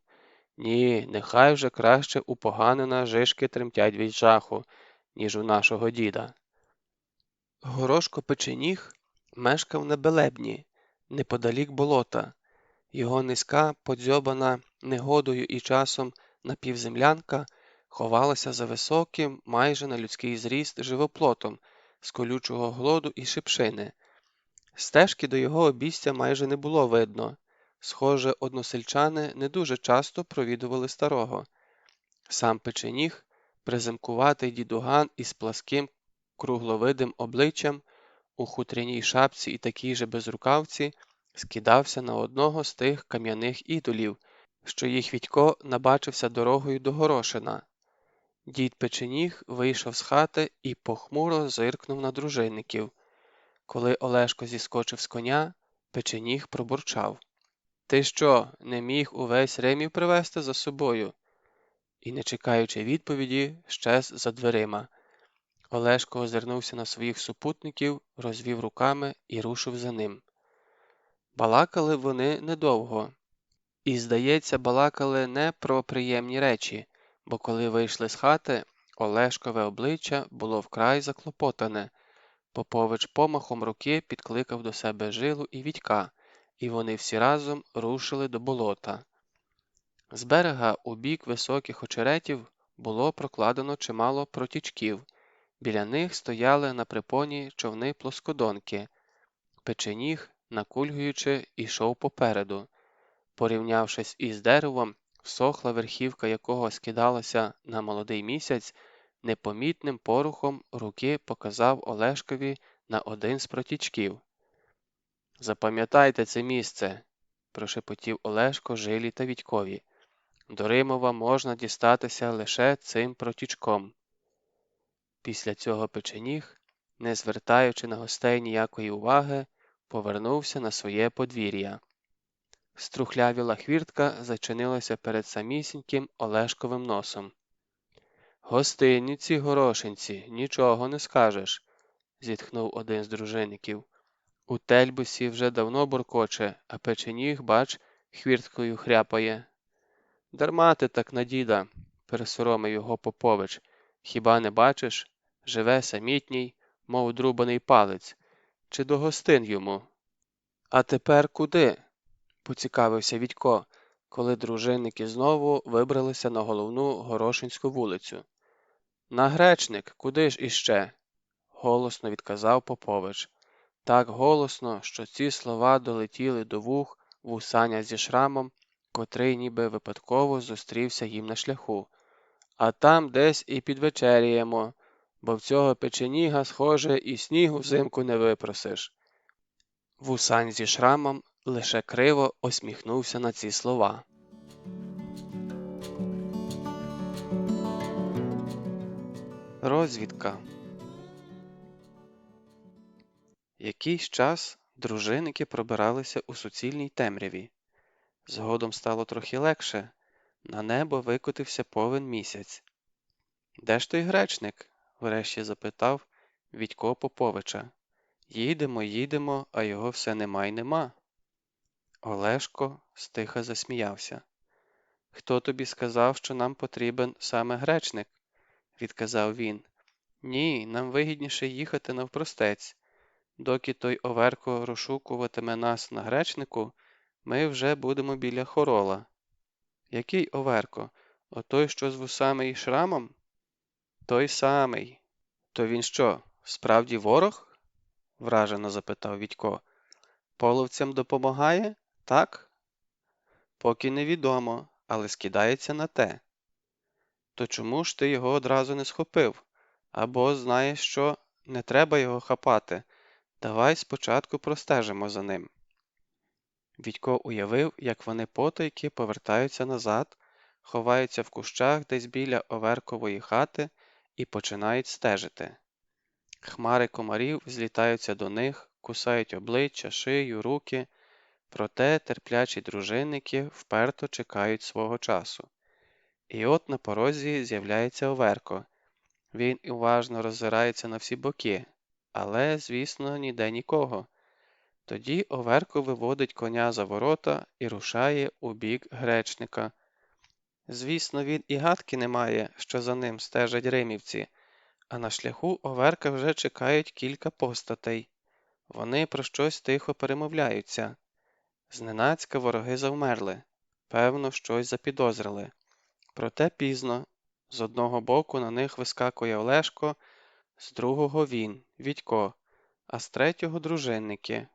Ні, нехай вже краще у поганина жишки тремтять від жаху, ніж у нашого діда». Горошко Печеніг мешкав на Белебні, неподалік болота. Його низька, подзьобана негодою і часом напівземлянка ховалася за високим, майже на людський зріст живоплотом з колючого глоду і шипшини. Стежки до його обійстя майже не було видно. Схоже, односельчани не дуже часто провідували старого. Сам Печеніг, приземкуватий дідуган із пласким кругловидим обличчям, у хутряній шапці і такій же безрукавці, скидався на одного з тих кам'яних ідолів, що їх Відько набачився дорогою до Горошина. Дід Печеніг вийшов з хати і похмуро зиркнув на дружинників. Коли Олешко зіскочив з коня, Печеніг пробурчав: «Ти що, не міг увесь Римів привезти за собою?» І, не чекаючи відповіді, щез за дверима. Олешко озирнувся на своїх супутників, розвів руками і рушив за ним. Балакали вони недовго. І, здається, балакали не про приємні речі, бо коли вийшли з хати, Олешкове обличчя було вкрай заклопотане. Попович помахом руки підкликав до себе Жилу і Вітька, і вони всі разом рушили до болота. З берега у бік високих очеретів було прокладено чимало протічків. Біля них стояли на припоні човни-плоскодонки. Печеніг, накульгуючи, ішов попереду. Порівнявшись із деревом, всохла верхівка якого скидалася на молодий місяць, непомітним порухом руки показав Олешкові на один з протічків. «Запам'ятайте це місце», – прошепотів Олешко Жилі та Вітькові. «До Римова можна дістатися лише цим протічком». Після цього Печеніг, не звертаючи на гостей ніякої уваги, повернувся на своє подвір'я. Струхлявіла хвіртка зачинилася перед самісіньким Олешковим носом. «Гостинниці, горошинці, нічого не скажеш», – зітхнув один з дружинників. «У тельбусі вже давно буркоче, а Печеніг, бач, хвірткою хряпає». «Дарма ти так на діда», – пересоромив його Попович. «Хіба не бачиш? Живе самітній, мов друбаний палець. Чи до гостин йому?» «А тепер куди?» – поцікавився Вітько, коли дружинники знову вибралися на головну Горошинську вулицю. «На Гречник, куди ж іще?» – голосно відказав Попович. Так голосно, що ці слова долетіли до вух вусаня зі шрамом, котрий ніби випадково зустрівся їм на шляху. «А там десь і підвечеряємо, бо в цього Печеніга, схоже, і снігу взимку не випросиш». Вусань зі шрамом лише криво осміхнувся на ці слова. Розвідка. Якийсь час дружинники пробиралися у суцільній темряві. Згодом стало трохи легше. На небо викотився повен місяць. «Де ж той Гречник?» – врешті запитав Вітько Поповича. «Їдемо, їдемо, а його все нема й нема». Олешко стиха засміявся. «Хто тобі сказав, що нам потрібен саме Гречник?» – відказав він. «Ні, нам вигідніше їхати навпростець. Доки той Оверко розшукуватиме нас на Гречнику, ми вже будемо біля Хорола». «Який Оверко? Отой, що з вусами і шрамом?» «Той самий». «То він що, справді ворог?» – вражено запитав Вітько. «Половцям допомагає, так?» «Поки невідомо, але скидається на те». «То чому ж ти його одразу не схопив? Або, знаєш що, не треба його хапати. Давай спочатку простежимо за ним». Вітько уявив, як вони потайки повертаються назад, ховаються в кущах десь біля Оверкової хати і починають стежити. Хмари комарів злітаються до них, кусають обличчя, шию, руки, проте терплячі дружинники вперто чекають свого часу. І от на порозі з'являється Оверко. Він уважно роззирається на всі боки, але, звісно, ніде нікого. Тоді Оверко виводить коня за ворота і рушає у бік Гречника. Звісно, він і гадки не має, що за ним стежать римівці, а на шляху Оверка вже чекають кілька постатей. Вони про щось тихо перемовляються. Зненацька вороги завмерли, певно, щось запідозрили. Проте пізно. З одного боку на них вискакує Олешко, з другого він, Вітько, а з третього дружинники.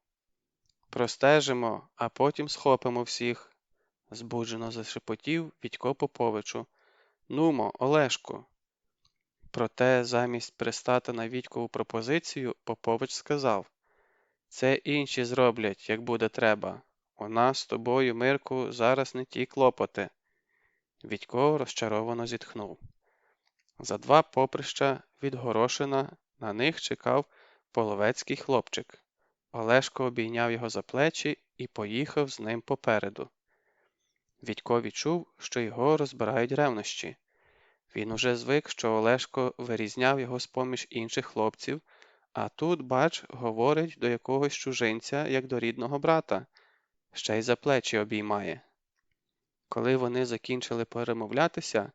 «Простежимо, а потім схопимо всіх», – збуджено зашепотів Вітько Поповичу. «Нумо, Олешку». Проте замість пристати на Вітькову пропозицію Попович сказав: «Це інші зроблять, як буде треба. У нас з тобою, Мирку, зараз не ті клопоти». Вітько розчаровано зітхнув. За 2 поприща від Горошина на них чекав половецький хлопчик. Олешко обійняв його за плечі і поїхав з ним попереду. Вітько відчув, що його розбирають ревнощі. Він уже звик, що Олешко вирізняв його з-поміж інших хлопців, а тут, бач, говорить до якогось чужинця, як до рідного брата, ще й за плечі обіймає. Коли вони закінчили перемовлятися,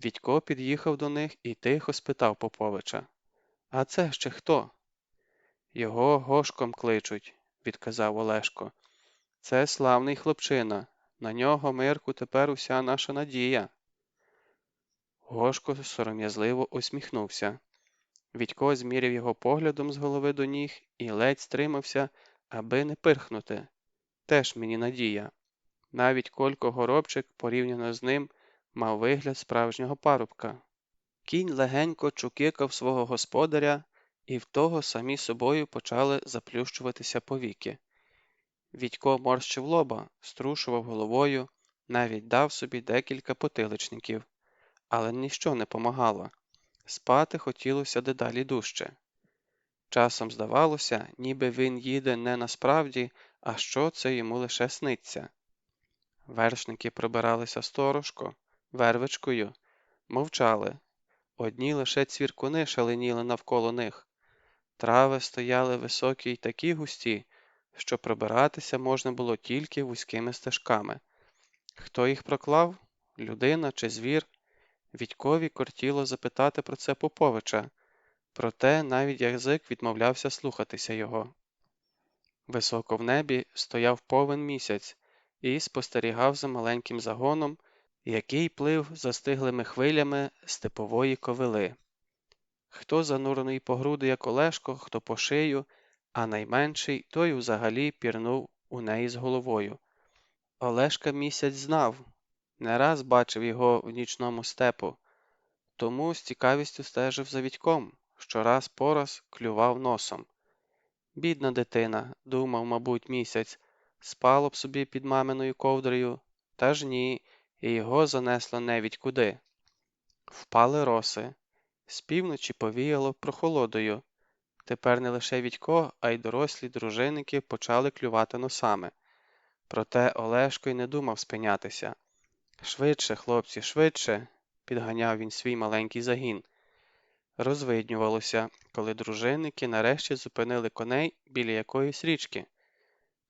Вітько під'їхав до них і тихо спитав Поповича: «А це ще хто?» Його Гошком кличуть, відказав Олешко. Це славний хлопчина. На нього, Мирку, тепер уся наша надія. Гошко сором'язливо усміхнувся. Відько зміряв його поглядом з голови до ніг і ледь стримався, аби не пирхнути. Теж мені надія. Навіть Колько Горобчик, порівняно з ним, мав вигляд справжнього парубка. Кінь легенько чукикав свого господаря, і в того самі собою почали заплющуватися повіки. Відько морщив лоба, струшував головою, навіть дав собі декілька потиличників. Але ніщо не помагало. Спати хотілося дедалі дужче. Часом здавалося, ніби він їде не насправді, а що це йому лише сниться. Вершники прибиралися сторожко, вервичкою, мовчали. Одні лише цвіркуни шаленіли навколо них. Трави стояли високі й такі густі, що пробиратися можна було тільки вузькими стежками. Хто їх проклав? Людина чи звір? Відькові кортіло запитати про це Поповича, проте навіть язик відмовлявся слухатися його. Високо в небі стояв повен місяць і спостерігав за маленьким загоном, який плив застиглими хвилями степової ковили. Хто занурений по груди, як Олешко, хто по шию, а найменший той взагалі пірнув у неї з головою. Олешка місяць знав, не раз бачив його в нічному степу, тому з цікавістю стежив за Відьком, що раз по раз клював носом. Бідна дитина, думав, мабуть, місяць, спало б собі під маминою ковдрою, та ж ні, і його занесло невідь куди. Впали роси. З півночі повіяло прохолодою. Тепер не лише Відько, а й дорослі дружинники почали клювати носами. Проте Олешко й не думав спинятися. «Швидше, хлопці, швидше!» – підганяв він свій маленький загін. Розвиднювалося, коли дружинники нарешті зупинили коней біля якоїсь річки.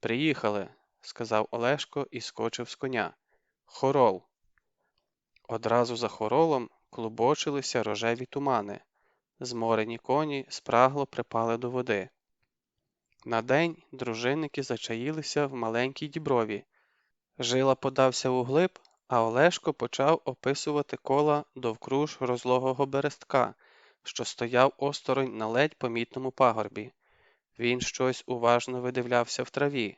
«Приїхали!» – сказав Олешко і скочив з коня. «Хорол!» Одразу за хоролом клубочилися рожеві тумани. Зморені коні спрагло припали до води. На день дружинники зачаїлися в маленькій діброві. Жила подався углиб, а Олешко почав описувати кола довкруж розлогого берестка, що стояв осторонь на ледь помітному пагорбі. Він щось уважно видивлявся в траві.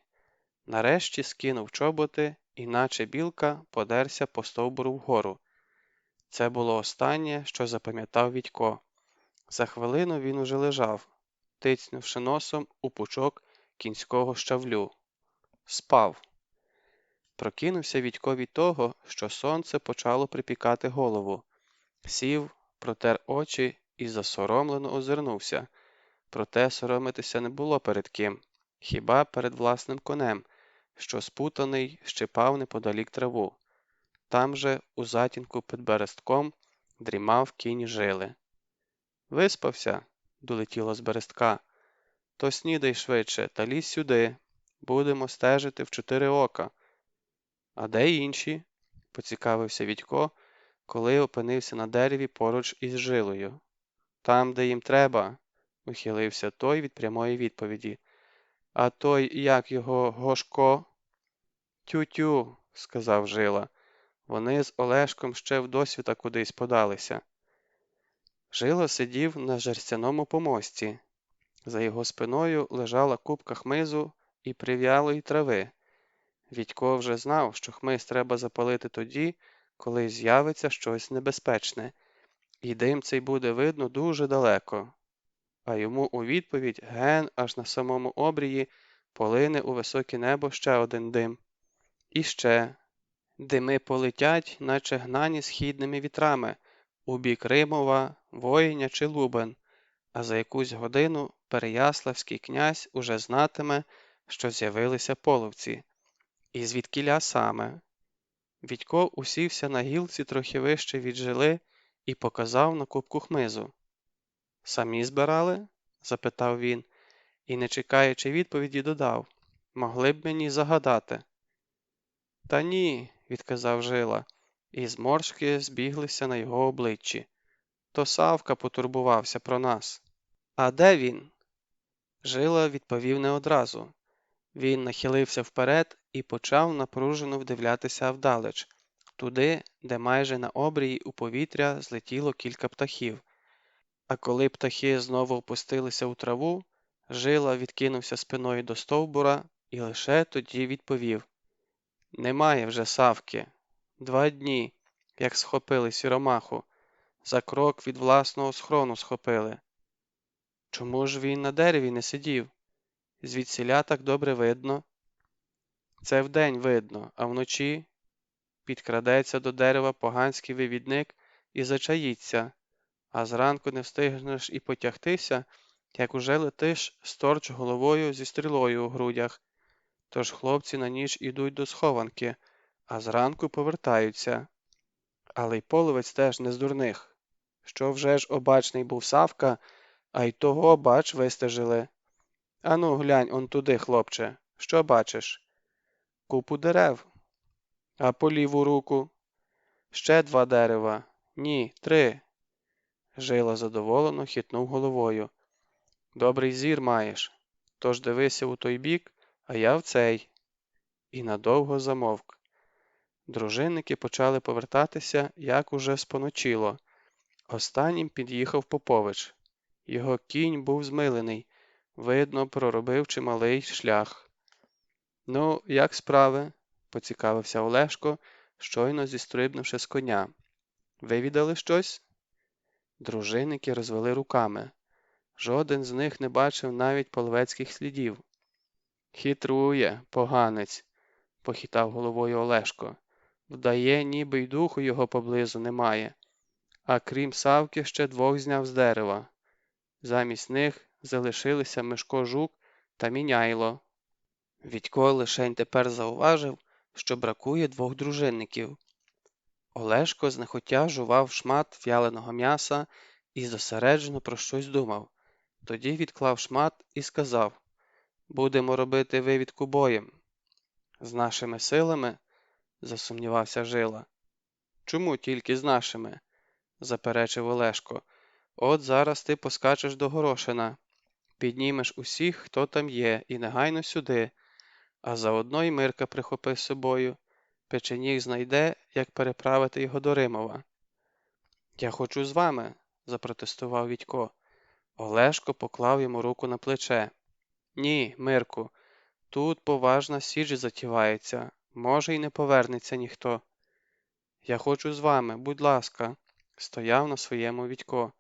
Нарешті скинув чоботи і, наче білка, подерся по стовбуру вгору. Це було останнє, що запам'ятав Відько. За хвилину він уже лежав, тицнувши носом у пучок кінського щавлю. Спав. Прокинувся Відько від того, що сонце почало припікати голову. Сів, протер очі і засоромлено озирнувся. Проте соромитися не було перед ким, хіба перед власним конем, що спутаний щипав неподалік траву. Там же, у затінку під берестком, дрімав кінь Жили. «Виспався?» – долетіло з берестка. «То снідай швидше та лізь сюди. Будемо стежити в 4 ока». «А де інші?» – поцікавився Відько, коли опинився на дереві поруч із Жилою. «Там, де їм треба», – ухилився той від прямої відповіді. «А той, як його, Гошко?» «Тю-тю», – сказав Жила. «Вони з Олешком ще в досвіта кудись подалися». Жила сидів на жерстяному помості. За його спиною лежала купка хмизу і прив'ялої трави. Відько вже знав, що хмиз треба запалити тоді, коли з'явиться щось небезпечне, і дим цей буде видно дуже далеко. А йому у відповідь ген аж на самому обрії полине у високе небо ще один дим. І ще. Дими полетять, наче гнані східними вітрами, у бік Римова, Воїня чи Лубен, а за якусь годину Переяславський князь уже знатиме, що з'явилися половці. І звідкіля саме? Відько усівся на гілці трохи вище від Жили і показав на купку хмизу. «Самі збирали?» – запитав він, і, не чекаючи відповіді, додав. «Могли б мені загадати?» «Та ні», – відказав Жила, і зморшки збіглися на його обличчі. «То Савка потурбувався про нас». «А де він?» Жила відповів не одразу. Він нахилився вперед і почав напружено вдивлятися вдалеч, туди, де майже на обрії у повітря злетіло кілька птахів. А коли птахи знову опустилися у траву, Жила відкинувся спиною до стовбура і лише тоді відповів: «Немає вже Савки. 2 дні, як схопили сіромаху, за крок від власного схрону схопили». «Чому ж він на дереві не сидів? Звідсіля так добре видно». «Це вдень видно, а вночі підкрадеться до дерева поганський вивідник і зачаїться, а зранку не встигнеш і потягтися, як уже летиш сторч головою зі стрілою у грудях. Тож хлопці на ніч ідуть до схованки, а зранку повертаються. Але й половець теж не з дурних. Що вже ж обачний був Савка, а й того, бач, вистежили. Ану, глянь он туди, хлопче, що бачиш? Купу дерев. А по ліву руку? Ще 2 дерева. Ні, 3. Жила задоволено хитнув головою. Добрий зір маєш. Тож дивися у той бік, а я в цей. І надовго замовк. Дружинники почали повертатися, як уже споночило. Останнім під'їхав Попович. Його кінь був змилений, видно, проробив чималий шлях. «Ну, як справи?» – поцікавився Олешко, щойно зістрибнувши з коня. «Вивідали щось?» Дружинники розвели руками. Жоден з них не бачив навіть половецьких слідів. «Хитрує, поганець», – похитав головою Олешко. «Вдає, ніби й духу його поблизу немає. А крім Савки, ще 2 зняв з дерева. Замість них залишилися Мишко Жук та Міняйло». Відько лишень тепер зауважив, що бракує 2 дружинників. Олешко знехотя жував шмат в'яленого м'яса і зосереджено про щось думав. Тоді відклав шмат і сказав: «Будемо робити вивідку боєм». «З нашими силами?» – засумнівався Жила. «Чому тільки з нашими?» – заперечив Олешко. «От зараз ти поскачеш до Горошина, піднімеш усіх, хто там є, і негайно сюди, а заодно й Мирка прихопи з собою. Печеніг знайде, як переправити його до Римова». «Я хочу з вами», – запротестував Відько. Олешко поклав йому руку на плече. «Ні, Мирку, тут поважна січ затівається, може й не повернеться ніхто». «Я хочу з вами, будь ласка», – стояв на своєму Відько.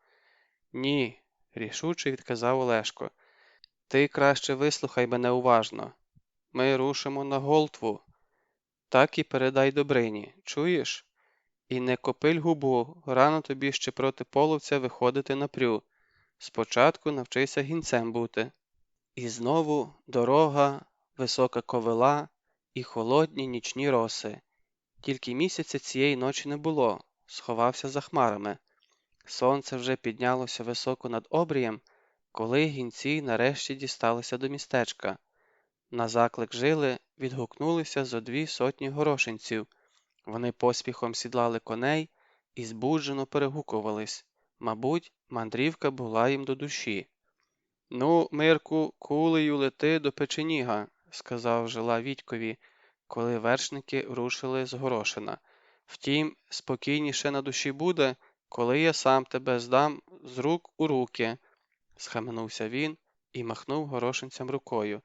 «Ні», – рішуче відказав Олешко. «Ти краще вислухай мене уважно. Ми рушимо на Голтву. Так і передай Добрині, чуєш? І не копиль губу, рано тобі ще проти половця виходити на прю. Спочатку навчися гінцем бути». І знову дорога, висока ковила і холодні нічні роси. Тільки місяця цієї ночі не було, сховався за хмарами. Сонце вже піднялося високо над обрієм, коли гінці нарешті дісталися до містечка. На заклик Жили відгукнулися зо 2 сотні горошинців. Вони поспіхом сідлали коней і збуджено перегукувались. Мабуть, мандрівка була їм до душі. «Ну, Мирку, кулею лети до Печеніга», – сказав Жила Відькові, коли вершники рушили з Горошина. «Втім, спокійніше на душі буде, коли я сам тебе здам з рук у руки», – схаменувся він і махнув горошинцям рукою.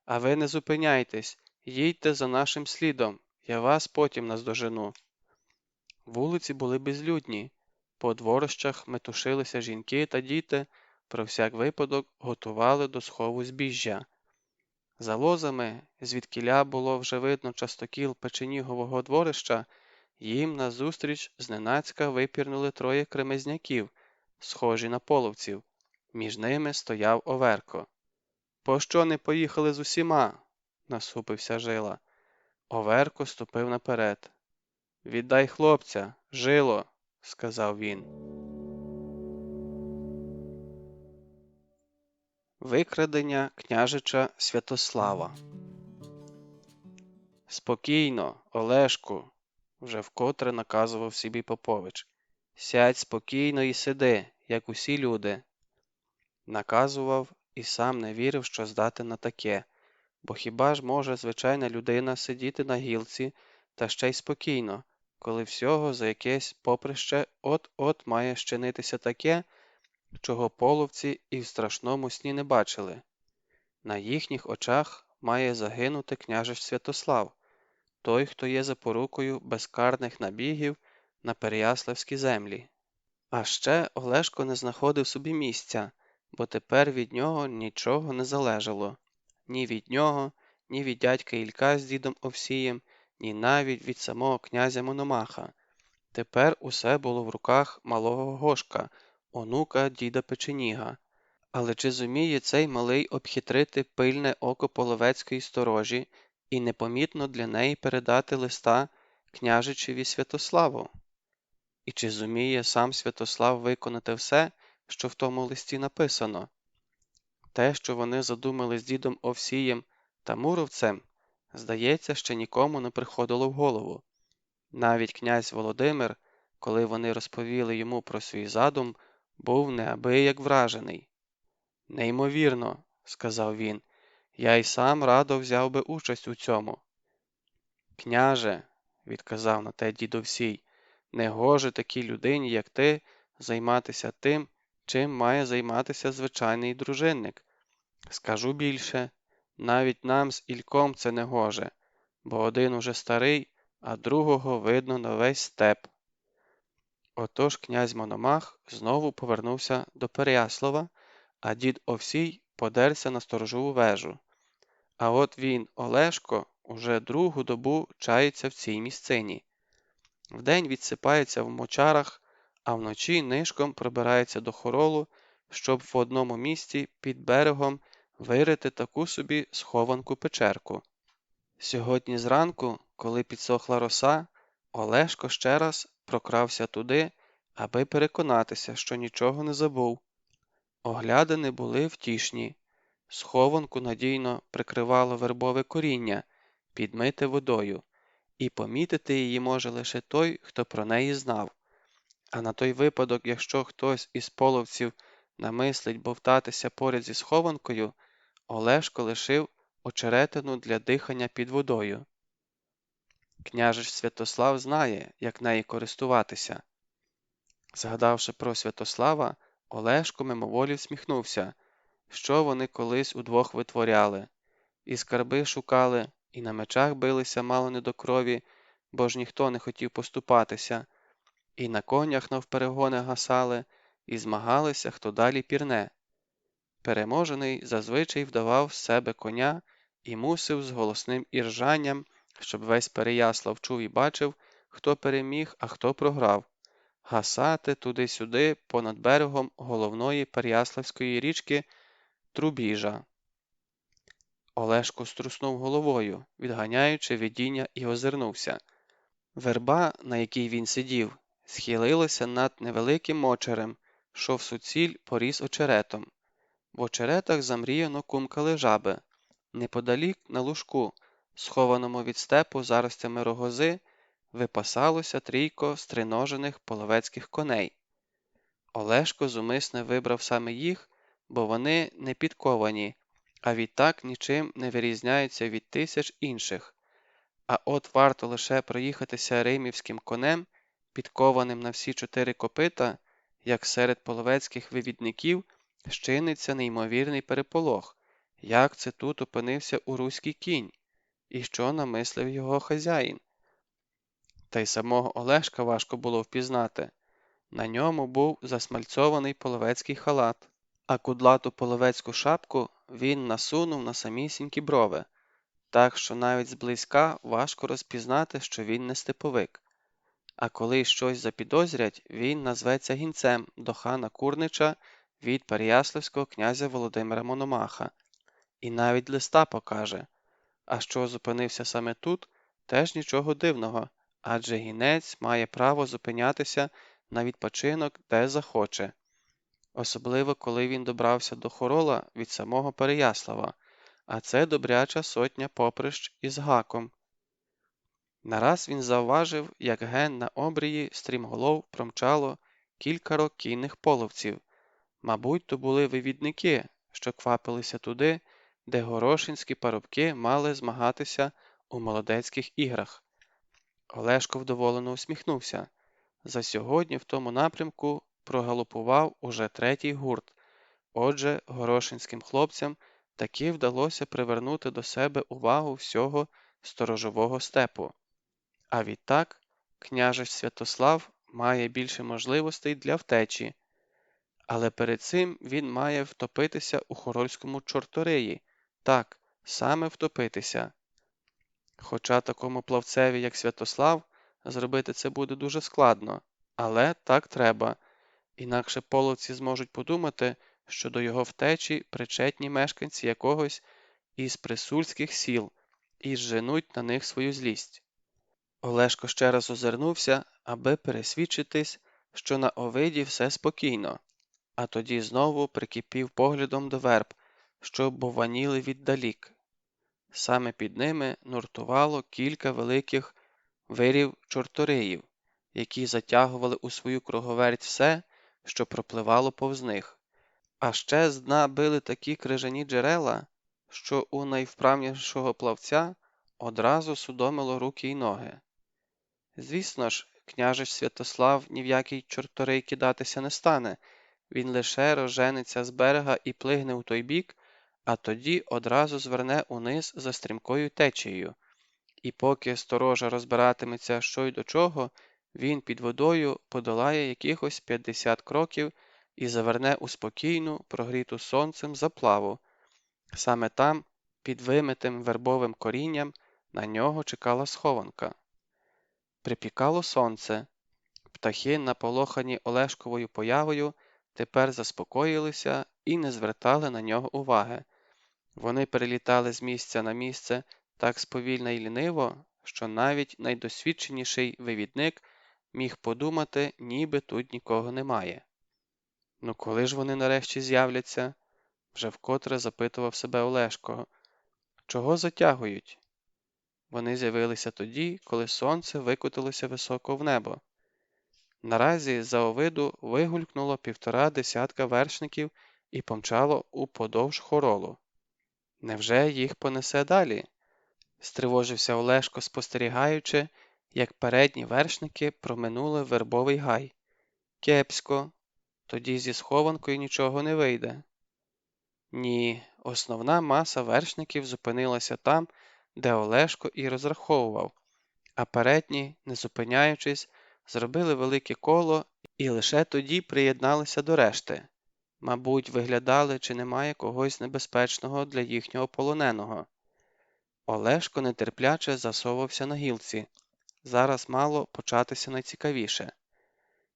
«А ви не зупиняйтесь, їдьте за нашим слідом, я вас потім наздожену». Вулиці були безлюдні, по дворищах метушилися жінки та діти, про всяк випадок готували до схову збіжжя. За лозами, звідкіля було вже видно частокіл Печенігового дворища, їм назустріч зненацька випірнули 3 кремезняків, схожі на половців. Між ними стояв Оверко. «Пощо не поїхали з усіма?» – насупився Жила. Оверко ступив наперед. «Віддай хлопця, Жило!» – сказав він. Викрадення княжича Святослава. «Спокійно, Олешку!» – вже вкотре наказував собі Попович. «Сядь спокійно і сиди, як усі люди». Наказував і сам не вірив, що здатен на таке. Бо хіба ж може звичайна людина сидіти на гілці, та ще й спокійно, коли всього за якесь поприще от-от має щинитися таке, чого половці і в страшному сні не бачили. На їхніх очах має загинути княжич Святослав, той, хто є запорукою безкарних набігів на Переяславські землі. А ще Олешко не знаходив собі місця, бо тепер від нього нічого не залежало. Ні від нього, ні від дядька Ілька з дідом Овсієм, ні навіть від самого князя Мономаха. Тепер усе було в руках малого Гошка, онука діда Печеніга. Але чи зуміє цей малий обхитрити пильне око половецької сторожі і непомітно для неї передати листа княжичеві Святославу? І чи зуміє сам Святослав виконати все, що в тому листі написано? Те, що вони задумали з дідом Овсієм та Муровцем, здається, ще нікому не приходило в голову. Навіть князь Володимир, коли вони розповіли йому про свій задум, був неабияк вражений. «Неймовірно», – сказав він, – «я й сам радо взяв би участь у цьому». «Княже», – відказав на те дід Овсій, – «не гоже такій людині, як ти, займатися тим, чим має займатися звичайний дружинник. Скажу більше, навіть нам з Ільком це не гоже, бо один уже старий, а другого видно на весь степ». Отож князь Мономах знову повернувся до Переяслава, а дід Овсій подерся на сторожову вежу. А от він, Олешко, уже другу добу чається в цій місцині. Вдень відсипається в мочарах, а вночі нишком пробирається до хоролу, щоб в одному місці під берегом вирити таку собі схованку-печерку. Сьогодні зранку, коли підсохла роса, Олешко ще раз прокрався туди, аби переконатися, що нічого не забув. Оглядини були втішні. Схованку надійно прикривало вербове коріння, підмите водою, і помітити її може лише той, хто про неї знав. А на той випадок, якщо хтось із половців намислить бовтатися поряд зі схованкою, Олешко лишив очеретину для дихання під водою. Княжич Святослав знає, як нею користуватися. Згадавши про Святослава, Олешко мимоволі всміхнувся, що вони колись удвох витворяли. І скарби шукали, і на мечах билися мало не до крові, бо ж ніхто не хотів поступатися, і на конях навперегони гасали, і змагалися, хто далі пірне. Переможений зазвичай вдавав з себе коня і мусив з голосним іржанням, щоб весь Переяслав чув і бачив, хто переміг, а хто програв, гасати туди-сюди понад берегом головної Переяславської річки Трубіжа. Олешко струснув головою, відганяючи видіння, і озирнувся. Верба, на якій він сидів, схилилася над невеликим мочерем, що всуціль поріс очеретом. В очеретах замріяно кумкали жаби. Неподалік на лужку, схованому від степу заростями рогози, випасалося трійко стриножених половецьких коней. Олешко зумисне вибрав саме їх, бо вони не підковані, а відтак нічим не вирізняються від тисяч інших. А от варто лише проїхатися римівським конем, підкованим на всі 4 копита, як серед половецьких вивідників щиниться неймовірний переполох, як це тут опинився уруський кінь, і що намислив його хазяїн. Та й самого Олешка важко було впізнати. На ньому був засмальцьований половецький халат, а кудлату половецьку шапку він насунув на самісінькі брови, так що навіть зблизька важко розпізнати, що він не степовик. А коли щось запідозрять, він назветься гінцем до хана Курнича від переяславського князя Володимира Мономаха, і навіть листа покаже. А що зупинився саме тут, теж нічого дивного, адже гінець має право зупинятися на відпочинок де захоче. Особливо, коли він добрався до Хорола від самого Переяслава, а це добряча сотня поприщ із гаком. Нараз він завважив, як ген на обрії стрімголов промчало кількаро кінних половців. Мабуть, то були вивідники, що квапилися туди, де горошинські парубки мали змагатися у молодецьких іграх. Олешко вдоволено усміхнувся. За сьогодні в тому напрямку прогалопував уже третій гурт. Отже, горошинським хлопцям таки вдалося привернути до себе увагу всього сторожового степу. А відтак, княжич Святослав має більше можливостей для втечі. Але перед цим він має втопитися у Хорольському чорториї. Так, саме втопитися. Хоча такому плавцеві, як Святослав, зробити це буде дуже складно. Але так треба. Інакше половці зможуть подумати, що до його втечі причетні мешканці якогось із присульських сіл і зженуть на них свою злість. Олешко ще раз озирнувся, аби пересвідчитись, що на Овиді все спокійно, а тоді знову прикипів поглядом до верб, що бованіли віддалік. Саме під ними нуртувало кілька великих вирів-чорториїв, які затягували у свою круговерть все, що пропливало повз них. А ще з дна били такі крижані джерела, що у найвправнішого плавця одразу судомило руки й ноги. Звісно ж, княжич Святослав ні в який чорторий кидатися не стане, він лише розженеться з берега і плигне у той бік, а тоді одразу зверне униз за стрімкою течією. І поки сторожа розбиратиметься, що й до чого, він під водою подолає якихось 50 кроків і заверне у спокійну, прогріту сонцем заплаву. Саме там, під вимитим вербовим корінням, на нього чекала схованка. Припікало сонце. Птахи, наполохані Олешковою появою, тепер заспокоїлися і не звертали на нього уваги. Вони перелітали з місця на місце так сповільно й ліниво, що навіть найдосвідченіший вивідник міг подумати, ніби тут нікого немає. Ну коли ж вони нарешті з'являться? Вже вкотре запитував себе Олешко. Чого затягують? Вони з'явилися тоді, коли сонце викотилося високо в небо. Наразі з-за Овиду вигулькнуло 1,5 десятка вершників і помчало уподовж Хоролу. Невже їх понесе далі? Стривожився Олешко, спостерігаючи, як передні вершники проминули вербовий гай. Кепсько, тоді зі схованкою нічого не вийде. Ні, основна маса вершників зупинилася там, де Олешко і розраховував, а передні, не зупиняючись, зробили велике коло і лише тоді приєдналися до решти. Мабуть, виглядали, чи немає когось небезпечного для їхнього полоненого. Олешко нетерпляче засовався на гілці. Зараз мало початися найцікавіше.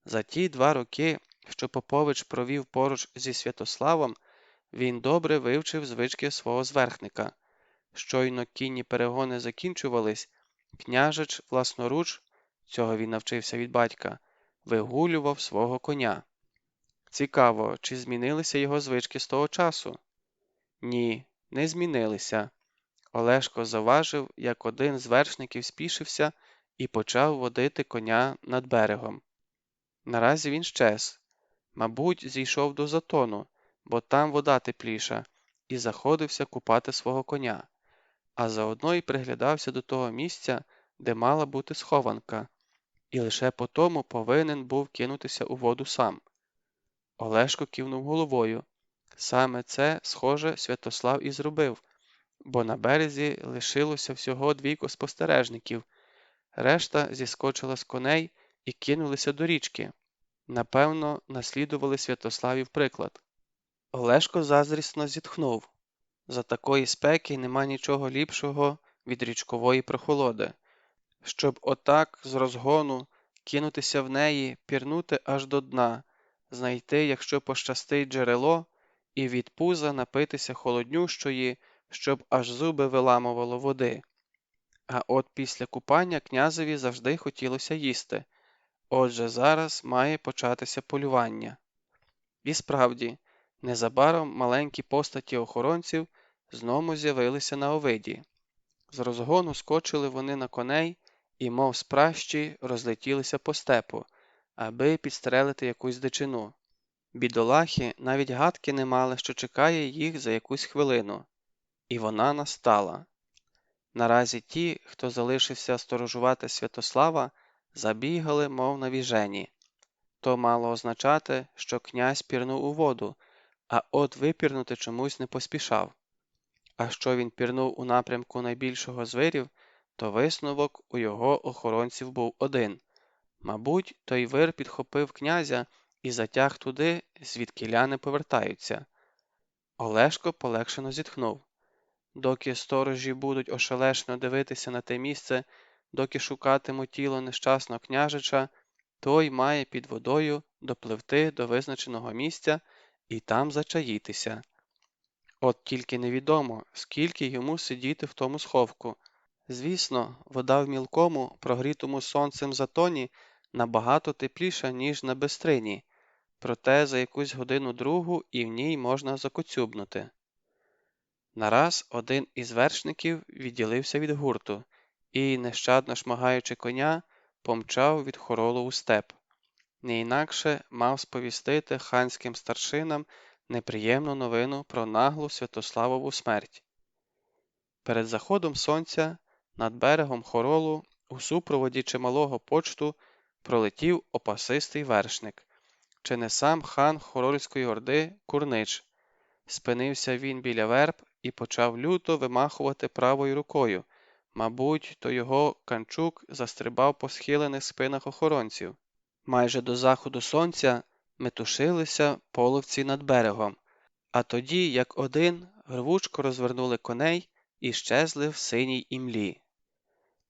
За ті 2 роки, що Попович провів поруч зі Святославом, він добре вивчив звички свого зверхника. Щойно кінні перегони закінчувались, княжич власноруч, цього він навчився від батька, вигулював свого коня. Цікаво, чи змінилися його звички з того часу? Ні, не змінилися. Олешко завважив, як один з вершників спішився і почав водити коня над берегом. Наразі він щез. Мабуть, зійшов до затону, бо там вода тепліша, і заходився купати свого коня, а заодно й приглядався до того місця, де мала бути схованка, і лише потому повинен був кинутися у воду сам. Олешко кивнув головою. Саме це, схоже, Святослав і зробив, бо на березі лишилося всього 2 спостережників. Решта зіскочила з коней і кинулися до річки. Напевно, наслідували Святославів приклад. Олешко заздрісно зітхнув. За такої спеки нема нічого ліпшого від річкової прохолоди. Щоб отак з розгону кинутися в неї, пірнути аж до дна, знайти, якщо пощастить, джерело, і від пуза напитися холоднющої, щоб аж зуби виламувало води. А от після купання князеві завжди хотілося їсти. Отже, зараз має початися полювання. І справді, незабаром маленькі постаті охоронців знову з'явилися на Овиді. З розгону скочили вони на коней і, мов спращі, розлетілися по степу, аби підстрелити якусь дичину. Бідолахи навіть гадки не мали, що чекає їх за якусь хвилину. І вона настала. Наразі ті, хто залишився сторожувати Святослава, забігали, мов навіжені. То мало означати, що князь пірнув у воду, а от випірнути чомусь не поспішав. А що він пірнув у напрямку найбільшого з вирів, то висновок у його охоронців був один. Мабуть, той вир підхопив князя і затяг туди, звідкіля не повертаються. Олешко полегшено зітхнув. Доки сторожі будуть ошелешно дивитися на те місце, доки шукатимуть тіло нещасного княжича, той має під водою допливти до визначеного місця і там зачаїтися. От тільки невідомо, скільки йому сидіти в тому сховку. Звісно, вода в мілкому, прогрітому сонцем затоні набагато тепліша, ніж на бистрині, проте за якусь годину-другу і в ній можна закоцюбнути. Нараз один із вершників відділився від гурту і, нещадно шмагаючи коня, помчав від хоролу у степ. Не інакше мав сповістити ханським старшинам неприємну новину про наглу Святославову смерть. Перед заходом сонця над берегом хоролу у супроводі чималого почту пролетів опасистий вершник, чи не сам хан Хорольської орди Курнич. Спинився він біля верб і почав люто вимахувати правою рукою. Мабуть, то його канчук застрибав по схилених спинах охоронців. Майже до заходу сонця метушилися половці над берегом, а тоді, як один, рвучко розвернули коней і щезли в синій імлі.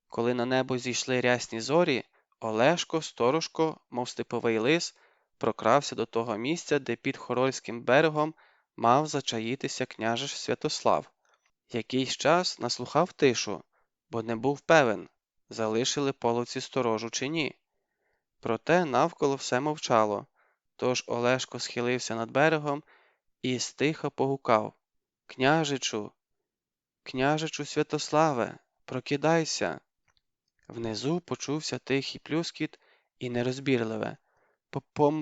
Коли на небо зійшли рясні зорі, Олешко, сторожко, мов степовий лис, прокрався до того місця, де під Хорольським берегом мав зачаїтися княжич Святослав. Якийсь час наслухав тишу, бо не був певен, залишили половці сторожу чи ні. Проте навколо все мовчало, тож Олешко схилився над берегом і стиха погукав: «Княжичу! Княжичу Святославе! Прокидайся!» Внизу почувся тихий плюскіт і нерозбірливе: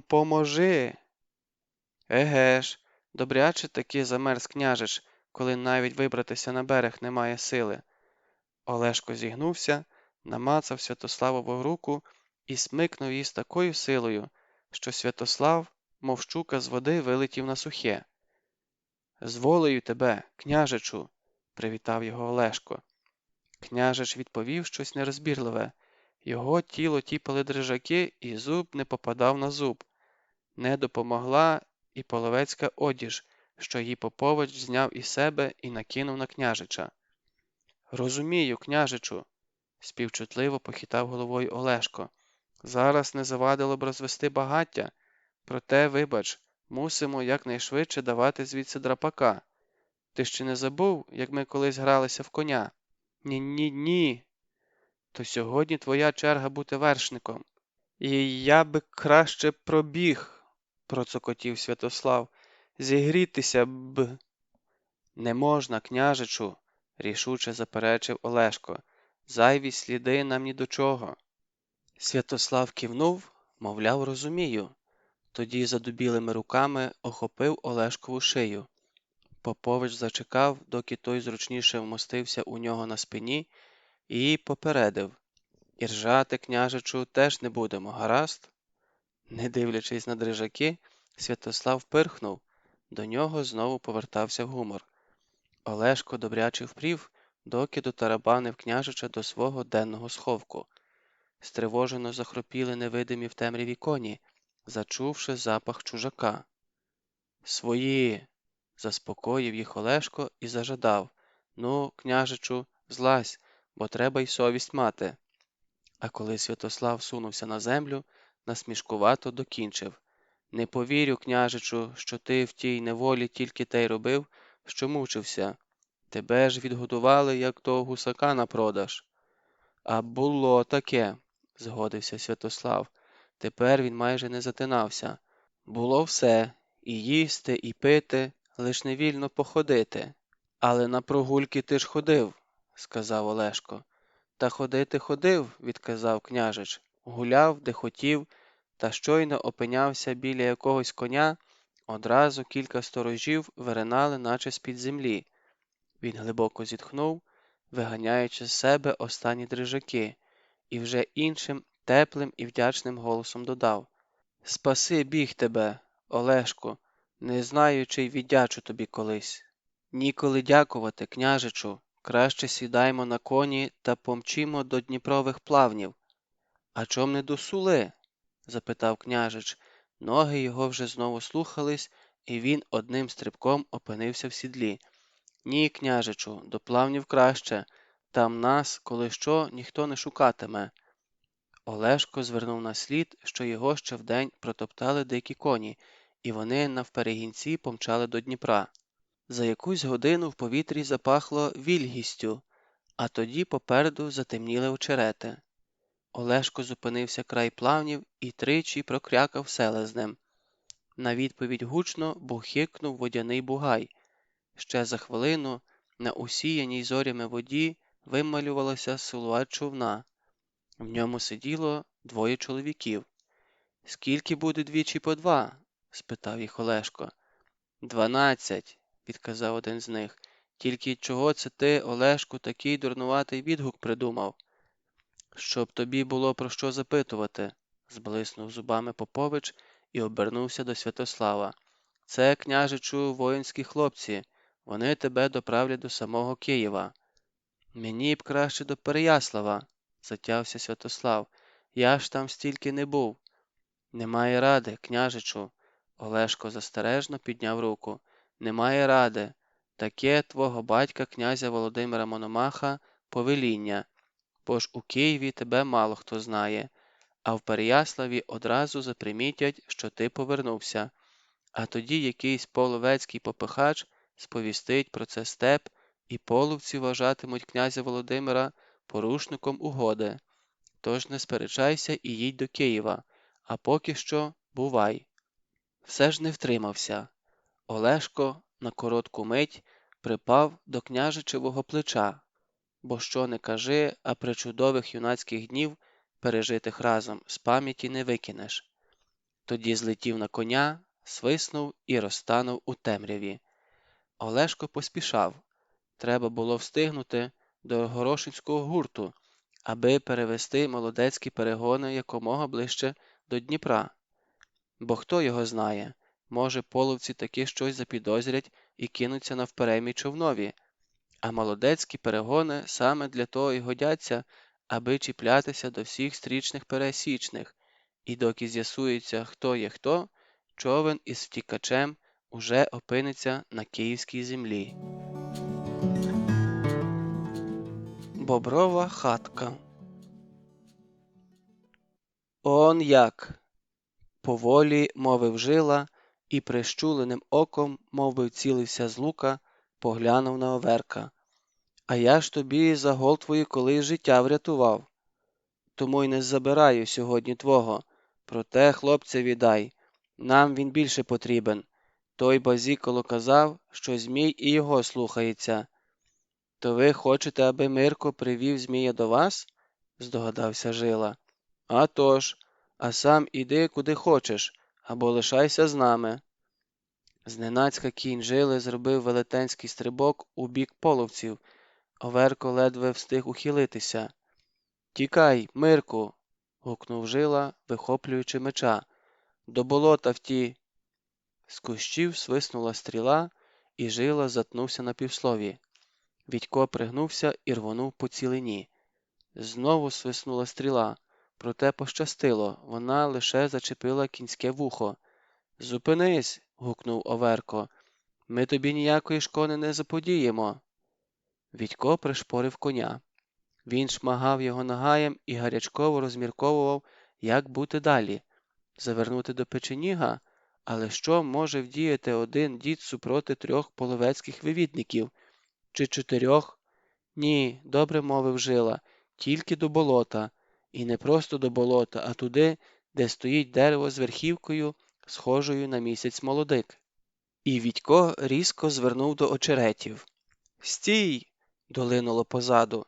«Поможи!» Еге ж, добряче таки замерз княжич, коли навіть вибратися на берег немає сили. Олешко зігнувся, намацав Святославову руку і смикнув її з такою силою, що Святослав, мов щука з води, вилетів на сухе. «З волею тебе, княжичу!» – привітав його Олешко. Княжич відповів щось нерозбірливе. Його тіло тіпали дрижаки, і зуб не попадав на зуб. Не допомогла і половецька одіж, що її Попович зняв із себе і накинув на княжича. «Розумію, княжичу!» – співчутливо похитав головою Олешко. «Зараз не завадило б розвести багаття, проте, вибач, мусимо якнайшвидше давати звідси драпака. Ти ще не забув, як ми колись гралися в коня?» «Ні-ні-ні! То сьогодні твоя черга бути вершником. І я би краще пробіг!» – процокотів Святослав. «Зігрітися б!» «Не можна, княжичу!» – рішуче заперечив Олешко. «Зайві сліди нам ні до чого!» Святослав кивнув, мовляв, розумію. Тоді задубілими руками охопив Олешкову шию. Попович зачекав, доки той зручніше вмостився у нього на спині, і попередив: «І ржати, княжичу, теж не будемо, гаразд?» Не дивлячись на дрижаки, Святослав пирхнув. До нього знову повертався гумор. Олешко добряче впрів, доки дотарабанив княжича до свого денного сховку. Стривожено захропіли невидимі в темряві коні, зачувши запах чужака. «Свої!» – заспокоїв їх Олешко і зажадав: «Ну, княжичу, злазь, бо треба й совість мати». А коли Святослав сунувся на землю, насмішкувато докінчив: «Не повірю, княжичу, що ти в тій неволі тільки те й робив, що мучився. Тебе ж відгодували, як того гусака на продаж». «А було таке», – згодився Святослав. Тепер він майже не затинався. «Було все – і їсти, і пити, лиш не вільно походити». «Але на прогульки ти ж ходив», – сказав Олешко. «Та ходити ходив», – відказав княжич. «Гуляв, де хотів, та щойно опинявся біля якогось коня, Одразу кілька сторожів виринали, наче з-під землі. Він глибоко зітхнув, виганяючи з себе останні дрижаки, і вже іншим, теплим і вдячним голосом додав: «Спаси біг тебе, Олешку, не знаю, чи й віддячу тобі колись». «Ніколи дякувати, княжичу, краще сідаймо на коні та помчімо до Дніпрових плавнів». «А чом не до Сули?» – запитав княжич. Ноги його вже знову слухались, і він одним стрибком опинився в сідлі. «Ні, княжичу, до плавнів краще. Там нас, коли що, ніхто не шукатиме». Олешко звернув на слід, що його ще вдень протоптали дикі коні, і вони навперегінці помчали до Дніпра. За якусь годину в повітрі запахло вільгістю, а тоді попереду затемніли очерети. Олешко зупинився край плавнів і тричі прокрякав селезнем. На відповідь гучно бухикнув водяний бугай. Ще за хвилину на усіяній зорями воді вималювалося силует човна. В ньому сиділо двоє чоловіків. «Скільки буде двічі по два?» – спитав їх Олешко. «12», – відказав один з них. «Тільки чого це ти, Олешку, такий дурнуватий відгук придумав?» «Щоб тобі було про що запитувати», – зблиснув зубами Попович і обернувся до Святослава. «Це, княжичу, воїнські хлопці. Вони тебе доправлять до самого Києва». «Мені б краще до Переяслава», – затявся Святослав. «Я ж там стільки не був». «Немає ради, княжичу», – Олешко застережно підняв руку. «Немає ради. Таке твого батька, князя Володимира Мономаха, повеління. Бо ж у Києві тебе мало хто знає, а в Переяславі одразу запримітять, що ти повернувся. А тоді якийсь половецький попихач сповістить про це степ, і половці вважатимуть князя Володимира порушником угоди. Тож не сперечайся і їдь до Києва, а поки що бувай». Все ж не втримався. Олешко на коротку мить припав до княжичевого плеча, бо що не кажи, а причудових юнацьких днів, пережитих разом, з пам'яті не викинеш. Тоді злетів на коня, свиснув і розтанув у темряві. Олешко поспішав. Треба було встигнути до Горошинського гурту, аби перевести молодецькі перегони якомога ближче до Дніпра. Бо хто його знає, може половці таки щось запідозрять і кинуться навперемій човнові, а молодецькі перегони саме для того й годяться, аби чіплятися до всіх стрічних пересічних, і доки з'ясується, хто є хто, човен із втікачем уже опиниться на київській землі. Боброва хатка. «Он як!» – поволі мовив Жила і прищуленим оком, мовби вцілився з лука, поглянув на Оверка. «А я ж тобі за гол твої колись життя врятував. Тому й не забираю сьогодні твого. Проте хлопцеві дай. Нам він більше потрібен. Той базіколо казав, що Змій і його слухається». «То ви хочете, аби Мирко привів Змія до вас?» – здогадався Жила. «А тож, а сам іди куди хочеш, або лишайся з нами». Зненацька кінь Жили зробив велетенський стрибок у бік половців. Оверко ледве встиг ухилитися. «Тікай, Мирку!» – гукнув Жила, вихоплюючи меча. «До болота вті!» З кущів свиснула стріла, і Жила затнувся на півслові. Відько пригнувся і рвонув по цілині. Знову свиснула стріла, проте пощастило, вона лише зачепила кінське вухо. «Зупинись!» – гукнув Оверко. «Ми тобі ніякої шкоди не заподіємо». Відько пришпорив коня. Він шмагав його нагаєм і гарячково розмірковував, як бути далі. Завернути до печеніга? Але що може вдіяти один дід супроти 3 половецьких вивідників? Чи 4? Ні, добре мовив Жила, тільки до болота. І не просто до болота, а туди, де стоїть дерево з верхівкою, схожою на місяць молодик. І Відько різко звернув до очеретів. «Стій!» – долинуло позаду,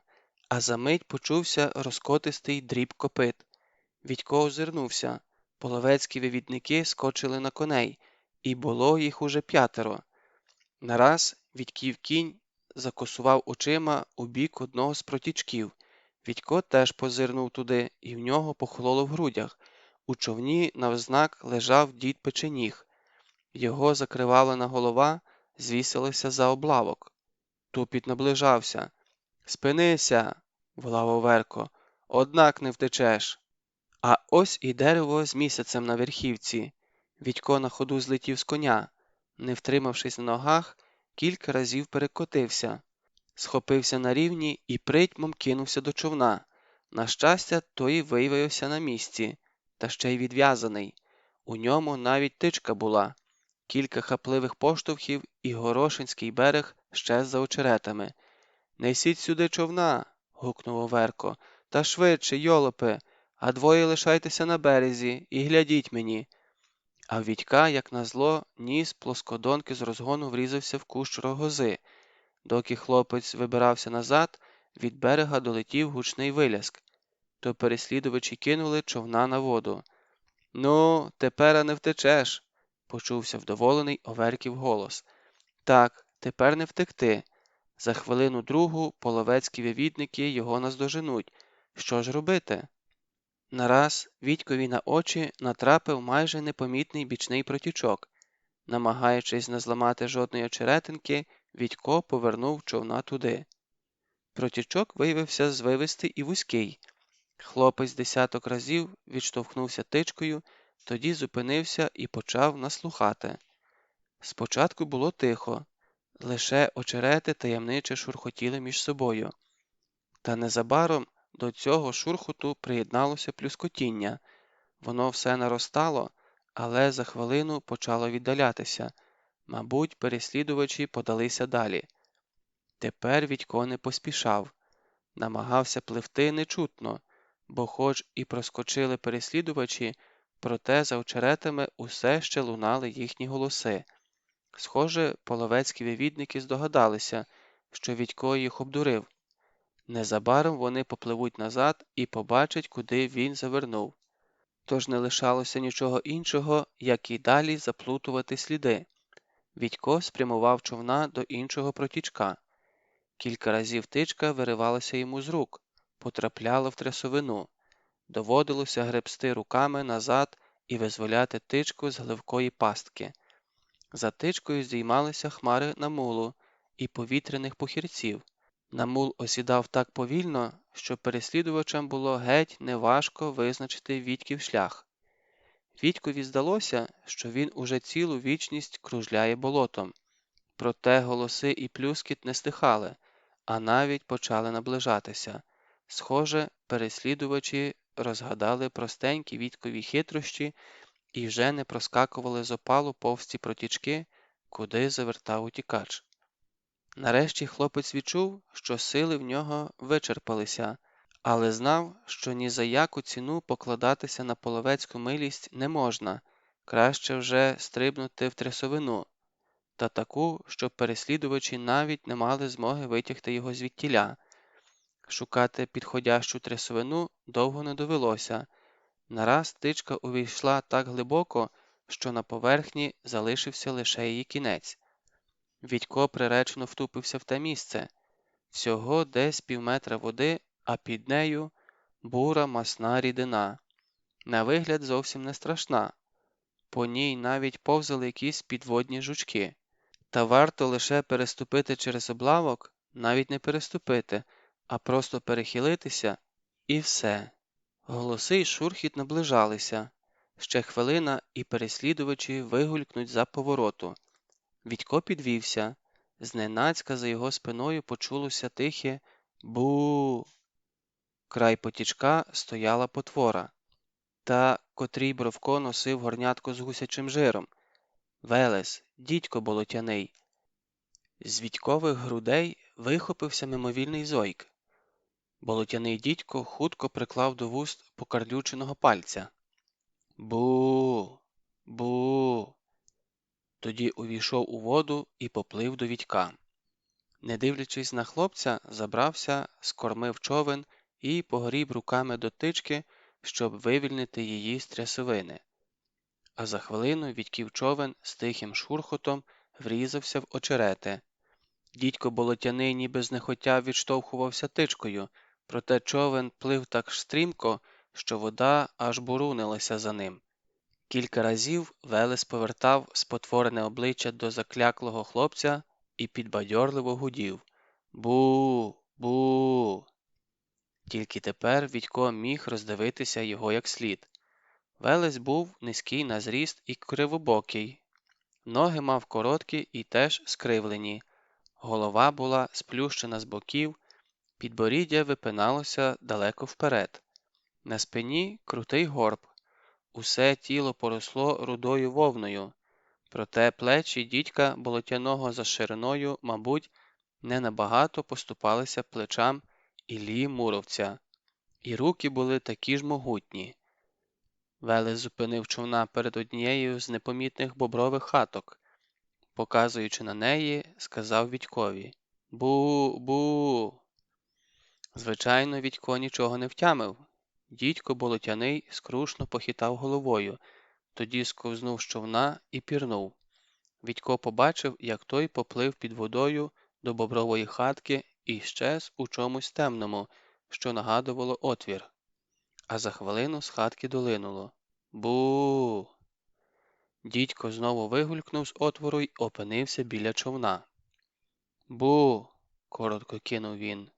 а за мить почувся розкотистий дріб копит. Відько озирнувся. Половецькі вивідники скочили на коней. і було їх уже 5. Нараз Вітьків кінь закосував очима у бік одного з протічків. Вітько теж позирнув туди, і в нього похололо в грудях. У човні навзнак лежав дід Печеніг. Його закривавлена голова звісилася за облавок. Тупіт наближався. «Спинися!» – волав Оверко. «Однак не втечеш!» А ось і дерево з місяцем на верхівці. Вітько на ходу злетів з коня. Не втримавшись на ногах, кілька разів перекотився. Схопився на рівні і притьмом кинувся до човна. На щастя, той виявився на місці, та ще й відв'язаний. У ньому навіть тичка була. Кілька хапливих поштовхів, і Горошинський берег щез за очеретами. «Несіть сюди човна!» – гукнув Оверко. «Та швидше, йолопи! А двоє лишайтеся на березі і глядіть мені!» А в Вітька, як назло, ніс плоскодонки з розгону врізався в кущ рогози. Доки хлопець вибирався назад, від берега долетів гучний виляск. То переслідувачі кинули човна на воду. «Ну, тепер не втечеш!» – почувся вдоволений Оверків голос. «Так, тепер не втекти. За хвилину-другу половецькі вивідники його наздоженуть. Що ж робити?» Нараз Вітькові на очі натрапив майже непомітний бічний протічок. Намагаючись не зламати жодної очеретинки, Вітько повернув човна туди. Протічок виявився звивистий і вузький. Хлопець десяток разів відштовхнувся тичкою, тоді зупинився і почав наслухати. Спочатку було тихо, лише очерети таємниче шурхотіли між собою. Та незабаром до цього шурхоту приєдналося плюскотіння. Воно все наростало, але за хвилину почало віддалятися. Мабуть, переслідувачі подалися далі. Тепер Вітько не поспішав. Намагався пливти нечутно, бо хоч і проскочили переслідувачі, проте за очеретами усе ще лунали їхні голоси. Схоже, половецькі вивідники здогадалися, що Вітько їх обдурив. Незабаром вони попливуть назад і побачать, куди він завернув. Тож не лишалося нічого іншого, як і далі заплутувати сліди. Вітько спрямував човна до іншого протічка. Кілька разів тичка виривалася йому з рук, потрапляла в трясовину. Доводилося гребсти руками назад і визволяти тичку з гливкої пастки. За тичкою здіймалися хмари намулу і повітряних похірців. Намул осідав так повільно, що переслідувачам було геть неважко визначити Вітьків шлях. Вітькові здалося, що він уже цілу вічність кружляє болотом. Проте голоси і плюскіт не стихали, а навіть почали наближатися. Схоже, переслідувачі розгадали простенькі Вітькові хитрощі і вже не проскакували з опалу повсті протічки, куди завертав утікач. Нарешті хлопець відчув, що сили в нього вичерпалися, але знав, що ні за яку ціну покладатися на половецьку милість не можна, краще вже стрибнути в трясовину, та таку, щоб переслідувачі навіть не мали змоги витягти його звідтіля. Шукати підходящу трясовину довго не довелося. Нараз тичка увійшла так глибоко, що на поверхні залишився лише її кінець. Вітько приречено втупився в те місце. Всього десь півметра води, а під нею бура масна рідина. На вигляд зовсім не страшна. По ній навіть повзали якісь підводні жучки. Та варто лише переступити через облавок, навіть не переступити, а просто перехилитися – і все. Голоси й шурхіт наближалися. Ще хвилина, і переслідувачі вигулькнуть за повороту. Вітько підвівся. Зненацька за його спиною почулося тихе «бу». Край потічка стояла потвора. Та, котрій Бровко носив горнятко з гусячим жиром. Велес, дідько болотяний. З Вітькових грудей вихопився мимовільний зойк. Болотяний дідько хутко приклав до вуст покарлюченого пальця. «Бу! Бу!» Тоді увійшов у воду і поплив до Вітька. Не дивлячись на хлопця, забрався, скормив човен і погріб руками до тички, щоб вивільнити її з трясовини. а за хвилину Вітьків човен з тихим шурхотом врізався в очерети. Дідько Болотяний ніби знехотя відштовхувався тичкою, проте човен плив так стрімко, що вода аж бурунилася за ним. Кілька разів Велес повертав спотворене обличчя до закляклого хлопця і підбадьорливо гудів: «Бу! Бу!». Тільки тепер Вітько міг роздивитися його як слід. Велес був низький на зріст і кривобокий. Ноги мав короткі і теж скривлені. Голова була сплющена з боків, підборіддя випиналося далеко вперед. На спині крутий горб. Усе тіло поросло рудою вовною. Проте плечі дідька Болотяного за шириною, мабуть, не набагато поступалися плечам Іллі Муровця. І руки були такі ж могутні. Велес зупинив човна перед однією з непомітних бобрових хаток. Показуючи на неї, сказав Вітькові: «Бу! Бу!». Звичайно, Вітько нічого не втямив. Дідько Болотяний скрушно похитав головою, тоді сковзнув з човна і пірнув. Вітько побачив, як той поплив під водою до бобрової хатки і щез у чомусь темному, що нагадувало отвір. А за хвилину з хатки долинуло: «Бу!». Дідько знову вигулькнув з отвору й опинився біля човна. «Бу!» – коротко кинув він.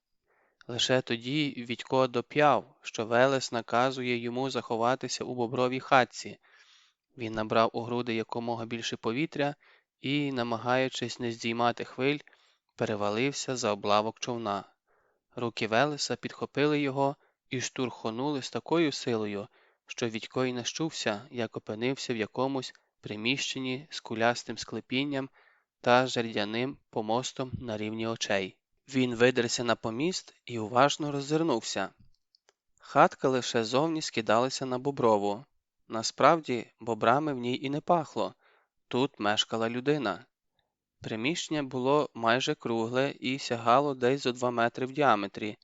Лише тоді Вітько доп'яв, що Велес наказує йому заховатися у бобровій хатці. Він набрав у груди якомога більше повітря і, намагаючись не здіймати хвиль, перевалився за облавок човна. Руки Велеса підхопили його і штурхонули з такою силою, що Вітько й не щувся, як опинився в якомусь приміщенні з кулястим склепінням та жердяним помостом на рівні очей. Він видерся на поміст і уважно роззирнувся. Хатка лише зовні скидалася на боброву. Насправді, бобрами в ній і не пахло. Тут мешкала людина. Приміщення було майже кругле і сягало десь зо 2 метри в діаметрі.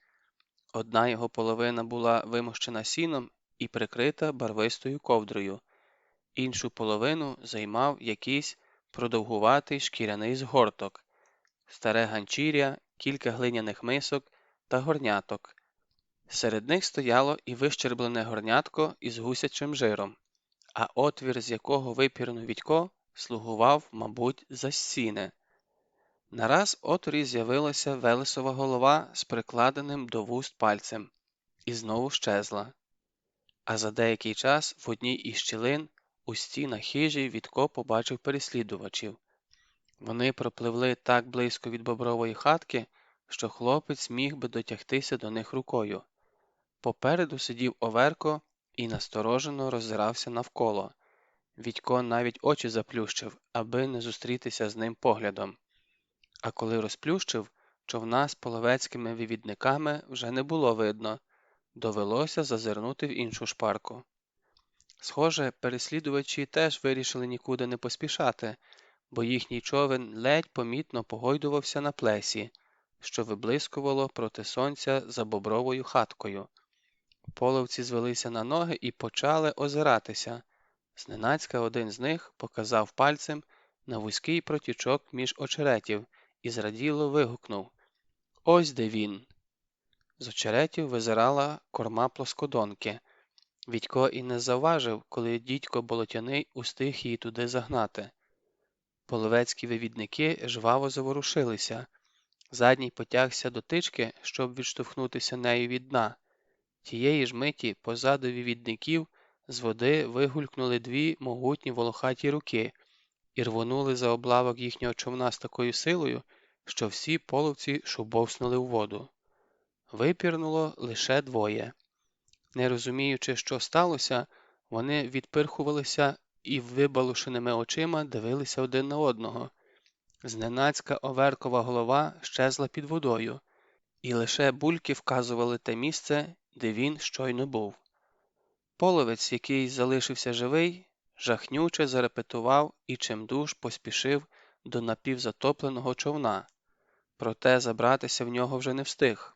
Одна його половина була вимощена сіном і прикрита барвистою ковдрою. Іншу половину займав якийсь продовгуватий шкіряний згорток, старе ганчір'я, кілька глиняних мисок та горняток. Серед них стояло і вищерблене горнятко із гусячим жиром, а отвір, з якого випірнув Вітько, слугував, мабуть, за сіне. Нараз в отворі з'явилася Велесова голова з прикладеним до вуст пальцем і знову щезла. А за деякий час в одній із щілин у стінах хижі Вітько побачив переслідувачів. Вони пропливли так близько від бобрової хатки, що хлопець міг би дотягтися до них рукою. Попереду сидів Оверко і насторожено роззирався навколо. Вітько навіть очі заплющив, аби не зустрітися з ним поглядом. А коли розплющив, човна з половецькими вивідниками вже не було видно. Довелося зазирнути в іншу шпарку. Схоже, переслідувачі теж вирішили нікуди не поспішати, бо їхній човен ледь помітно погойдувався на плесі, що виблискувало проти сонця за бобровою хаткою. Половці звелися на ноги і почали озиратися. Зненацька один з них показав пальцем на вузький протічок між очеретів і зраділо вигукнув: «Ось де він!». З очеретів визирала корма плоскодонки. Вітько і не завважив, коли дідько Болотяний устиг її туди загнати. Половецькі вивідники жваво заворушилися. Задній потягся до тички, щоб відштовхнутися нею від дна. Тієї ж миті позаду вивідників з води вигулькнули 2 могутні волохаті руки і рвонули за облавок їхнього човна з такою силою, що всі половці шубовснули у воду. Випірнуло лише 2. Не розуміючи, що сталося, вони відпирхувалися і вибалушеними очима дивилися один на одного. Зненацька Оверкова голова щезла під водою, і лише бульки вказували те місце, де він щойно був. Половець, який залишився живий, жахнюче зарепетував і чимдуж поспішив до напівзатопленого човна. Проте забратися в нього вже не встиг.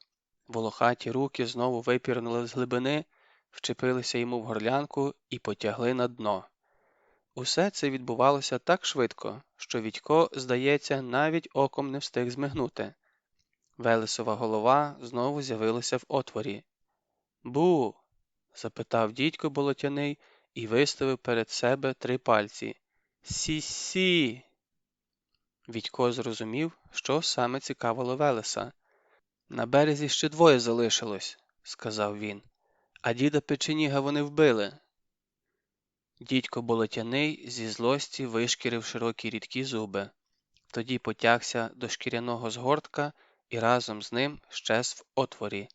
Волохаті руки знову випірнули з глибини, вчепилися йому в горлянку і потягли на дно. Усе це відбувалося так швидко, що Вітько, здається, навіть оком не встиг змигнути. Велесова голова знову з'явилася в отворі. «Бу!» – запитав дідько Болотяний і виставив перед себе 3 пальці. «Сі-сі!» Вітько зрозумів, що саме цікавило Велеса. «На березі ще 2 залишилось», – сказав він. «А діда Печеніга вони вбили». Дідько Болотяний зі злості вишкірив широкі рідкі зуби. Тоді потягся до шкіряного згортка і разом з ним щез в отворі.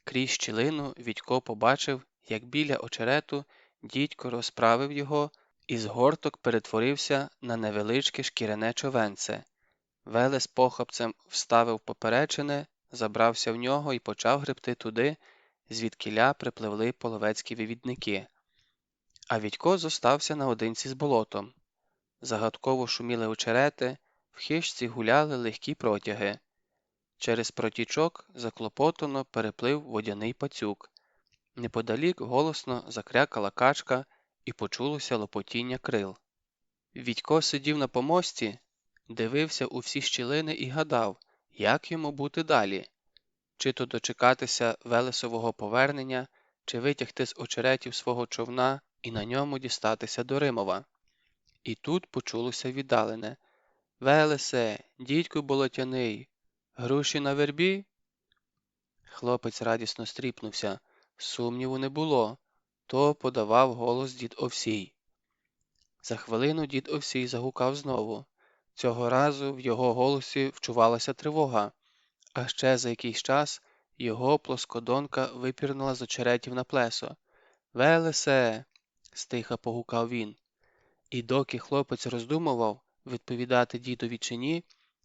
Крізь щілину Вітько побачив, як біля очерету дідько розправив його, і згорток перетворився на невеличке шкіряне човенце. Велес похапцем вставив поперечине, забрався в нього і почав гребти туди, звідкіля припливли половецькі вивідники. А Вітько зостався наодинці з болотом. Загадково шуміли очерети, в хижці гуляли легкі протяги. Через протічок заклопотано переплив водяний пацюк. Неподалік голосно закрякала качка і почулося лопотіння крил. Вітько сидів на помості, дивився у всі щілини і гадав, як йому бути далі. Чи то дочекатися Велесового повернення, чи витягти з очеретів свого човна і на ньому дістатися до Римова. І тут почулося віддалене. «Велесе, дідьку Болотяний, груші на вербі?» Хлопець радісно стріпнувся. Сумніву не було. То подавав голос дід Овсій. За хвилину дід Овсій загукав знову. Цього разу в його голосі вчувалася тривога, а ще за якийсь час його плоскодонка випірнула з очеретів на плесо. «Велесе!» – стиха погукав він. І доки хлопець роздумував, відповідати дідові чи ні,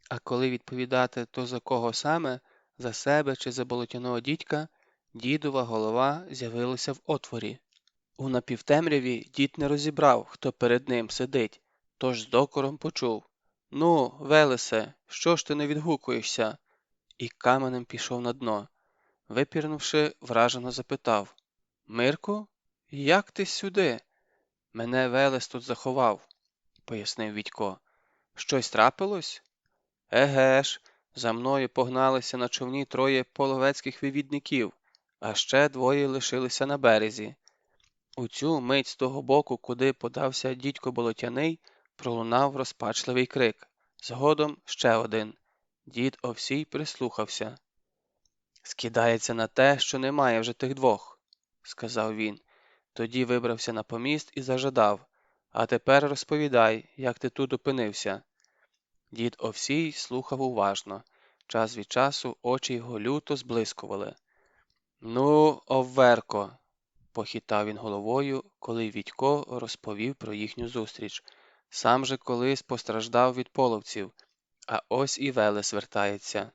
а коли відповідати, то за кого саме, за себе чи за болотяного дідька, дідова голова з'явилася в отворі. У напівтемряві дід не розібрав, хто перед ним сидить, тож з докором почув: «Ну, Велесе, що ж ти не відгукуєшся?» І каменем пішов на дно. Випірнувши, вражено запитав: «Мирку, як ти сюди?» «Мене Велес тут заховав», – пояснив Вітько. «Щось трапилось?» «Еге ж, за мною погналися на човні 3 половецьких вивідників, а ще 2 лишилися на березі». У цю мить з того боку, куди подався дідько Болотяний, пролунав розпачливий крик. Згодом ще один. Дід Овсій прислухався. «Скидається на те, що немає вже тих 2», – сказав він. Тоді вибрався на поміст і зажадав: «А тепер розповідай, як ти тут опинився». Дід Овсій слухав уважно. Час від часу очі його люто зблискували. «Ну, Овверко», – похитав він головою, коли Вітько розповів про їхню зустріч. «Сам же колись постраждав від половців, а ось і Велес вертається».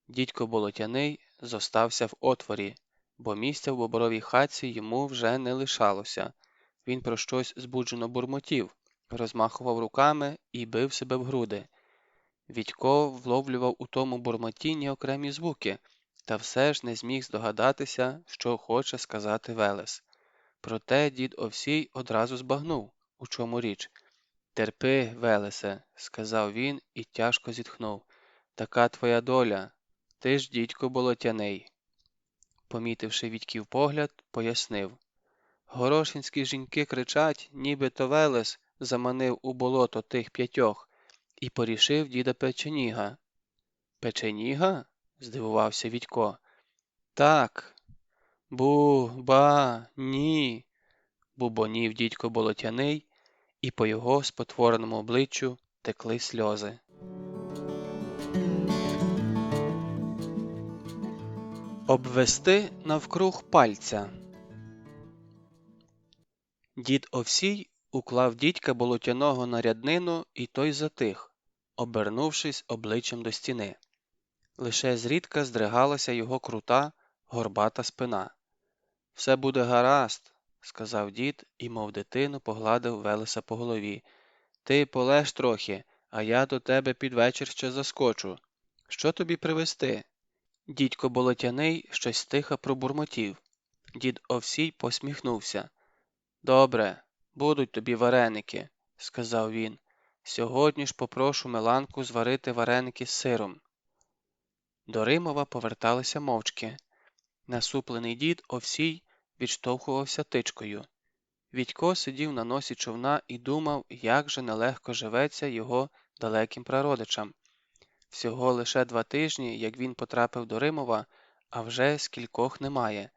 Дідько Болотяний зостався в отворі, бо місця в бобровій хатці йому вже не лишалося. Він про щось збуджено бурмотів, розмахував руками і бив себе в груди. Вітько вловлював у тому бурмотінні окремі звуки, та все ж не зміг здогадатися, що хоче сказати Велес. Проте дід Овсій одразу збагнув, у чому річ. «Терпи, Велесе», – сказав він і тяжко зітхнув. «Така твоя доля. Ти ж дідько Болотяний». Помітивши Вітьків погляд, пояснив: «Горошинські жінки кричать, ніби то Велес заманив у болото тих 5 і порішив діда Печеніга». «Печеніга?» – здивувався Вітько. «Так. Бу-ба-ні», – бубонів дідько Болотяний, і по його спотвореному обличчю текли сльози. Обвести навкруг пальця. Дід Овсій уклав дідька Болотяного на ряднину, і той затих, обернувшись обличчям до стіни. Лише зрідка здригалася його крута, горбата спина. «Все буде гаразд», – сказав дід і, мов дитину, погладив Велеса по голові. «Ти полеж трохи, а я до тебе під вечір ще заскочу. Що тобі привезти?» Дідько Болотяний щось тихо пробурмотів. Дід Овсій посміхнувся. «Добре», Будуть тобі вареники, сказав він. Сьогодні ж попрошу Миланку зварити вареники з сиром. До Римова поверталися мовчки. Насуплений дід Овсій відштовхувався тичкою. Відько сидів на носі човна і думав, як же нелегко живеться його далеким прародичам. Всього лише 2 тижні, як він потрапив до Римова, а вже скількох немає.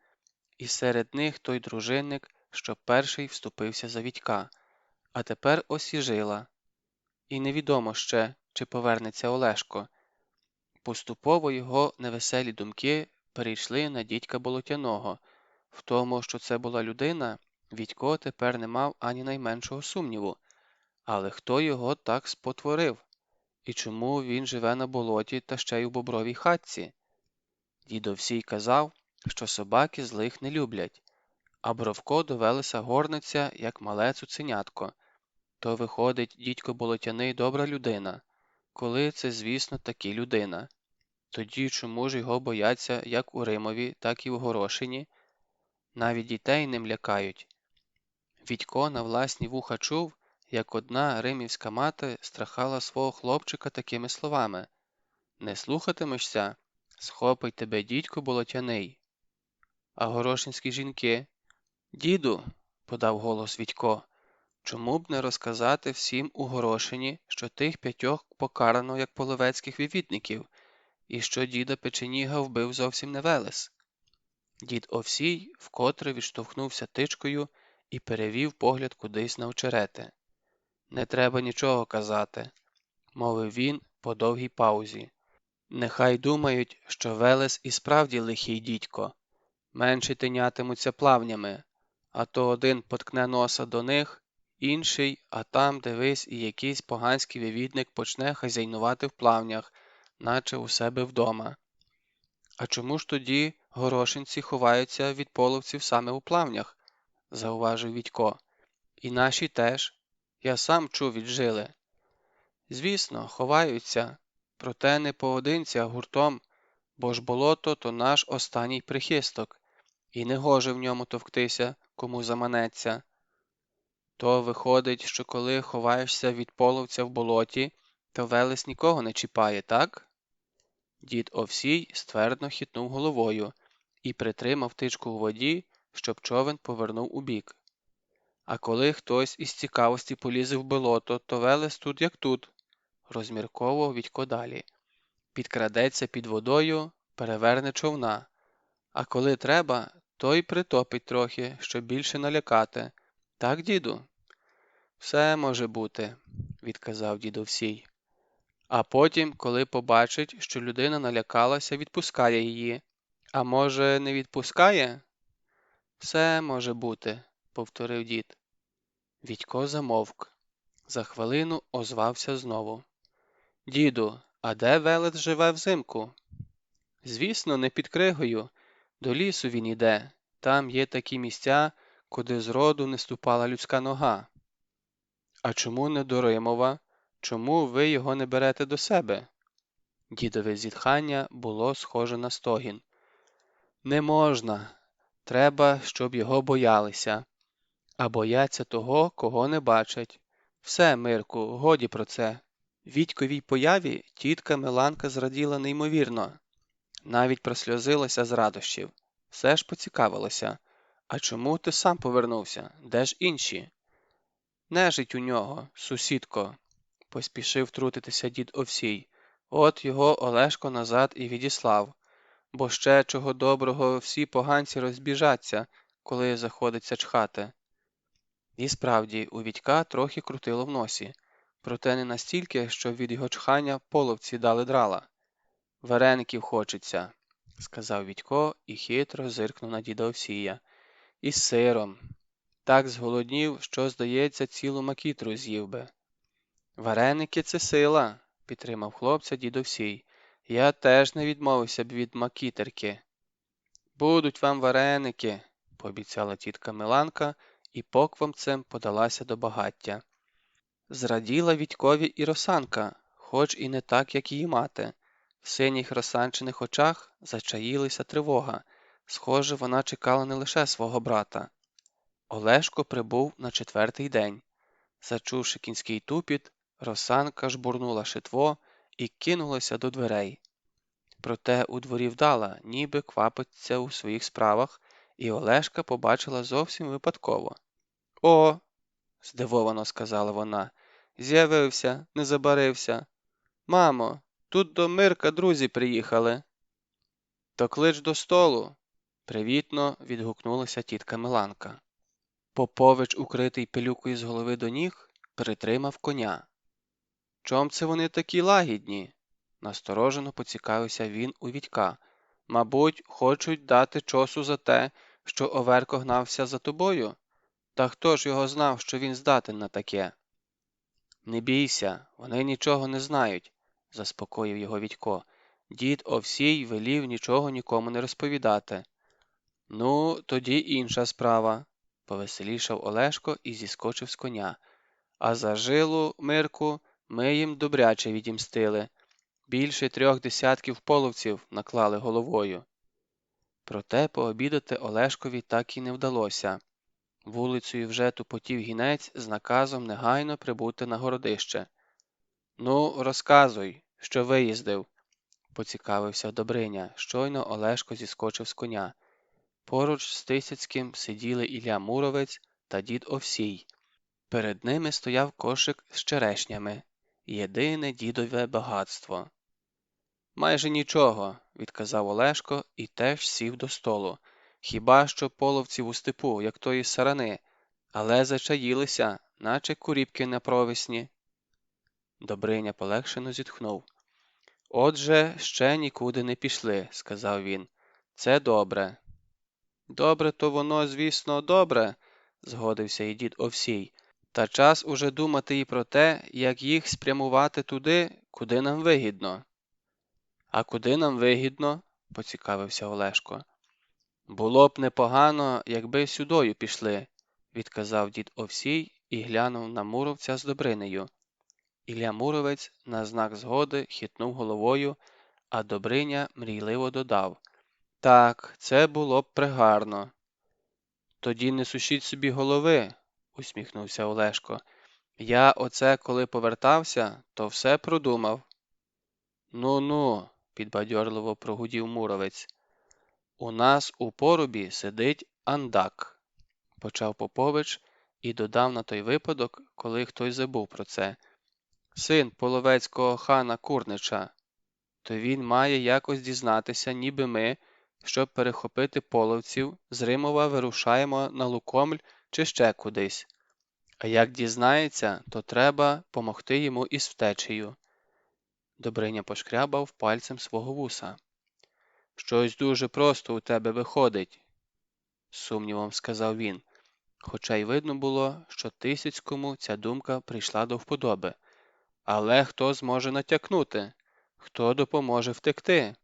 І серед них той дружинник, що перший вступився за Відька. А тепер осіжила. І невідомо ще, чи повернеться Олешко. Поступово його невеселі думки перейшли на дідька Болотяного. В тому, що це була людина, Відько тепер не мав ані найменшого сумніву. Але хто його так спотворив? І чому він живе на болоті та ще й у бобровій хатці? Дід Овсій казав, що собаки злих не люблять, а Бровко довелася горниця, як мале цуценятко. То, виходить, дідько Болотяний добра людина, коли це, звісно, таки людина. Тоді чому ж його бояться як у Римові, так і в Горошині? Навіть дітей ним лякають. Відько на власні вуха чув, як одна римівська мати страхала свого хлопчика такими словами: «Не слухатимешся? Схопить тебе дідько Болотяний». А горошинські жінки: «Діду», – подав голос Відько, – «чому б не розказати всім у Горошині, що тих 5 покарано як половецьких вивідників, і що діда Печеніга вбив зовсім не Велес?» Дід Овсій вкотре відштовхнувся тичкою і перевів погляд кудись на очерети. «Не треба нічого казати», – мовив він по довгій паузі. «Нехай думають, що Велес і справді лихий дідько. Менші тинятимуться плавнями, а то один поткне носа до них, інший, а там, дивись, і якийсь поганський вивідник почне хазяйнувати в плавнях, наче у себе вдома. А чому ж тоді горошинці ховаються від половців саме у плавнях?» – зауважив Відько. «І наші теж. Я сам чув від Жили». «Звісно, ховаються, проте не поодинці, а гуртом, бо ж болото – то наш останній прихисток, і не гоже в ньому товктися, кому заманеться». «То виходить, що коли ховаєшся від половця в болоті, то Велес нікого не чіпає, так?» Дід Овсій ствердно хитнув головою і притримав тичку у воді, щоб човен повернув убік. «А коли хтось із цікавості полізе в болото, то Велес тут як тут», – розмірковував Відько далі. «Підкрадеться під водою, переверне човна, а коли треба, то й притопить трохи, щоб більше налякати. Так, діду?» «Все може бути», – відказав дід Овсій. «А потім, коли побачить, що людина налякалася, відпускає її. А може, не відпускає?» «Все може бути», – повторив дід. Відько замовк. За хвилину озвався знову. «Діду, а де Велес живе взимку?» «Звісно, не під кригою. До лісу він іде. Там є такі місця, куди зроду не ступала людська нога». «А чому не до Римова? Чому ви його не берете до себе?» Дідове зітхання було схоже на стогін. «Не можна. Треба, щоб його боялися. А бояться того, кого не бачать. Все, Мирку, годі про це». Відьковій появі тітка Миланка зраділа неймовірно. Навіть просльозилася з радощів. Все ж поцікавилася: «А чому ти сам повернувся? Де ж інші?» «Нежить у нього, сусідко», – поспішив втрутитися дід Овсій. «От його Олешко назад і відіслав. Бо ще, чого доброго, всі поганці розбіжаться, коли заходиться чхати». І справді, у Відька трохи крутило в носі, проте не настільки, що від його чхання половці дали драла. «Вареників хочеться», – сказав Відько і хитро зиркнув на діда Овсія. «Із сиром. Так зголоднів, що, здається, цілу макітру з'їв би». «Вареники – це сила», – підтримав хлопця дід Овсій. «Я теж не відмовився б від макітерки». «Будуть вам вареники», – пообіцяла тітка Миланка і поквапцем подалася до багаття. Зраділа Відькові і Росанка, хоч і не так, як її мати. В синіх Росанчиних очах зачаїлася тривога. Схоже, вона чекала не лише свого брата. Олешко прибув на 4-й день. Зачувши кінський тупіт, Росанка жбурнула шитво і кинулася до дверей. Проте у дворі вдала, ніби квапиться у своїх справах, і Олешка побачила зовсім випадково. «О!» – здивовано сказала вона. «З'явився, не забарився. Мамо, тут до Мирка друзі приїхали». «То клич до столу», – привітно відгукнулася тітка Миланка. Попович, укритий пилюкою з голови до ніг, притримав коня. «Чом це вони такі лагідні?» – насторожено поцікавився він у Вітька. «Мабуть, хочуть дати чосу за те, що Оверко гнався за тобою? Та хто ж його знав, що він здатен на таке?» «Не бійся, вони нічого не знають», – заспокоїв його Вітько. «Дід Овсій велів нічого нікому не розповідати». «Ну, тоді інша справа», – повеселішав Олешко і зіскочив з коня. «А за жилу, Мирку, ми їм добряче відімстили. Більше 3 десятків половців наклали головою». Проте пообідати Олешкові так і не вдалося. Вулицею вже тупотів гінець з наказом негайно прибути на городище. «Ну, розказуй, що виїздив», – поцікавився Добриня. Щойно Олешко зіскочив з коня. Поруч з Тисяцьким сиділи Ілля Муровець та дід Овсій. Перед ними стояв кошик з черешнями. Єдине дідове багатство. «Майже нічого», – відказав Олешко і теж сів до столу. «Хіба що половців у степу, як тої сарани, але зачаїлися, наче куріпки на провесні». Добриня полегшено зітхнув. «Отже, ще нікуди не пішли», – сказав він. «Це добре». «Добре то воно, звісно, добре», – згодився і дід Овсій. «Та час уже думати і про те, як їх спрямувати туди, куди нам вигідно». «А куди нам вигідно?» – поцікавився Олешко. «Було б непогано, якби сюдою пішли», – відказав дід Овсій і глянув на Муровця з Добринею. Ілля Муровець на знак згоди хитнув головою, а Добриня мрійливо додав. «Так, це було б пригарно». «Тоді не сушіть собі голови», – усміхнувся Олешко. «Я оце, коли повертався, то все продумав». «Ну-ну», – підбадьорливо прогудів Муровець. «У нас у порубі сидить андак», – почав Попович і додав на той випадок, коли хтось забув про це. «Син половецького хана Курнича. То він має якось дізнатися, ніби ми, щоб перехопити половців, з Римова вирушаємо на Лукомль чи ще кудись. А як дізнається, то треба помогти йому із втечею». Добриня пошкрябав пальцем свого вуса. «Щось дуже просто у тебе виходить», – з сумнівом сказав він, хоча й видно було, що Тисяцькому ця думка прийшла до вподоби. «Але хто зможе натякнути? Хто допоможе втекти?»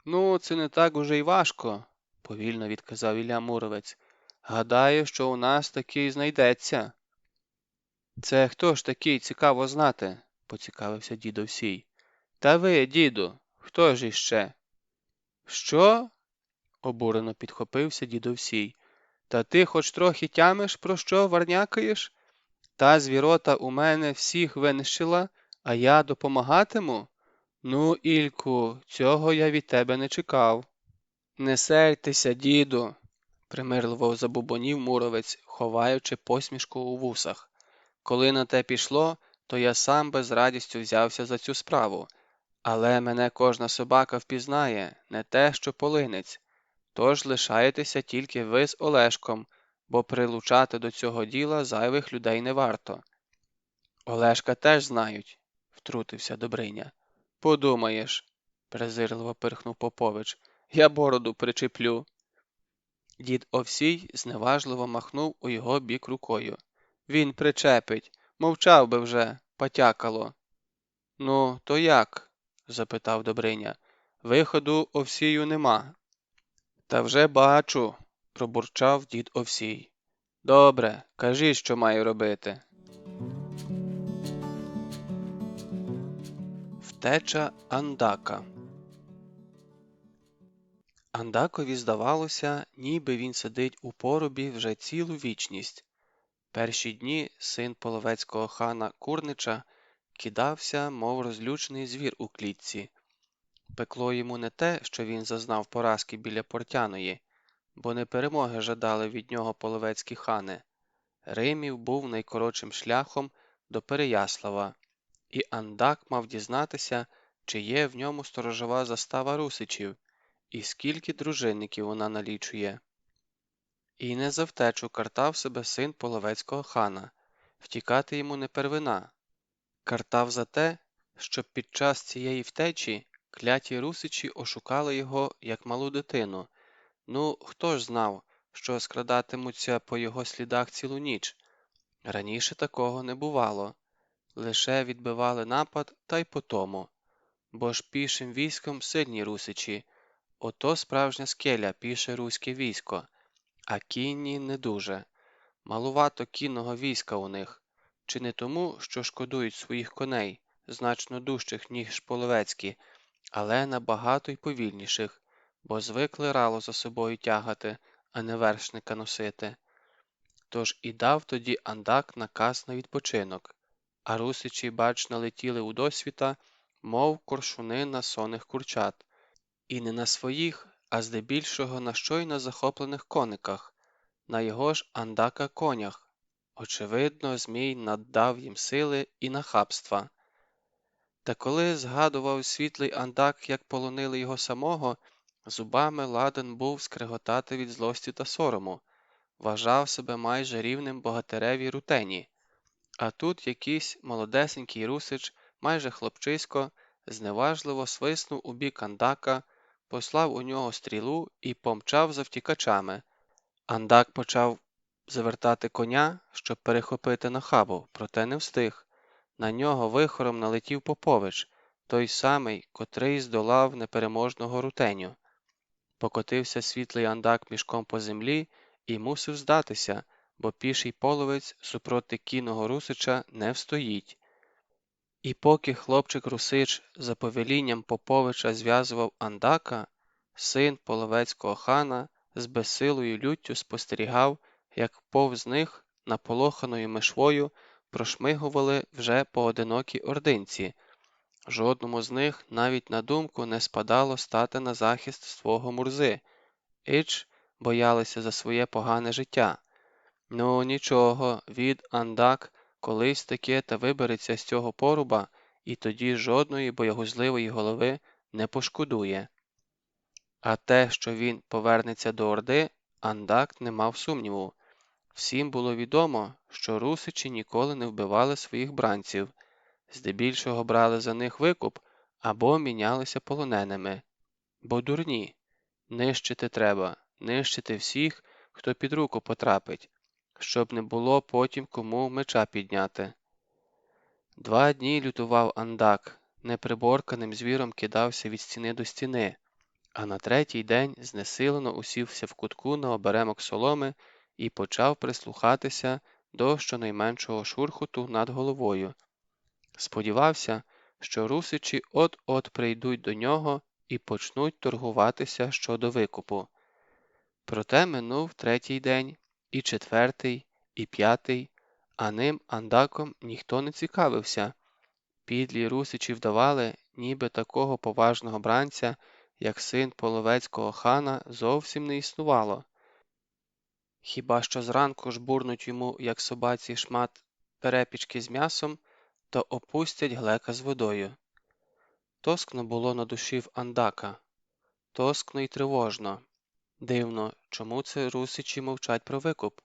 «Ну, це не так уже й важко», – повільно відказав Ілля Муровець. «Гадаю, що у нас такий знайдеться». «Це хто ж такий, цікаво знати?» – поцікавився дід Овсій. «Та ви, діду, хто ж іще?» «Що?» – обурено підхопився дід Овсій. «Та ти хоч трохи тямиш, про що варнякаєш? Та звірота у мене всіх винищила, а я допомагатиму? Ну, Ільку, цього я від тебе не чекав». «Не сертеся, діду», – примирливо забубонів Муровець, ховаючи посмішку у вусах. «Коли на те пішло, то я сам би з радістю взявся за цю справу. Але мене кожна собака впізнає, не те, що полинець. Тож лишаєтеся тільки ви з Олешком, бо прилучати до цього діла зайвих людей не варто». «Олешка теж знають», – втрутився Добриня. «Подумаєш», – презирливо пирхнув Попович, – «я бороду причеплю». Дід Овсій зневажливо махнув у його бік рукою. «Він причепить, мовчав би вже, потякало». «Ну, то як?» – запитав Добриня. «Виходу, Овсію, нема». «Та вже бачу», – пробурчав дід Овсій. «Добре, кажи, що маю робити». Втеча Андака. Андакові здавалося, ніби він сидить у поробі вже цілу вічність. Перші дні син половецького хана Курнича кидався, мов розлючений звір у клітці. Пекло йому не те, що він зазнав поразки біля Портяної, бо не перемоги жадали від нього половецькі хани. Римів був найкоротшим шляхом до Переяслава, і Андак мав дізнатися, чи є в ньому сторожова застава русичів, і скільки дружинників вона налічує. І не за втечу картав себе син половецького хана, втікати йому не первина. Картав за те, що під час цієї втечі кляті русичі ошукали його, як малу дитину. Ну, хто ж знав, що скрадатимуться по його слідах цілу ніч? Раніше такого не бувало. Лише відбивали напад та й по тому. Бо ж пішим військом сильні русичі. Ото справжня скеля піше руське військо, а кінні не дуже. Малувато кінного війська у них. Чи не тому, що шкодують своїх коней, значно дужчих, ніж половецькі, але набагато й повільніших, бо звикли рало за собою тягати, а не вершника носити. Тож і дав тоді Андак наказ на відпочинок, а русичі, бач, налетіли у досвіта, мов коршуни на сонних курчат, і не на своїх, а здебільшого на щойно захоплених кониках, на його ж Андака конях. Очевидно, Змій наддав їм сили і нахабства. Та коли згадував світлий Андак, як полонили його самого, зубами ладен був скреготати від злості та сорому, вважав себе майже рівним богатиреві Рутені. А тут якийсь молодесенький русич, майже хлопчисько, зневажливо свиснув у бік Андака, послав у нього стрілу і помчав за втікачами. Андак почав завертати коня, щоб перехопити нахабу, проте не встиг. На нього вихором налетів Попович, той самий, котрий здолав непереможного Рутеню. Покотився світлий Андак мішком по землі і мусив здатися, бо піший половець супроти кінного русича не встоїть. І поки хлопчик-русич за повелінням Поповича зв'язував Андака, син половецького хана з безсилою люттю спостерігав, як повз них наполоханою мишвою прошмигували вже поодинокі ординці. Жодному з них навіть на думку не спадало стати на захист свого Мурзи. Ич боялися за своє погане життя. Ну, нічого, від Андак колись таки та вибереться з цього поруба, і тоді жодної боягузливої голови не пошкодує. А те, що він повернеться до Орди, Андак не мав сумніву. Всім було відомо, що русичі ніколи не вбивали своїх бранців, здебільшого брали за них викуп або мінялися полоненими. Бо дурні. Нищити треба, нищити всіх, хто під руку потрапить, щоб не було потім кому меча підняти. 2 дні лютував Андак, неприборканим звіром кидався від стіни до стіни, а на 3-й день знесилено усівся в кутку на оберемок соломи і почав прислухатися до щонайменшого шурхоту над головою. Сподівався, що русичі от-от прийдуть до нього і почнуть торгуватися щодо викупу. Проте минув 3-й день, і 4-й, і 5-й, а ним Андаком ніхто не цікавився. Підлі русичі вдавали, ніби такого поважного бранця, як син половецького хана, зовсім не існувало. Хіба що зранку жбурнуть йому, як собаці, шмат перепічки з м'ясом, то опустять глека з водою. Тоскно було на душі в Андака. Тоскно й тривожно. Дивно, чому це русичі мовчать про викуп?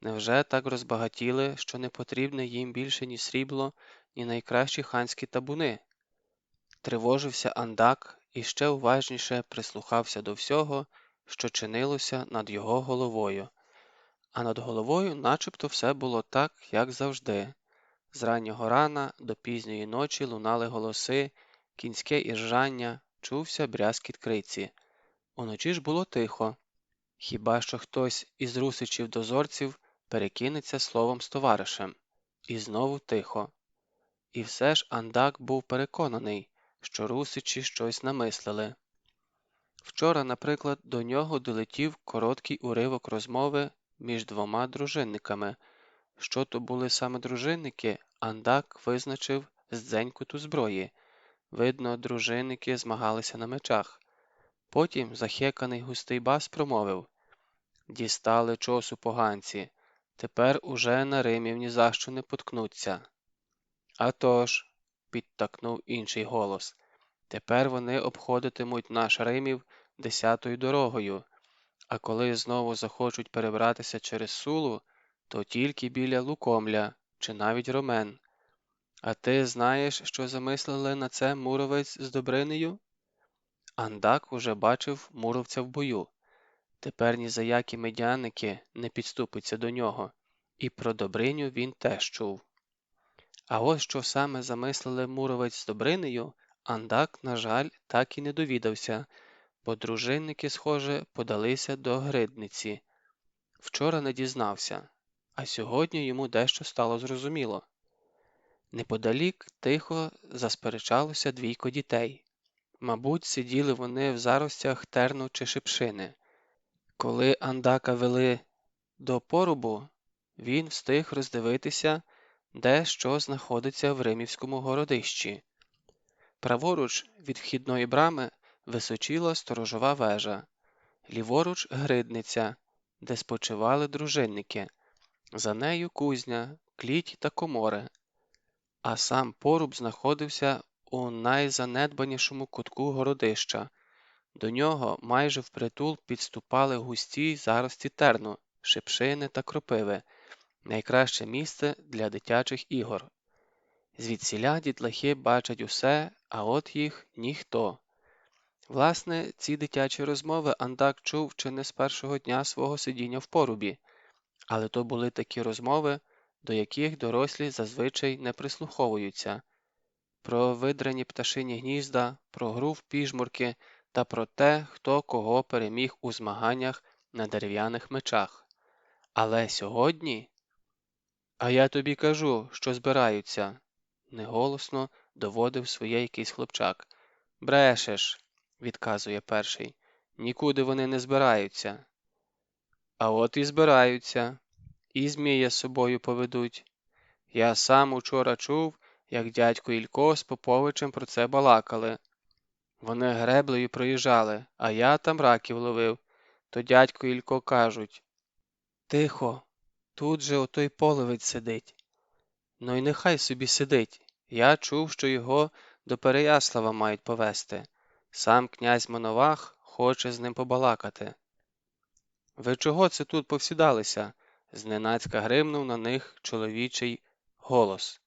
Невже так розбагатіли, що не потрібне їм більше ні срібло, ні найкращі ханські табуни? Тривожився Андак і ще уважніше прислухався до всього, що чинилося над його головою. А над головою начебто все було так, як завжди. З раннього рана до пізньої ночі лунали голоси, кінське іржання, чувся брязкіт криці. Уночі ж було тихо. Хіба що хтось із русичів-дозорців перекинеться словом з товаришем. І знову тихо. І все ж Андак був переконаний, що русичі щось намислили. Вчора, наприклад, до нього долетів короткий уривок розмови між двома дружинниками. Що то були саме дружинники, Андак визначив з дзенькоту зброї. Видно, дружинники змагалися на мечах. Потім захеканий густий бас промовив: «Дістали чосу поганці, тепер уже на Римів ні за що не поткнуться». «А тож», – підтакнув інший голос, – «тепер вони обходитимуть наш Римів 10-ю дорогою, а коли знову захочуть перебратися через Сулу, то тільки біля Лукомля чи навіть Ромен. А ти знаєш, що замислили на це Муровець з Добринею?» Андак уже бачив муровця в бою. Тепер ні за які медяники не підступиться до нього, і про Добриню він теж чув. А ось що саме замислили Муровець з Добринею, Андак, на жаль, так і не довідався, бо дружинники, схоже, подалися до Гридниці. Вчора не дізнався, а сьогодні йому дещо стало зрозуміло. Неподалік тихо засперечалося двійко дітей. Мабуть, сиділи вони в заростях терну чи шипшини. Коли Андака вели до порубу, він встиг роздивитися, де що знаходиться в Римівському городищі. Праворуч від вхідної брами височіла сторожова вежа, ліворуч – гридниця, де спочивали дружинники, за нею кузня, кліть та комори, а сам поруб знаходився у найзанедбанішому кутку городища. До нього майже впритул підступали густі зарості терну, шипшини та кропиви, найкраще місце для дитячих ігор. Звідсіля дітлахи бачать усе, а от їх ніхто. Власне, ці дитячі розмови Андак чув чи не з першого дня свого сидіння в порубі, але то були такі розмови, до яких дорослі зазвичай не прислуховуються. Про видрані пташині гнізда, про гру в піжмурки та про те, хто кого переміг у змаганнях на дерев'яних мечах. Але сьогодні... «А я тобі кажу, що збираються», – неголосно доводив своє якийсь хлопчак. «Брешеш», – відказує перший, – «нікуди вони не збираються». «А от і збираються, і Змія з собою поведуть. Я сам учора чув, як дядько Ілько з Поповичем про це балакали. Вони греблею проїжджали, а я там раків ловив. То дядько Ілько кажуть: «Тихо, тут же отой половець сидить». Ну й нехай собі сидить. Я чув, що його до Переяслава мають повести. Сам князь Моновах хоче з ним побалакати. «Ви чого це тут повсідалися?» – зненацька гримнув на них чоловічий голос.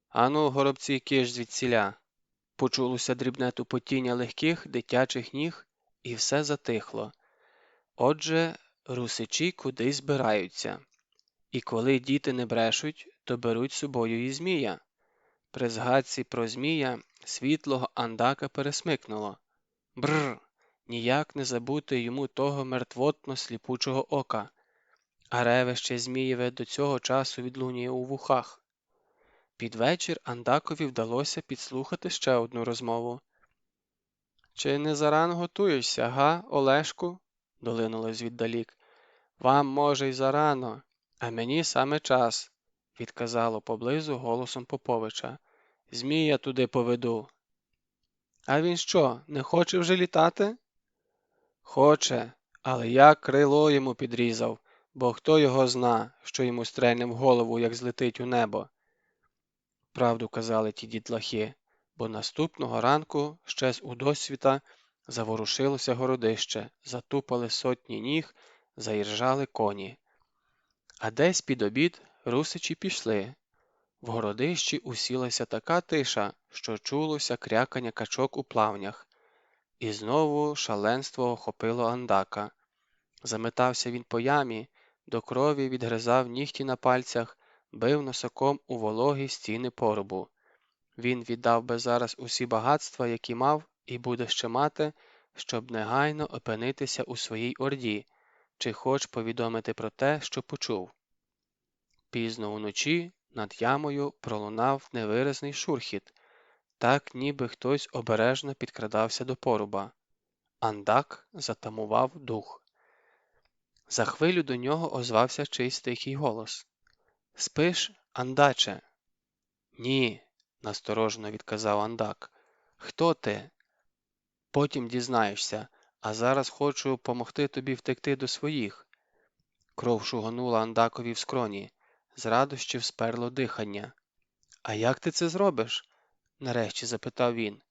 «Ану, горобці, киш звідсіля!» Почулося дрібне тупотіння легких дитячих ніг, і все затихло. Отже, русичі кудись збираються. І коли діти не брешуть, то беруть з собою і Змія. При згадці про Змія світлого Андака пересмикнуло. Бррр! Ніяк не забути йому того мертвотно-сліпучого ока. А ревище Змієве до цього часу відлунює у вухах. Під вечір Андакові вдалося підслухати ще одну розмову. «Чи не зарано готуєшся, га, Олешку?» – долинуло звіддалік. «Вам, може, й зарано, а мені саме час», – відказало поблизу голосом Поповича. «Змія туди поведу». «А він що, не хоче вже літати?» «Хоче, але я крило йому підрізав, бо хто його зна, що йому стрельне в голову, як злетить у небо». Правду казали ті дітлахи, бо наступного ранку ще з удосвіта заворушилося городище, затупали сотні ніг, заіржали коні. А десь під обід русичі пішли. В городищі усілася така тиша, що чулося крякання качок у плавнях. І знову шаленство охопило Андака. Заметався він по ямі, до крові відгризав нігті на пальцях, бив носоком у вологі стіни порубу. Він віддав би зараз усі багатства, які мав і буде ще мати, щоб негайно опинитися у своїй орді, чи хоч повідомити про те, що почув. Пізно уночі над ямою пролунав невиразний шурхіт, так ніби хтось обережно підкрадався до поруба. Андак затамував дух. За хвилю до нього озвався чийсь тихий голос. «Спиш, Андаче?» «Ні», – насторожено відказав Андак. «Хто ти?» «Потім дізнаєшся, а зараз хочу помогти тобі втекти до своїх». Кров шуганула Андакові в скроні, з радощів сперло дихання. «А як ти це зробиш?» – нарешті запитав він.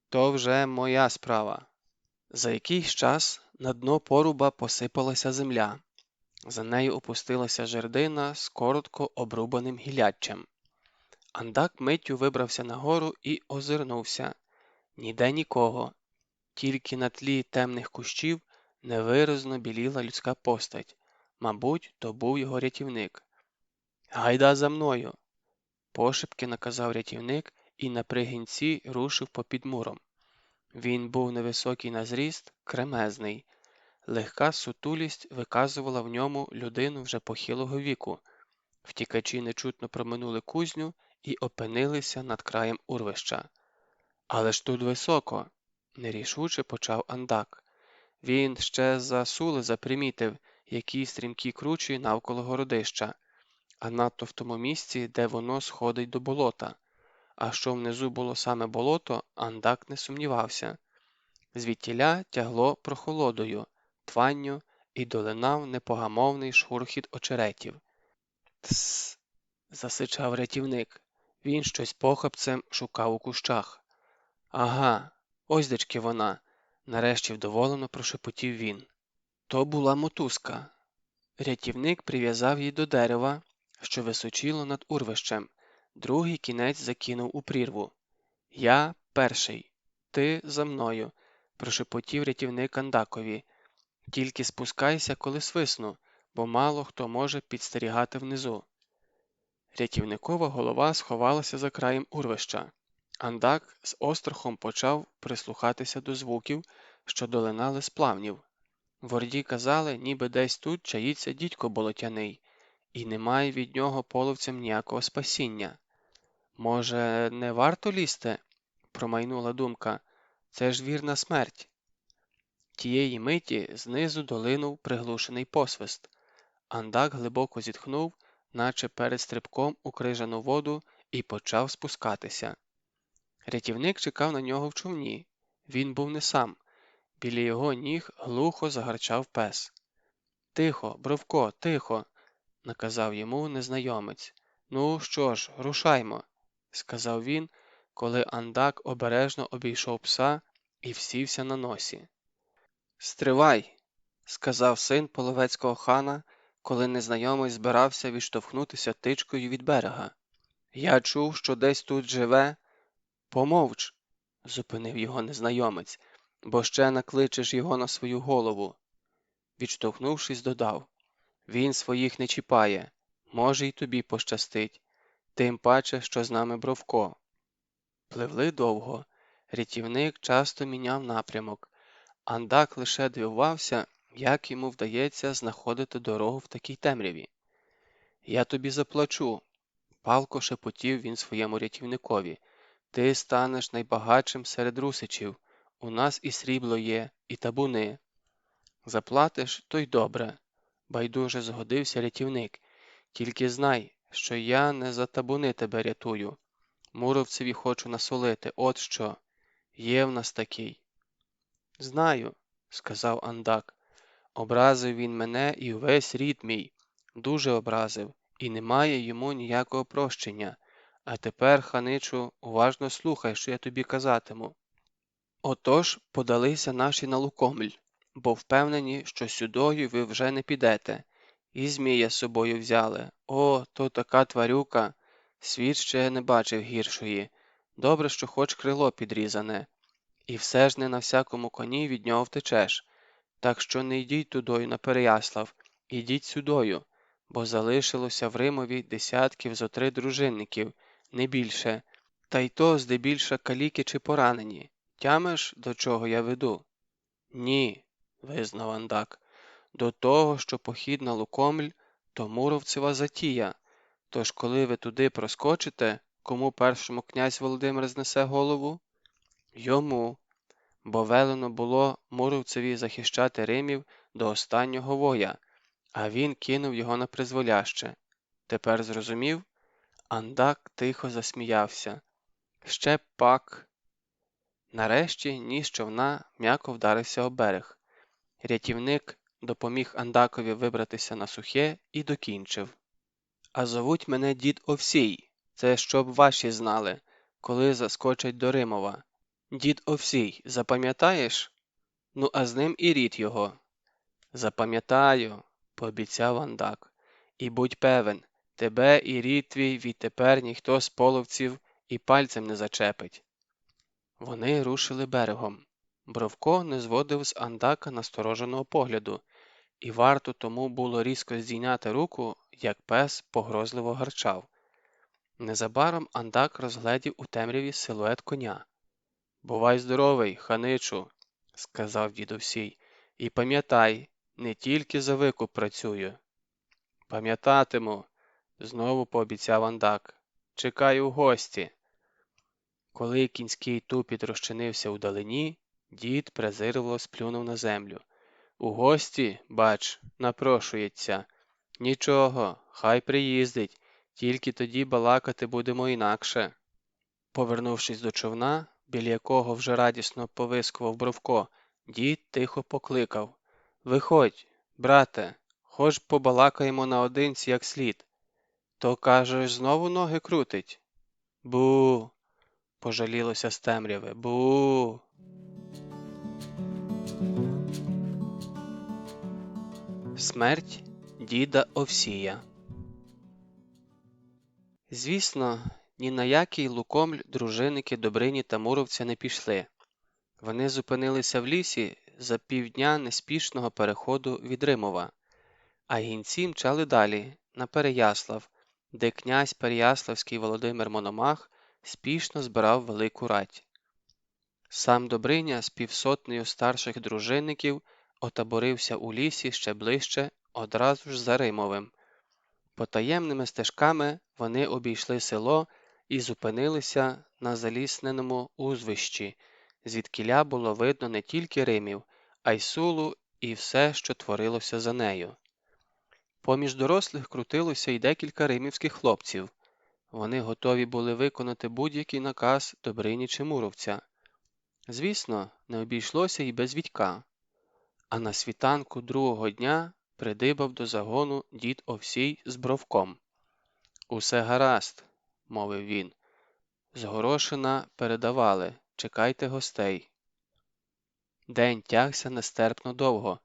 «То вже моя справа». За якийсь час на дно поруба посипалася земля. За нею опустилася жердина з коротко обрубаним гілляччям. Андак миттю вибрався нагору і озирнувся. Ніде нікого. Тільки на тлі темних кущів невиразно біліла людська постать. Мабуть, то був його рятівник. «Гайда за мною!» – пошепки наказав рятівник і напригінці рушив попід муром. Він був невисокий на зріст, кремезний. Легка сутулість виказувала в ньому людину вже похилого віку. Втікачі нечутно проминули кузню і опинилися над краєм урвища. «Але ж тут високо!» – нерішуче почав Андак. Він ще за сули запримітив, які стрімкі кручі навколо городища, а надто в тому місці, де воно сходить до болота. А що внизу було саме болото, Андак не сумнівався. Звідтіля тягло прохолодою, тванню і долинав непогамовний шурхіт очеретів. «Тсс!» – засичав рятівник. Він щось похапцем шукав у кущах. «Ага, ось дечки вона!» – нарешті вдоволено прошепотів він. То була мотузка. Рятівник прив'язав її до дерева, що височило над урвищем. Другий кінець закинув у прірву. «Я перший. Ти за мною», – прошепотів рятівник Андакові. «Тільки спускайся, коли свисну, бо мало хто може підстерігати внизу». Рятівникова голова сховалася за краєм урвища. Андак з острахом почав прислухатися до звуків, що долинали з плавнів. Ворді казали, ніби десь тут чаїться дідько болотяний, і немає від нього половцям ніякого спасіння. «Може, не варто лізти?» – промайнула думка. «Це ж вірна смерть». Тієї миті знизу долинув приглушений посвист. Андак глибоко зітхнув, наче перед стрибком у крижану воду, і почав спускатися. Рятівник чекав на нього в човні. Він був не сам. Біля його ніг глухо загарчав пес. «Тихо, Бровко, тихо!» – наказав йому незнайомець. «Ну що ж, рушаймо!» – сказав він, коли Андак обережно обійшов пса і всівся на носі. «Стривай!» – сказав син половецького хана, коли незнайомець збирався відштовхнутися тичкою від берега. «Я чув, що десь тут живе...» «Помовч!» – зупинив його незнайомець, «бо ще накличеш його на свою голову». Відштовхнувшись, додав. «Він своїх не чіпає. Може, й тобі пощастить. Тим паче, що з нами Бровко». Пливли довго. Рятівник часто міняв напрямок. Андак лише дивувався, як йому вдається знаходити дорогу в такій темряві. «Я тобі заплачу», – палко шепотів він своєму рятівникові. «Ти станеш найбагатшим серед русичів. У нас і срібло є, і табуни». «Заплатиш, то й добре», – байдуже згодився рятівник. «Тільки знай, що я не за табуни тебе рятую. Муровцеві хочу насолити, от що. Є в нас такий». «Знаю», – сказав Андак. «Образив він мене і увесь рід мій. Дуже образив, і немає йому ніякого прощення. А тепер, ханичу, уважно слухай, що я тобі казатиму. Отож подалися наші на Лукомль, бо впевнені, що сюдою ви вже не підете. І змія з собою взяли. О, то така тварюка! Світ ще не бачив гіршої. Добре, що хоч крило підрізане. І все ж не на всякому коні від нього втечеш. Так що не йдіть тудою на Переяслав, ідіть сюдою, бо залишилося в Римові десятків зо 3 дружинників, не більше, та й то здебільша каліки чи поранені. Тямиш, до чого я веду?» «Ні», – визнав Андак, – «до того, що похід на Лукомль – то Муровцева затія, тож коли ви туди проскочите, кому першому князь Володимир знесе голову?» «Йому», бо велено було муромцеві захищати Римів до останнього воя, а він кинув його на призволяще. Тепер зрозумів? Андак тихо засміявся. Ще б пак. Нарешті ніс човна м'яко вдарився об берег. Рятівник допоміг Андакові вибратися на сухе і докінчив. А зовуть мене дід Овсій. Це щоб ваші знали, коли заскочать до Римова. Дід Овсій, запам'ятаєш? Ну, а з ним і рід його. Запам'ятаю, пообіцяв Андак. І будь певен, тебе і рід твій відтепер ніхто з половців і пальцем не зачепить. Вони рушили берегом. Бровко не зводив з Андака настороженого погляду, і варто тому було різко здійняти руку, як пес погрозливо гарчав. Незабаром Андак розгледів у темряві силует коня. «Бувай здоровий, ханичу», – сказав дід Овсій, – «і пам'ятай, не тільки за викуп працюю». «Пам'ятатиму», – знову пообіцяв Андак, – «чекаю у гості». Коли кінський тупіт розчинився удалині, дід презирливо сплюнув на землю. «У гості, бач, напрошується. Нічого, хай приїздить, тільки тоді балакати будемо інакше». Повернувшись до човна, біля якого вже радісно повискував Бровко, дід тихо покликав. «Виходь, брате, хоч побалакаємо наодинці як слід». «То, кажеш, знову ноги крутить?» «Бу!» – пожалілося з темряви. «Бу!» Смерть діда Овсія. Звісно, ні на який Лукомль дружинники Добрині та Муровця не пішли. Вони зупинилися в лісі за півдня неспішного переходу від Римова, а гінці мчали далі, на Переяслав, де князь Переяславський Володимир Мономах спішно збирав велику рать. Сам Добриня з півсотнею старших дружинників отаборився у лісі ще ближче, одразу ж за Римовим. Потаємними стежками вони обійшли село і зупинилися на залісненому узвищі, звідкіля було видно не тільки Римів, а й Сулу і все, що творилося за нею. Поміж дорослих крутилося й декілька римівських хлопців. Вони готові були виконати будь-який наказ Добрині чи Муровця. Звісно, не обійшлося й без Вітька. А на світанку другого дня придибав до загону дід Овсій з Бровком. «Усе гаразд», – мовив він. «З Горошина передавали, чекайте гостей». День тягся нестерпно довго.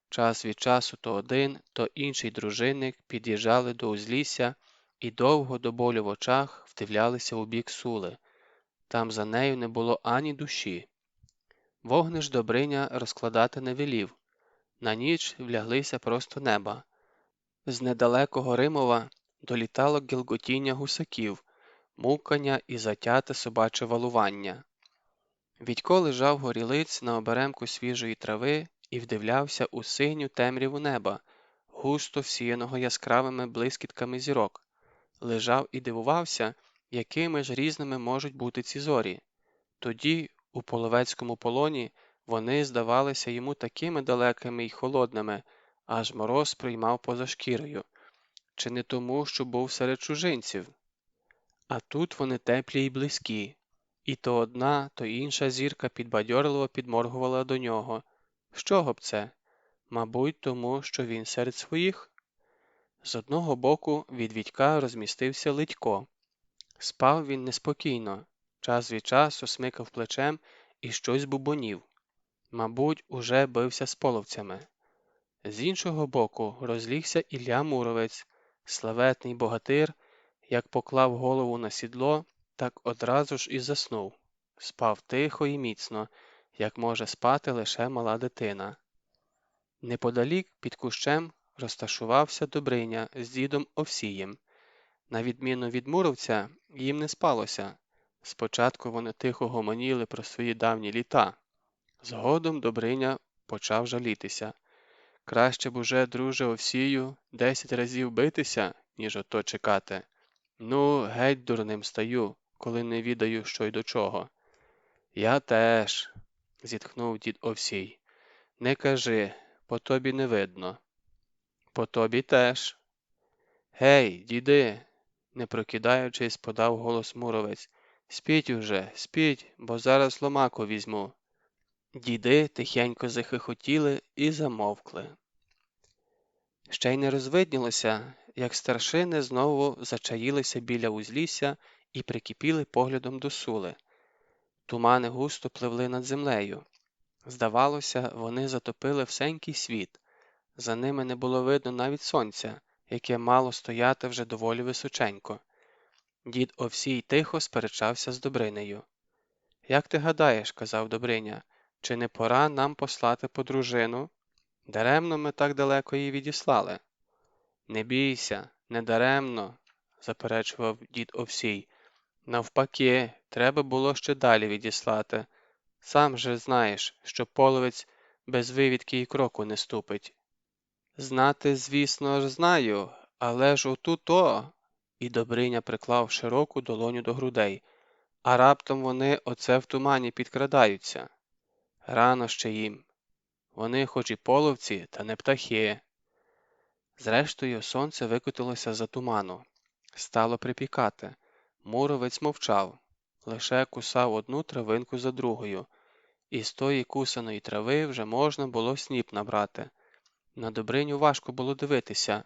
Час від часу то один, то інший дружинник під'їжджали до узлісся і довго до болю в очах вдивлялися у бік Сули. Там за нею не було ані душі. Вогниш Добриня розкладати не велів. На ніч вляглися просто неба. З недалекого Римова долітало гілготіння гусаків, мукання і затяте собаче валування. Відько лежав горілиць на оберемку свіжої трави і вдивлявся у синю темряву неба, густо всіяного яскравими блискітками зірок. Лежав і дивувався, якими ж різними можуть бути ці зорі. Тоді, у половецькому полоні, вони здавалися йому такими далекими й холодними, аж мороз приймав поза шкірою. Чи не тому, що був серед чужинців? А тут вони теплі й близькі. І то одна, то інша зірка підбадьорливо підморгувала до нього. З чого б це? Мабуть, тому, що він серед своїх? З одного боку від Вітька розмістився Ледько. Спав він неспокійно, час від часу смикав плечем і щось бубонів. Мабуть, уже бився з половцями. З іншого боку розлігся Ілля Муровець, славетний богатир, як поклав голову на сідло, так одразу ж і заснув. Спав тихо і міцно, як може спати лише мала дитина. Неподалік під кущем розташувався Добриня з дідом Овсієм. На відміну від Муровця, їм не спалося. Спочатку вони тихо гомоніли про свої давні літа. Згодом Добриня почав жалітися. Краще б уже, друже Овсію, 10 разів битися, ніж ото чекати. Ну, геть дурним стаю, коли не відаю, що й до чого. Я теж, зітхнув дід Овсій. Не кажи, по тобі не видно. По тобі теж. Гей, діди, не прокидаючись, подав голос Муровець. Спіть уже, спіть, бо зараз ломаку візьму. Діди тихенько захихотіли і замовкли. Ще й не розвиднілося, як старшини знову зачаїлися біля узлісся і прикипіли поглядом до сули. Тумани густо пливли над землею. Здавалося, вони затопили всенький світ. За ними не було видно навіть сонця, яке мало стояти вже доволі височенько. Дід Овсій тихо сперечався з Добринею. «Як ти гадаєш, — казав Добриня, — чи не пора нам послати по дружину? Даремно ми так далеко її відіслали». «Не бійся, не даремно, — заперечував дід Овсій. Навпаки, треба було ще далі відіслати. Сам же знаєш, що половець без вивідки й кроку не ступить». «Знати, звісно ж, знаю, але ж отут-о!» І Добриня приклав широку долоню до грудей. «А раптом вони оце в тумані підкрадаються. Рано ще їм. Вони хоч і половці, та не птахи». Зрештою, сонце викотилося за туману. Стало припікати. Муровець мовчав, лише кусав одну травинку за другою. І з тої кусаної трави вже можна було сніп набрати. На Добриню важко було дивитися.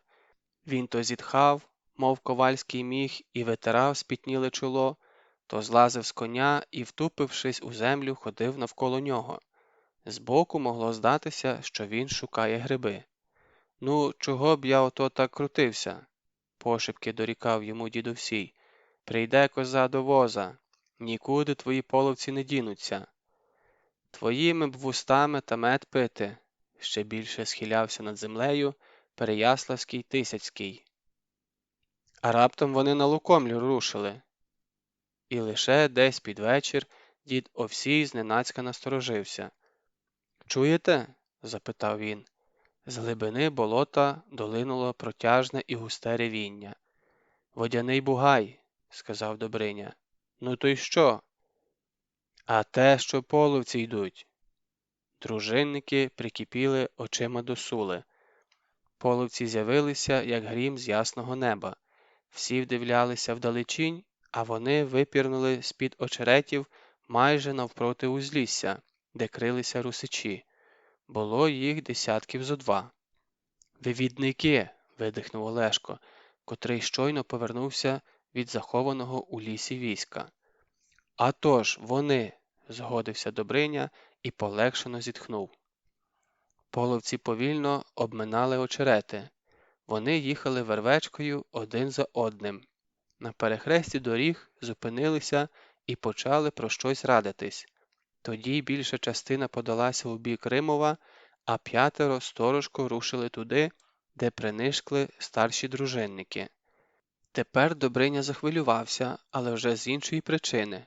Він то зітхав, мов ковальський міг, і витирав спітніле чоло, то злазив з коня і, втупившись у землю, ходив навколо нього. Збоку могло здатися, що він шукає гриби. «Ну, чого б я ото так крутився?» – пошепки дорікав йому дід Овсій. «Прийде коза до воза, нікуди твої половці не дінуться. Твоїми б вустами та мед пити», – ще більше схилявся над землею Переяславський Тисяцький. «А раптом вони на Лукомлю рушили». І лише десь під вечір дід Овсій зненацька насторожився. «Чуєте?» – запитав він. З глибини болота долинуло протяжне і густе ревіння. «Водяний бугай», – сказав Добриня. «Ну то й що?» «А те, що половці йдуть». Дружинники прикипіли очима до сули. Половці з'явилися, як грім з ясного неба. Всі вдивлялися вдалечінь, а вони випірнули з-під очеретів майже навпроти узлісся, де крилися русичі. Було їх десятків зо два. «Вивідники!» – видихнув Олешко, котрий щойно повернувся від захованого у лісі війська. «А тож, вони!» – згодився Добриня і полегшено зітхнув. Половці повільно обминали очерети. Вони їхали вервечкою один за одним. На перехресті доріг зупинилися і почали про щось радитись. Тоді більша частина подалася у бік Римова, а 5 сторожко рушили туди, де принишкли старші дружинники. Тепер Добриня захвилювався, але вже з іншої причини.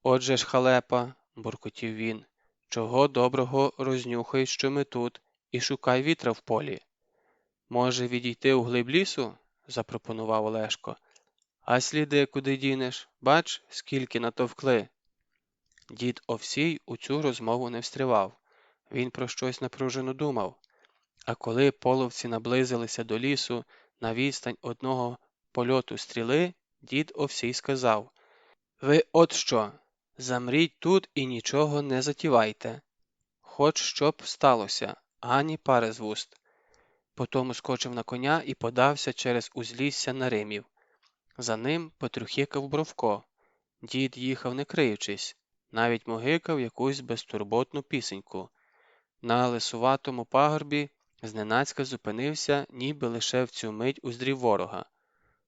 «Отже ж, халепа», – буркотів він, – «чого доброго рознюхай, що ми тут, і шукай вітра в полі». «Може, відійти у глиб лісу?» – запропонував Олешко. «А сліди куди дінеш? Бач, скільки натовкли». Дід Овсій у цю розмову не встрявав. Він про щось напружено думав. А коли половці наблизилися до лісу на відстань одного польоту стріли, дід Овсій сказав: «Ви от що, замріть тут і нічого не затівайте. Хоч що б сталося, ані пари з вуст». Потому скочив на коня і подався через узлісся на Римів. За ним потрюхикав Бровко. Дід їхав не криючись, навіть могикав якусь безтурботну пісеньку. На лисуватому пагорбі зненацька зупинився, ніби лише в цю мить уздрів ворога.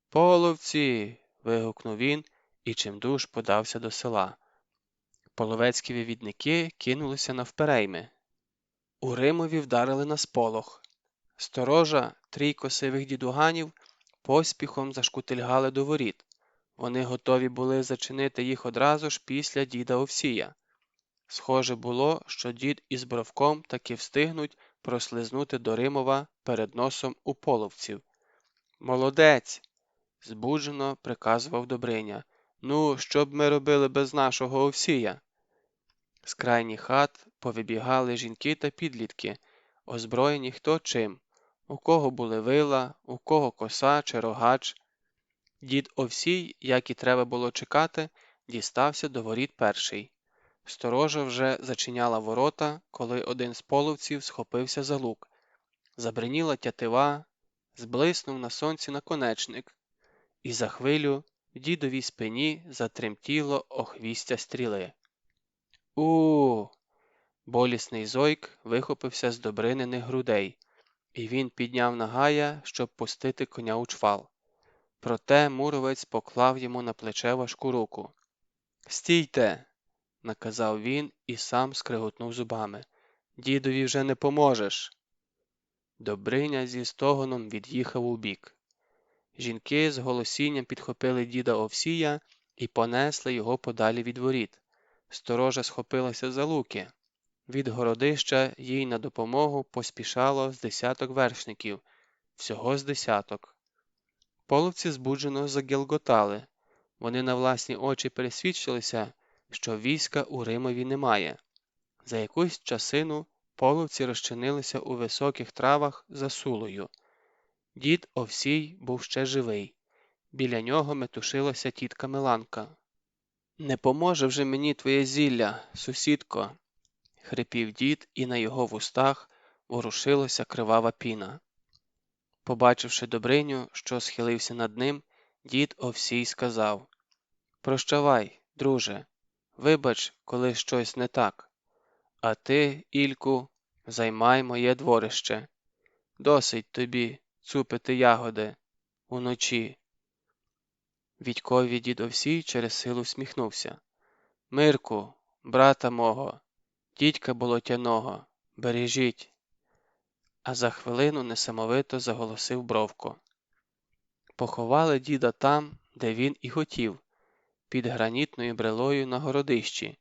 «Половці!» – вигукнув він і чимдуж подався до села. Половецькі вивідники кинулися навперейми. У Римові вдарили на сполох. Сторожа, 3 сивих дідуганів, поспіхом зашкутильгали до воріт. Вони готові були зачинити їх одразу ж після діда Овсія. Схоже було, що дід із Бровком таки встигнуть прослизнути до Римова перед носом у половців. «Молодець!» – збуджено приказував Добриня. «Ну, що б ми робили без нашого Овсія?» З крайніх хат повибігали жінки та підлітки, озброєні хто чим, у кого були вила, у кого коса чи рогач. Дід Овсій, як і треба було чекати, дістався до воріт перший. Сторожа вже зачиняла ворота, коли один з половців схопився за лук. Забриніла тятива, зблиснув на сонці наконечник, і за хвилю в дідовій спині затремтіло охвістя стріли. У! Болісний зойк вихопився з Добрининих грудей, і він підняв нагая, щоб пустити коня у чвал. Проте муровець поклав йому на плече важку руку. «Стійте!» – наказав він і сам скриготнув зубами. «Дідові вже не поможеш!» Добриня зі стогоном від'їхав убік. Жінки з голосінням підхопили діда Овсія і понесли його подалі від воріт. Сторожа схопилася за луки. Від городища їй на допомогу поспішало з десяток вершників, всього з десяток. Половці збуджено загелготали. Вони на власні очі пересвідчилися, що війська у Римові немає. За якусь часину половці розчинилися у високих травах за Сулою. Дід Овсій був ще живий. Біля нього метушилася тітка Миланка. «Не поможе вже мені твоє зілля, сусідко!» – хрипів дід, і на його вустах ворушилася кривава піна. Побачивши Добриню, що схилився над ним, дід Овсій сказав: «Прощавай, друже, вибач, коли щось не так. А ти, Ільку, займай моє дворище. Досить тобі цупити ягоди уночі». Відькові дід Овсій через силу всміхнувся. «Мирку, брата мого, дідька болотяного, бережіть!» А за хвилину несамовито заголосив Бровко. Поховали діда там, де він і хотів, під гранітною брелою на городищі,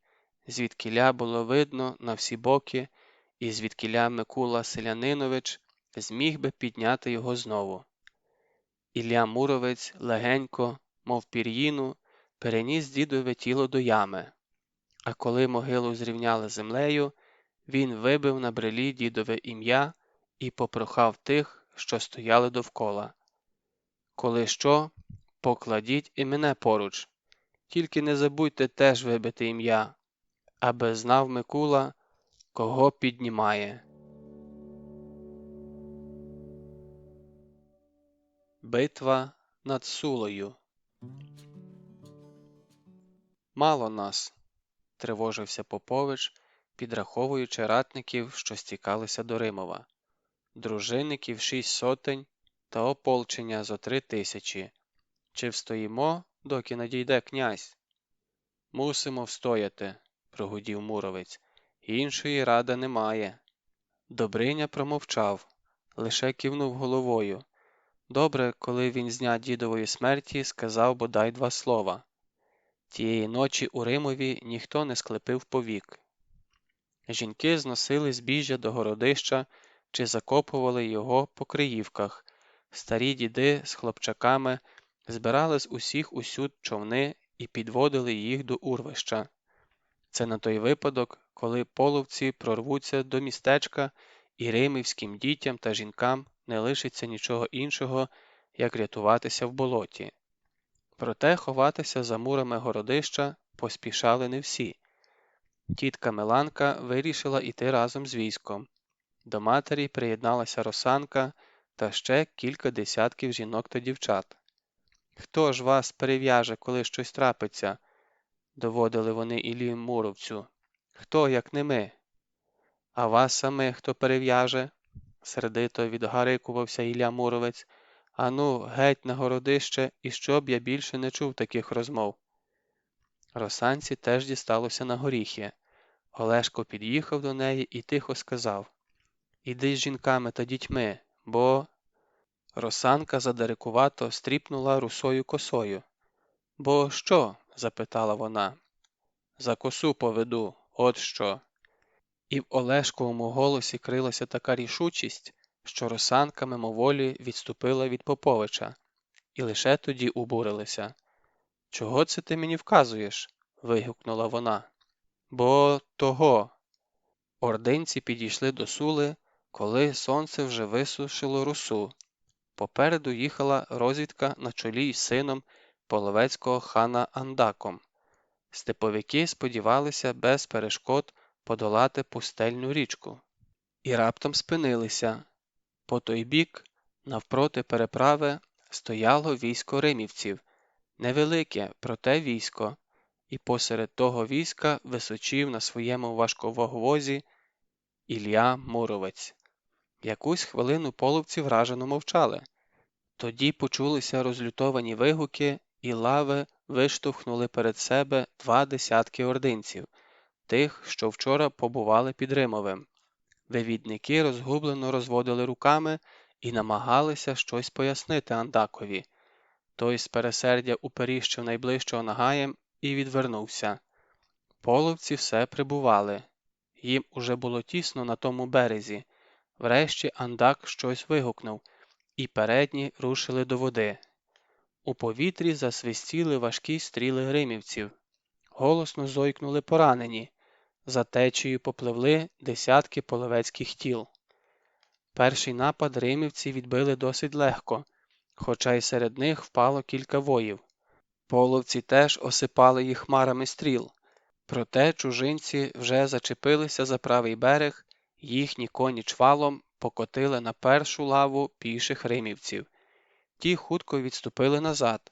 звідкіля було видно на всі боки, і звідкіля Микула Селянинович зміг би підняти його знову. Ілля Муровець легенько, мов пір'їну, переніс дідове тіло до ями, а коли могилу зрівняли землею, він вибив на брелі дідове ім'я і попрохав тих, що стояли довкола: «Коли що, покладіть і мене поруч, тільки не забудьте теж вибити ім'я, аби знав Микула, кого піднімає». Битва над Сулою. «Мало нас», – тривожився Попович, підраховуючи ратників, що стікалися до Римова. «Дружинників 6 сотень та ополчення зо 3 тисячі. Чи встоїмо, доки надійде князь?» «Мусимо встояти», – прогудів Муровець. «Іншої ради немає». Добриня промовчав, лише кивнув головою. Добре, коли він з дня дідової смерті сказав бодай 2 слова. Тієї ночі у Римові ніхто не склепив повік. Жінки зносили збіжжя до городища чи закопували його по криївках. Старі діди з хлопчаками збирали з усіх усюд човни і підводили їх до урвища. Це на той випадок, коли половці прорвуться до містечка і римівським дітям та жінкам не лишиться нічого іншого, як рятуватися в болоті. Проте ховатися за мурами городища поспішали не всі. Тітка Миланка вирішила іти разом з військом. До матері приєдналася Росанка та ще кілька десятків жінок та дівчат. «Хто ж вас перев'яже, коли щось трапиться?» – доводили вони Іллі Муровцю. «Хто, як не ми?» «А вас самих хто перев'яже?» – сердито відгарикувався Ілля Муровець. «Ану, геть на городище, і щоб я більше не чув таких розмов». Росанці теж дісталося на горіхи. Олешко під'їхав до неї і тихо сказав: «Іди з жінками та дітьми, бо…» Росанка задирикувато стріпнула русою косою. «Бо що?» – запитала вона. «За косу поведу, от що». І в Олешковому голосі крилася така рішучість, що Росанка мимоволі відступила від Поповича, і лише тоді убурилися. «Чого це ти мені вказуєш?» – вигукнула вона. Бо того. Ординці підійшли до Сули, коли сонце вже висушило росу. Попереду їхала розвідка на чолі із сином половецького хана Андаком. Степовики сподівалися без перешкод подолати пустельну річку. І раптом спинилися. По той бік, навпроти переправи, стояло військо римівців. Невелике, проте військо. І посеред того війська височів на своєму важковоговозі Ілля Муромець. Якусь хвилину половці вражено мовчали. Тоді почулися розлютовані вигуки, і лави виштовхнули перед себе 2 десятки ординців, тих, що вчора побували під Римовим. Вивідники розгублено розводили руками і намагалися щось пояснити Андакові. Той з пересердя уперіщив найближчого нагаєм і відвернувся. Половці все прибували. Їм уже було тісно на тому березі. Врешті Андак щось вигукнув, і передні рушили до води. У повітрі засвистіли важкі стріли римівців. Голосно зойкнули поранені. За течією попливли десятки половецьких тіл. Перший напад римівці відбили досить легко, хоча й серед них впало кілька воїв. Половці теж осипали їх хмарами стріл. Проте чужинці вже зачепилися за правий берег, їхні коні чвалом покотили на першу лаву піших римівців. Ті хутко відступили назад,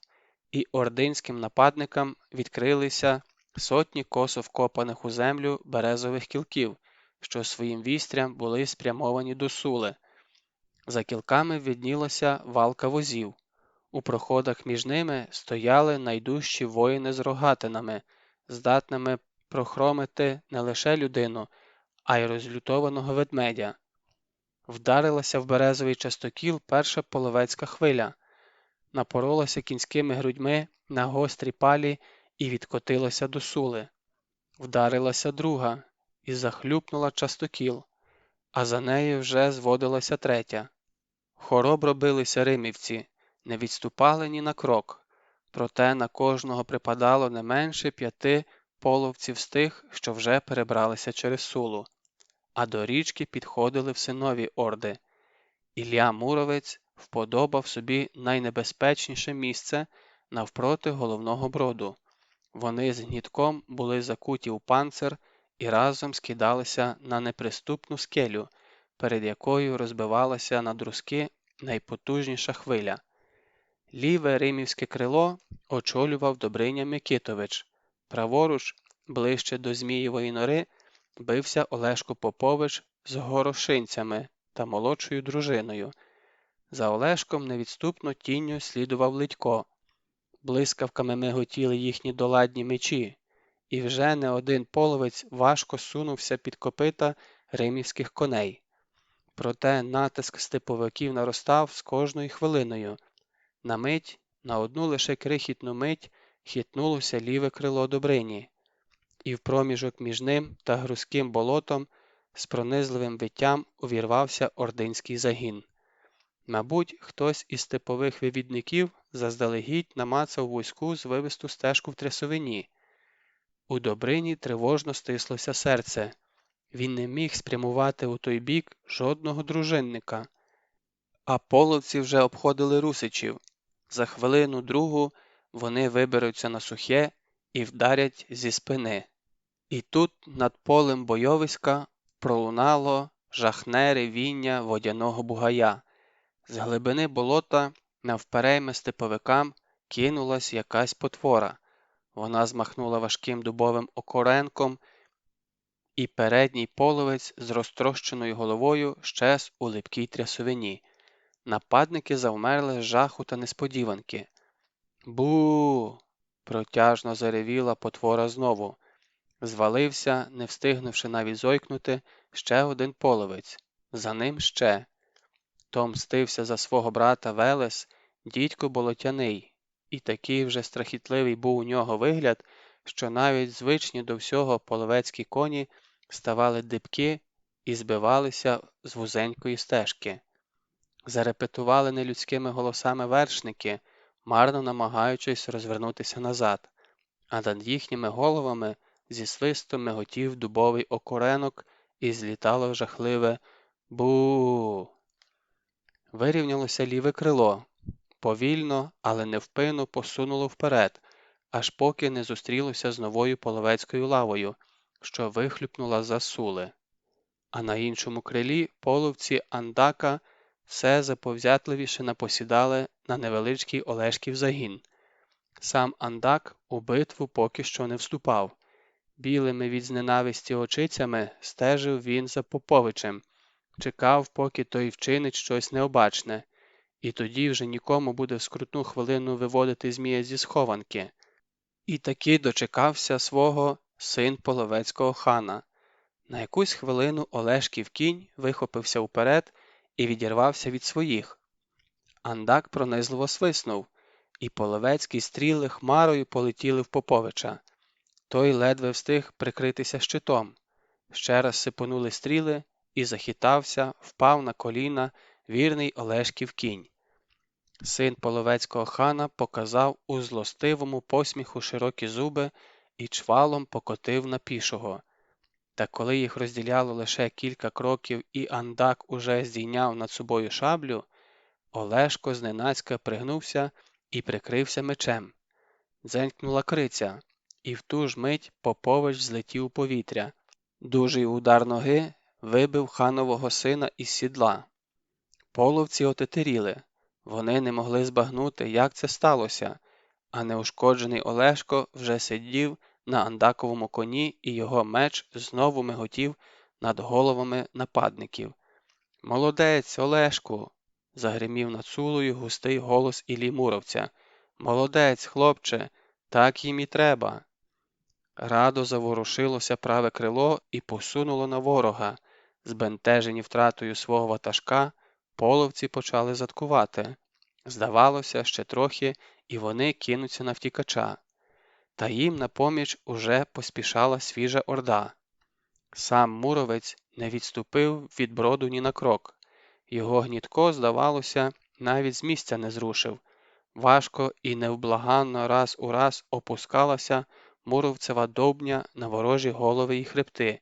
і ординським нападникам відкрилися сотні косо вкопаних у землю березових кілків, що своїм вістрям були спрямовані до Сули. За кілками виднілася валка возів. У проходах між ними стояли найдужчі воїни з рогатинами, здатними прохромити не лише людину, а й розлютованого ведмедя. Вдарилася в березовий частокіл перша половецька хвиля, напоролася кінськими грудьми на гострі палі і відкотилася до Сули. Вдарилася друга і захлюпнула частокіл, а за нею вже зводилася третя. Хоробро билися римівці, не відступали ні на крок, проте на кожного припадало не менше 5 половців з тих, що вже перебралися через Сулу, а до річки підходили все нові орди. Ілля Муромець вподобав собі найнебезпечніше місце навпроти головного броду. Вони з гнітком були закуті у панцир і разом скидалися на неприступну скелю, перед якою розбивалася на друзки найпотужніша хвиля. Ліве римівське крило очолював Добриня Микитович. Праворуч, ближче до Змієвої нори, бився Олешко Попович з горошинцями та молодшою дружиною. За Олешком невідступно тінню слідував Ледько. Блискавками миготіли їхні доладні мечі, і вже не один половець важко сунувся під копита римівських коней. Проте натиск степовиків наростав з кожною хвилиною. На мить, на одну лише крихітну мить, хитнулося ліве крило Добрині, і в проміжок між ним та грузьким болотом з пронизливим виттям увірвався ординський загін. Мабуть, хтось із степових вивідників заздалегідь намацав вузьку звивисту стежку в трясовині. У Добрині тривожно стислося серце. Він не міг спрямувати у той бік жодного дружинника. А половці вже обходили русичів. За хвилину-другу вони виберуться на сухе і вдарять зі спини. І тут над полем бойовиська пролунало жахне ревіння водяного бугая. З глибини болота навперейми степовикам кинулась якась потвора. Вона змахнула важким дубовим окоренком, і передній половець з розтрощеною головою щез у липкій трясовині. Нападники завмерли з жаху та несподіванки. «Бу!» – протяжно заревіла потвора знову. Звалився, не встигнувши навіть зойкнути, ще один половець. За ним ще. То мстився за свого брата Велес, дідько болотяний, і такий вже страхітливий був у нього вигляд, що навіть звичні до всього половецькі коні ставали дибки і збивалися з вузенької стежки. Зарепетували нелюдськими голосами вершники, марно намагаючись розвернутися назад, а над їхніми головами зі свистом миготів дубовий окоренок і злітало жахливе «бу». Вирівнялося ліве крило. Повільно, але невпинно посунуло вперед, аж поки не зустрілося з новою половецькою лавою, що вихлюпнула за сули. А на іншому крилі половці Андака все заповзятливіше напосідали на невеличкий Олешків загін. Сам Андак у битву поки що не вступав. Білими від зненависті очицями стежив він за Поповичем, чекав, поки той вчинить щось необачне, і тоді вже нікому буде в скрутну хвилину виводити змія зі схованки. І таки дочекався свого син половецького хана. На якусь хвилину Олешків кінь вихопився вперед і відірвався від своїх. Андак пронизливо свиснув, і половецькі стріли хмарою полетіли в Поповича. Той ледве встиг прикритися щитом. Ще раз сипонули стріли, і захитався, впав на коліна вірний Олешків кінь. Син половецького хана показав у злостивому посміху широкі зуби і чвалом покотив на пішого. Та коли їх розділяло лише кілька кроків і Андак уже здійняв над собою шаблю, Олешко зненацька пригнувся і прикрився мечем. Дзенькнула криця, і в ту ж мить Попович злетів у повітря. Дужий удар ноги вибив ханового сина із сідла. Половці отетеріли. Вони не могли збагнути, як це сталося, а неушкоджений Олешко вже сидів на Андаковому коні, і його меч знову миготів над головами нападників. «Молодець, Олешку!» – загримів над Сулою густий голос Іллі Муровця. «Молодець, хлопче! Так їм і треба!» Радо заворушилося праве крило і посунуло на ворога. Збентежені втратою свого ватажка, половці почали заткувати. Здавалося, ще трохи, і вони кинуться на втікача. Та їм на поміч уже поспішала свіжа орда. Сам Муровець не відступив від броду ні на крок. Його гнітко, здавалося, навіть з місця не зрушив. Важко і невблаганно раз у раз опускалася Муровцева довбня на ворожі голови і хребти.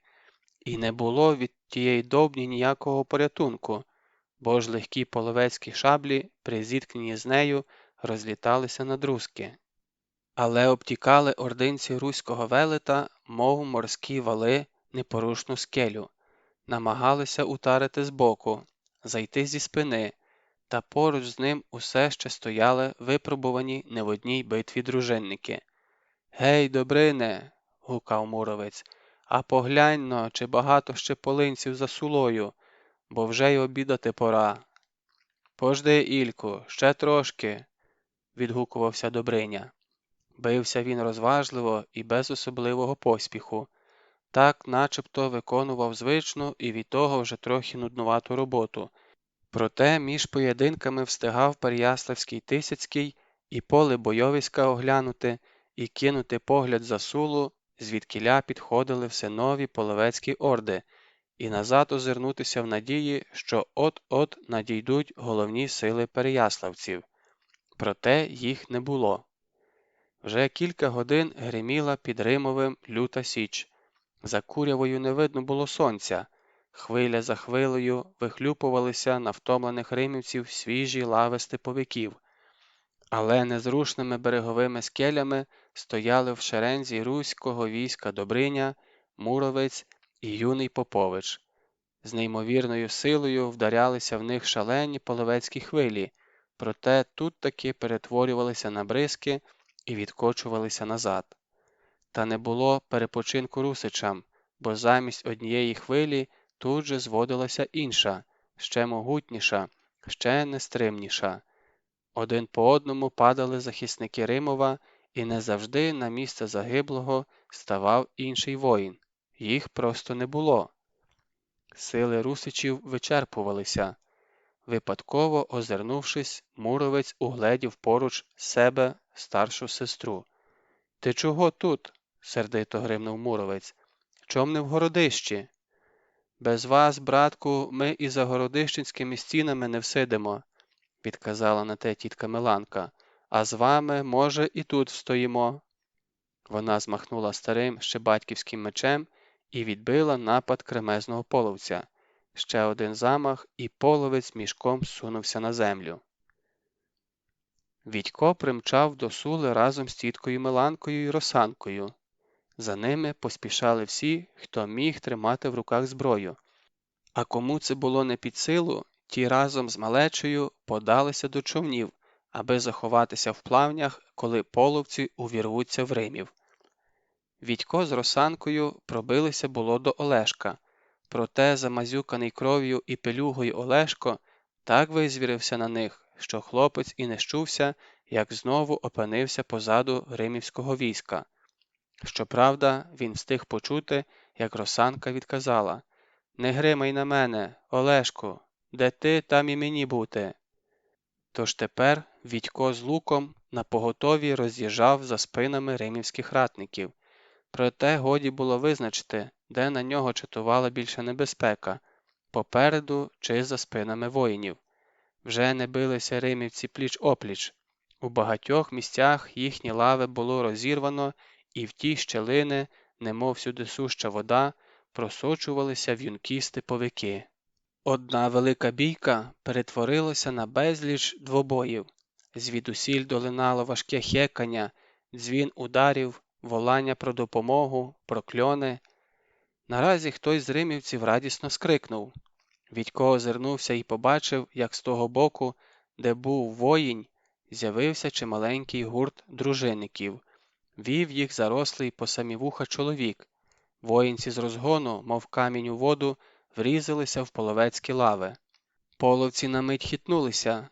І не було від тієї довбні ніякого порятунку, бо ж легкі половецькі шаблі при зіткненні з нею розліталися на друзки. Але обтікали ординці руського велета, мов морські вали, непорушну скелю, намагалися утарити збоку, зайти зі спини, та поруч з ним усе ще стояли випробувані не в одній битві дружинники. «Гей, Добрине!» – гукав Муровець. «А поглянь-но, чи багато ще полинців за Сулою, бо вже й обідати пора». «Пожди, Ільку, ще трошки!» – відгукувався Добриня. Бився він розважливо і без особливого поспіху, так начебто виконував звичну і від того вже трохи нуднувату роботу. Проте між поєдинками встигав Переяславський Тисяцький і поле бойовиська оглянути, і кинути погляд за Сулу, звідкіля підходили все нові половецькі орди, і назад озирнутися в надії, що от-от надійдуть головні сили переяславців. Проте їх не було. Вже кілька годин гриміла під Римовим люта січ. За курявою не видно було сонця. Хвиля за хвилею вихлюпувалися на втомлених римівців свіжі лави степовиків. Але незрушними береговими скелями стояли в шерензі руського війська Добриня, Муровець і юний Попович. З неймовірною силою вдарялися в них шалені половецькі хвилі, проте тут таки перетворювалися на бризки і відкочувалися назад. Та не було перепочинку русичам, бо замість однієї хвилі тут же зводилася інша, ще могутніша, ще нестримніша. Один по одному падали захисники Римова, і не завжди на місце загиблого ставав інший воїн. Їх просто не було. Сили русичів вичерпувалися. Випадково озирнувшись, Муровець угледів поруч себе старшу сестру. «Ти чого тут?» – сердито гримнув Муровець. «Чом не в Городищі?» «Без вас, братку, ми і за городищенськими стінами не всидимо», – підказала на те тітка Миланка. «А з вами, може, і тут встоїмо». Вона змахнула старим ще батьківським мечем і відбила напад кремезного половця. Ще один замах, і половець мішком сунувся на землю. Відько примчав до Сули разом з тіткою Миланкою і Росанкою. За ними поспішали всі, хто міг тримати в руках зброю. А кому це було не під силу, ті разом з малечею подалися до човнів, аби заховатися в плавнях, коли половці увірвуться в Римів. Відько з Росанкою пробилися було до Олешка, проте замазюканий кров'ю і пелюгою Олешко так визвірився на них, що хлопець і не щувся, як знову опинився позаду римівського війська. Щоправда, він встиг почути, як Росанка відказала: «Не гримай на мене, Олешку, де ти, там і мені бути». Тож тепер Відько з луком напоготові роз'їжджав за спинами римівських ратників. Проте годі було визначити, де на нього чатувала більша небезпека – попереду чи за спинами воїнів. Вже не билися римівці пліч-опліч. У багатьох місцях їхні лави було розірвано, і в ті щелини, немов всюди суща вода, просочувалися в'юнкі степовики. Одна велика бійка перетворилася на безліч двобоїв. Звідусіль долинало важке хекання, дзвін ударів, волання про допомогу, прокльони. Наразі хтось з римівців радісно скрикнув. Відько озирнувся і побачив, як з того боку, де був воїнь, з'явився чималенький гурт дружинників. Вів їх зарослий по самі вуха чоловік. Воїнці з розгону, мов камінь у воду, врізалися в половецькі лави. Половці на мить хитнулися.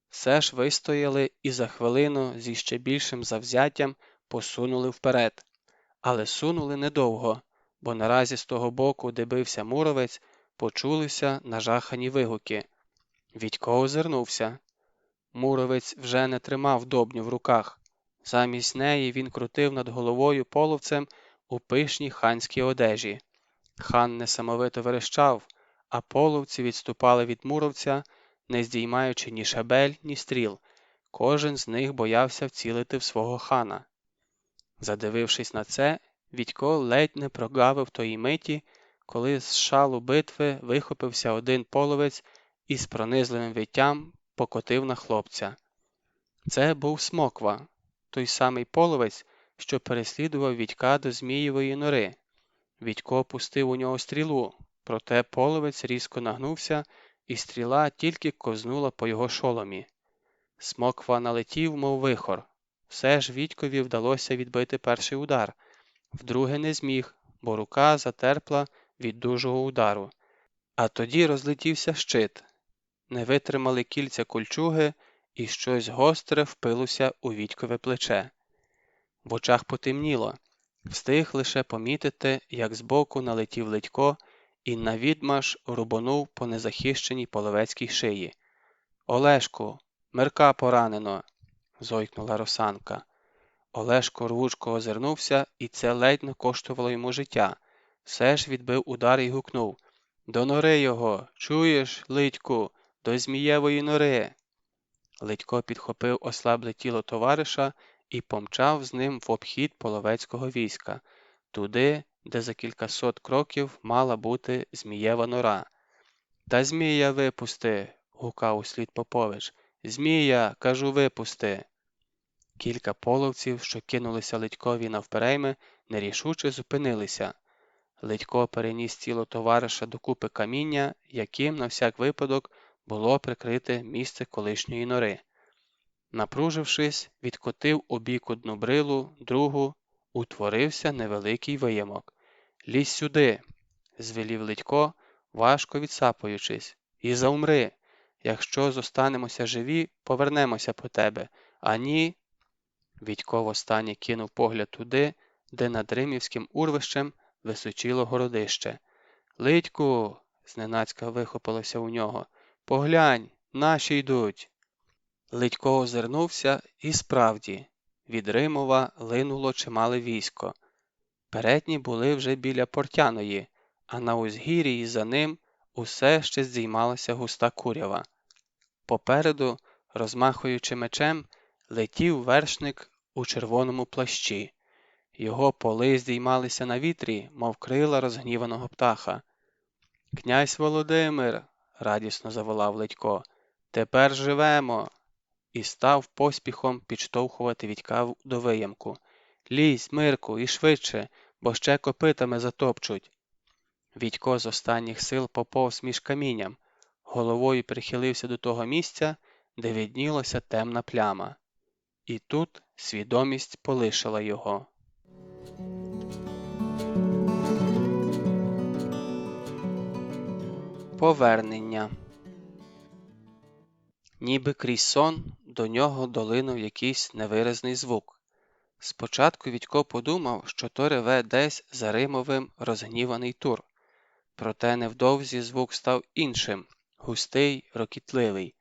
Все ж вистояли і за хвилину зі ще більшим завзяттям посунули вперед. Але сунули недовго, бо наразі з того боку, де бився муровець, почулися нажахані вигуки. Відько озирнувся. Муровець вже не тримав добню в руках. Замість неї він крутив над головою половцем у пишній ханській одежі. Хан несамовито верещав, а половці відступали від муровця, не здіймаючи ні шабель, ні стріл. Кожен з них боявся вцілити в свого хана. Задивившись на це, Відько ледь не прогавив тої миті, коли з шалу битви вихопився один половець і з пронизливим виттям покотив на хлопця. Це був Смоква, той самий половець, що переслідував Відька до Змієвої нори. Відько пустив у нього стрілу, проте половець різко нагнувся, і стріла тільки ковзнула по його шоломі. Смоква налетів, мов вихор. Все ж Відькові вдалося відбити перший удар. Вдруге не зміг, бо рука затерпла від дужого удару. А тоді розлетівся щит. Не витримали кільця кольчуги, і щось гостре впилося у Відькове плече. В очах потемніло. Встиг лише помітити, як збоку налетів Ледько і навідмаш рубанув по незахищеній половецькій шиї. «Олешку, Мирка поранено!» – зойкнула Росанка. Олешко рвучко озирнувся, і це ледь не коштувало йому життя. Все ж відбив удар і гукнув: «До нори його! Чуєш, Лидьку? До Змієвої нори!» Лидько підхопив ослабле тіло товариша і помчав з ним в обхід половецького війська, туди, де за кількасот кроків мала бути Змієва нора. «Та Змія випусти!» – гукав услід Попович. «Змія, кажу, випусти!» Кілька половців, що кинулися Ледькові навперейми, нерішуче зупинилися. Ледько переніс тіло товариша до купи каміння, яким, на всяк випадок, було прикрите місце колишньої нори. Напружившись, відкотив у бік одну брилу, другу, утворився невеликий виямок. «Лізь сюди!» – звелів Ледько, важко відсапуючись. «І заумри! Якщо зостанемося живі, повернемося по тебе, а ні...» Відько востаннє кинув погляд туди, де над римівським урвищем височило городище. «Лидьку!» – зненацька вихопилося у нього. «Поглянь, наші йдуть!» Лидько озирнувся, і справді, від Римова линуло чимале військо. Передні були вже біля Портяної, а на узгір'ї за ним усе ще здіймалася густа курява. Попереду, розмахуючи мечем, летів вершник у червоному плащі. Його поли здіймалися на вітрі, мов крила розгніваного птаха. «Князь Володимир!» – радісно заволав Ледько. «Тепер живемо!» І став поспіхом підштовхувати Вітька до виямку. «Лізь, Мирку, і швидше, бо ще копитами затопчуть!» Вітько з останніх сил поповз між камінням, головою прихилився до того місця, де виднілася темна пляма. І тут свідомість полишила його. Повернення. Ніби крізь сон до нього долинув якийсь невиразний звук. Спочатку Вітько подумав, що то реве десь за Римовим розгніваний Тур. Проте невдовзі звук став іншим, густий, рокітливий.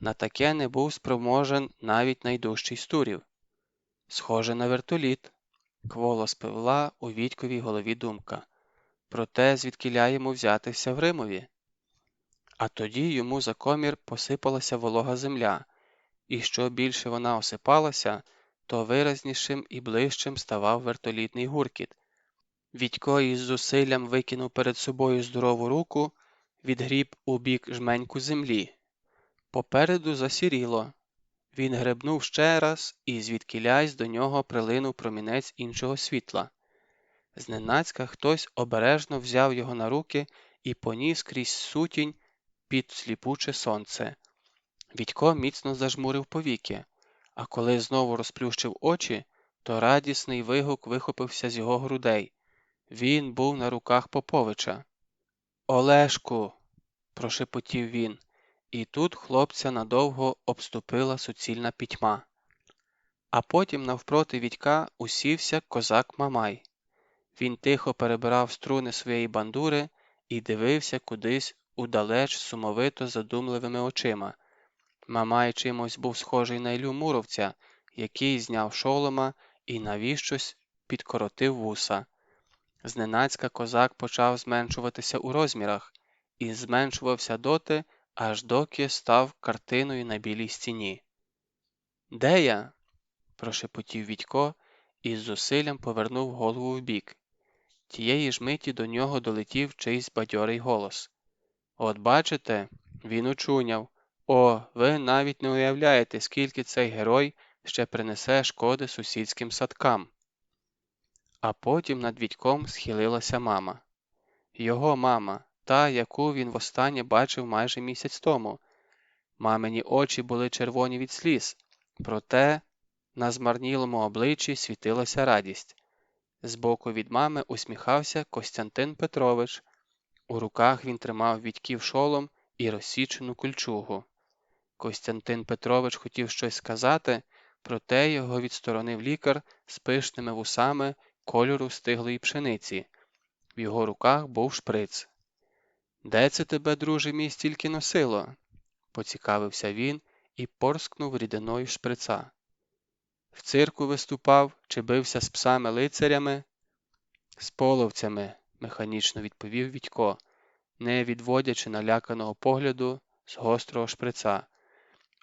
На таке не був спроможен навіть найдужчий з турів. Схоже на вертоліт. Кволо спливла у Вітьковій голові думка. Проте звідкіля йому взятися в Римові? А тоді йому за комір посипалася волога земля, і що більше вона осипалася, то виразнішим і ближчим ставав вертолітний гуркіт. Вітько із зусиллям викинув перед собою здорову руку, відгріб у бік жменьку землі. Попереду засіріло. Він гребнув ще раз, і звідкілясь до нього прилинув промінець іншого світла. Зненацька хтось обережно взяв його на руки і поніс крізь сутінь під сліпуче сонце. Вітько міцно зажмурив повіки, а коли знову розплющив очі, то радісний вигук вихопився з його грудей. Він був на руках Поповича. «Олешку!» – прошепотів він, і тут хлопця надовго обступила суцільна пітьма. А потім навпроти Вітька усівся козак Мамай. Він тихо перебирав струни своєї бандури і дивився кудись удалеч сумовито задумливими очима. Мамай чимось був схожий на Іллю Муровця, який зняв шолома і навіщось підкоротив вуса. Зненацька козак почав зменшуватися у розмірах і зменшувався доти, аж доки став картиною на білій стіні. «Де я?» – прошепотів Вітько і з зусиллям повернув голову вбік. Тієї ж миті до нього долетів чийсь бадьорий голос. «От бачите, він очуняв. О, ви навіть не уявляєте, скільки цей герой ще принесе шкоди сусідським садкам». А потім над Вітьком схилилася мама. Його мама, та, яку він востаннє бачив майже місяць тому. Мамині очі були червоні від сліз, проте на змарнілому обличчі світилася радість. Збоку від мами усміхався Костянтин Петрович. У руках він тримав Вітьків шолом і розсічену кольчугу. Костянтин Петрович хотів щось сказати, проте його відсторонив лікар з пишними вусами кольору стиглої пшениці. В його руках був шприц. «Де це тебе, друже мій, стільки носило?» – поцікавився він і порскнув рідиною шприца. «В цирку виступав чи бився з псами-лицарями?» «З половцями», – механічно відповів Вітько, не відводячи наляканого погляду з гострого шприца.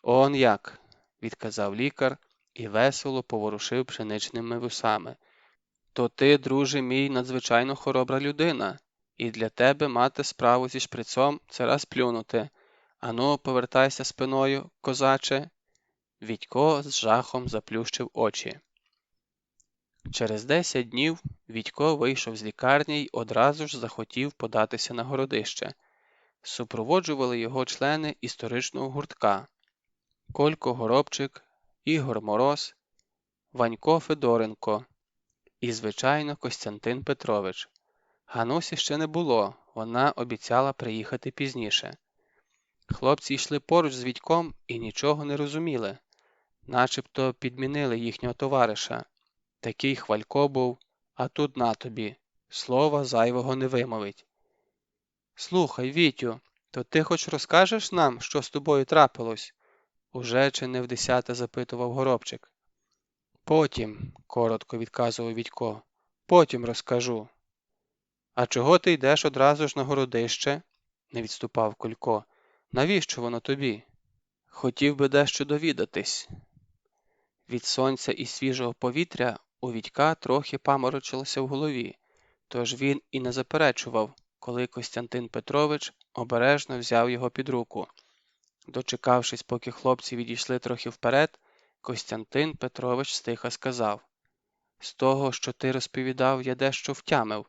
«Он як!» – відказав лікар і весело поворушив пшеничними вусами. «То ти, друже мій, надзвичайно хоробра людина, і для тебе мати справу зі шприцом – це раз плюнути. Ану, повертайся спиною, козаче!» Вітько з жахом заплющив очі. Через 10 днів Вітько вийшов з лікарні й одразу ж захотів податися на городище. Супроводжували його члени історичного гуртка – Колько Горобчик, Ігор Мороз, Ванько Федоренко і, звичайно, Костянтин Петрович. Ганусі ще не було, вона обіцяла приїхати пізніше. Хлопці йшли поруч з Вітьком і нічого не розуміли, начебто підмінили їхнього товариша. Такий хвалько був, а тут на тобі, слова зайвого не вимовить. «Слухай, Вітю, то ти хоч розкажеш нам, що з тобою трапилось?» Уже чи не вдесяте запитував Горобчик. «Потім», – коротко відказував Вітько, – «потім розкажу». «А чого ти йдеш одразу ж на городище?» – не відступав Колько. «Навіщо воно тобі?» «Хотів би дещо довідатись». Від сонця і свіжого повітря У Вітька трохи паморочилося в голові, тож він і не заперечував, коли Костянтин Петрович обережно взяв його під руку. Дочекавшись, поки хлопці відійшли трохи вперед, Костянтин Петрович стиха сказав: «З того, що ти розповідав, я дещо втямив.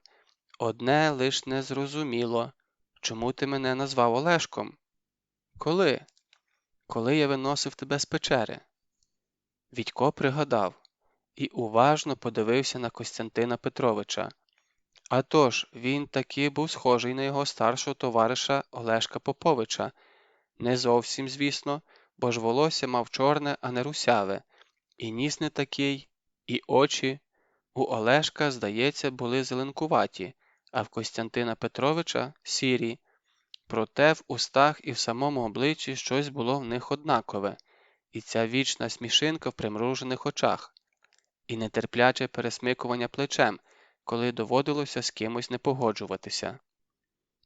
Одне лиш не зрозуміло. Чому ти мене назвав Олешком? Коли? Коли я виносив тебе з печери?» Вітько пригадав і уважно подивився на Костянтина Петровича. А тож, він таки був схожий на його старшого товариша Олешка Поповича. Не зовсім, звісно, бо ж волосся мав чорне, а не русяве, і ніс не такий, і очі. У Олешка, здається, були зеленкуваті, а в Костянтина Петровича – сірі. Проте в устах і в самому обличчі щось було в них однакове, і ця вічна смішинка в примружених очах, і нетерпляче пересмикування плечем, коли доводилося з кимось не погоджуватися.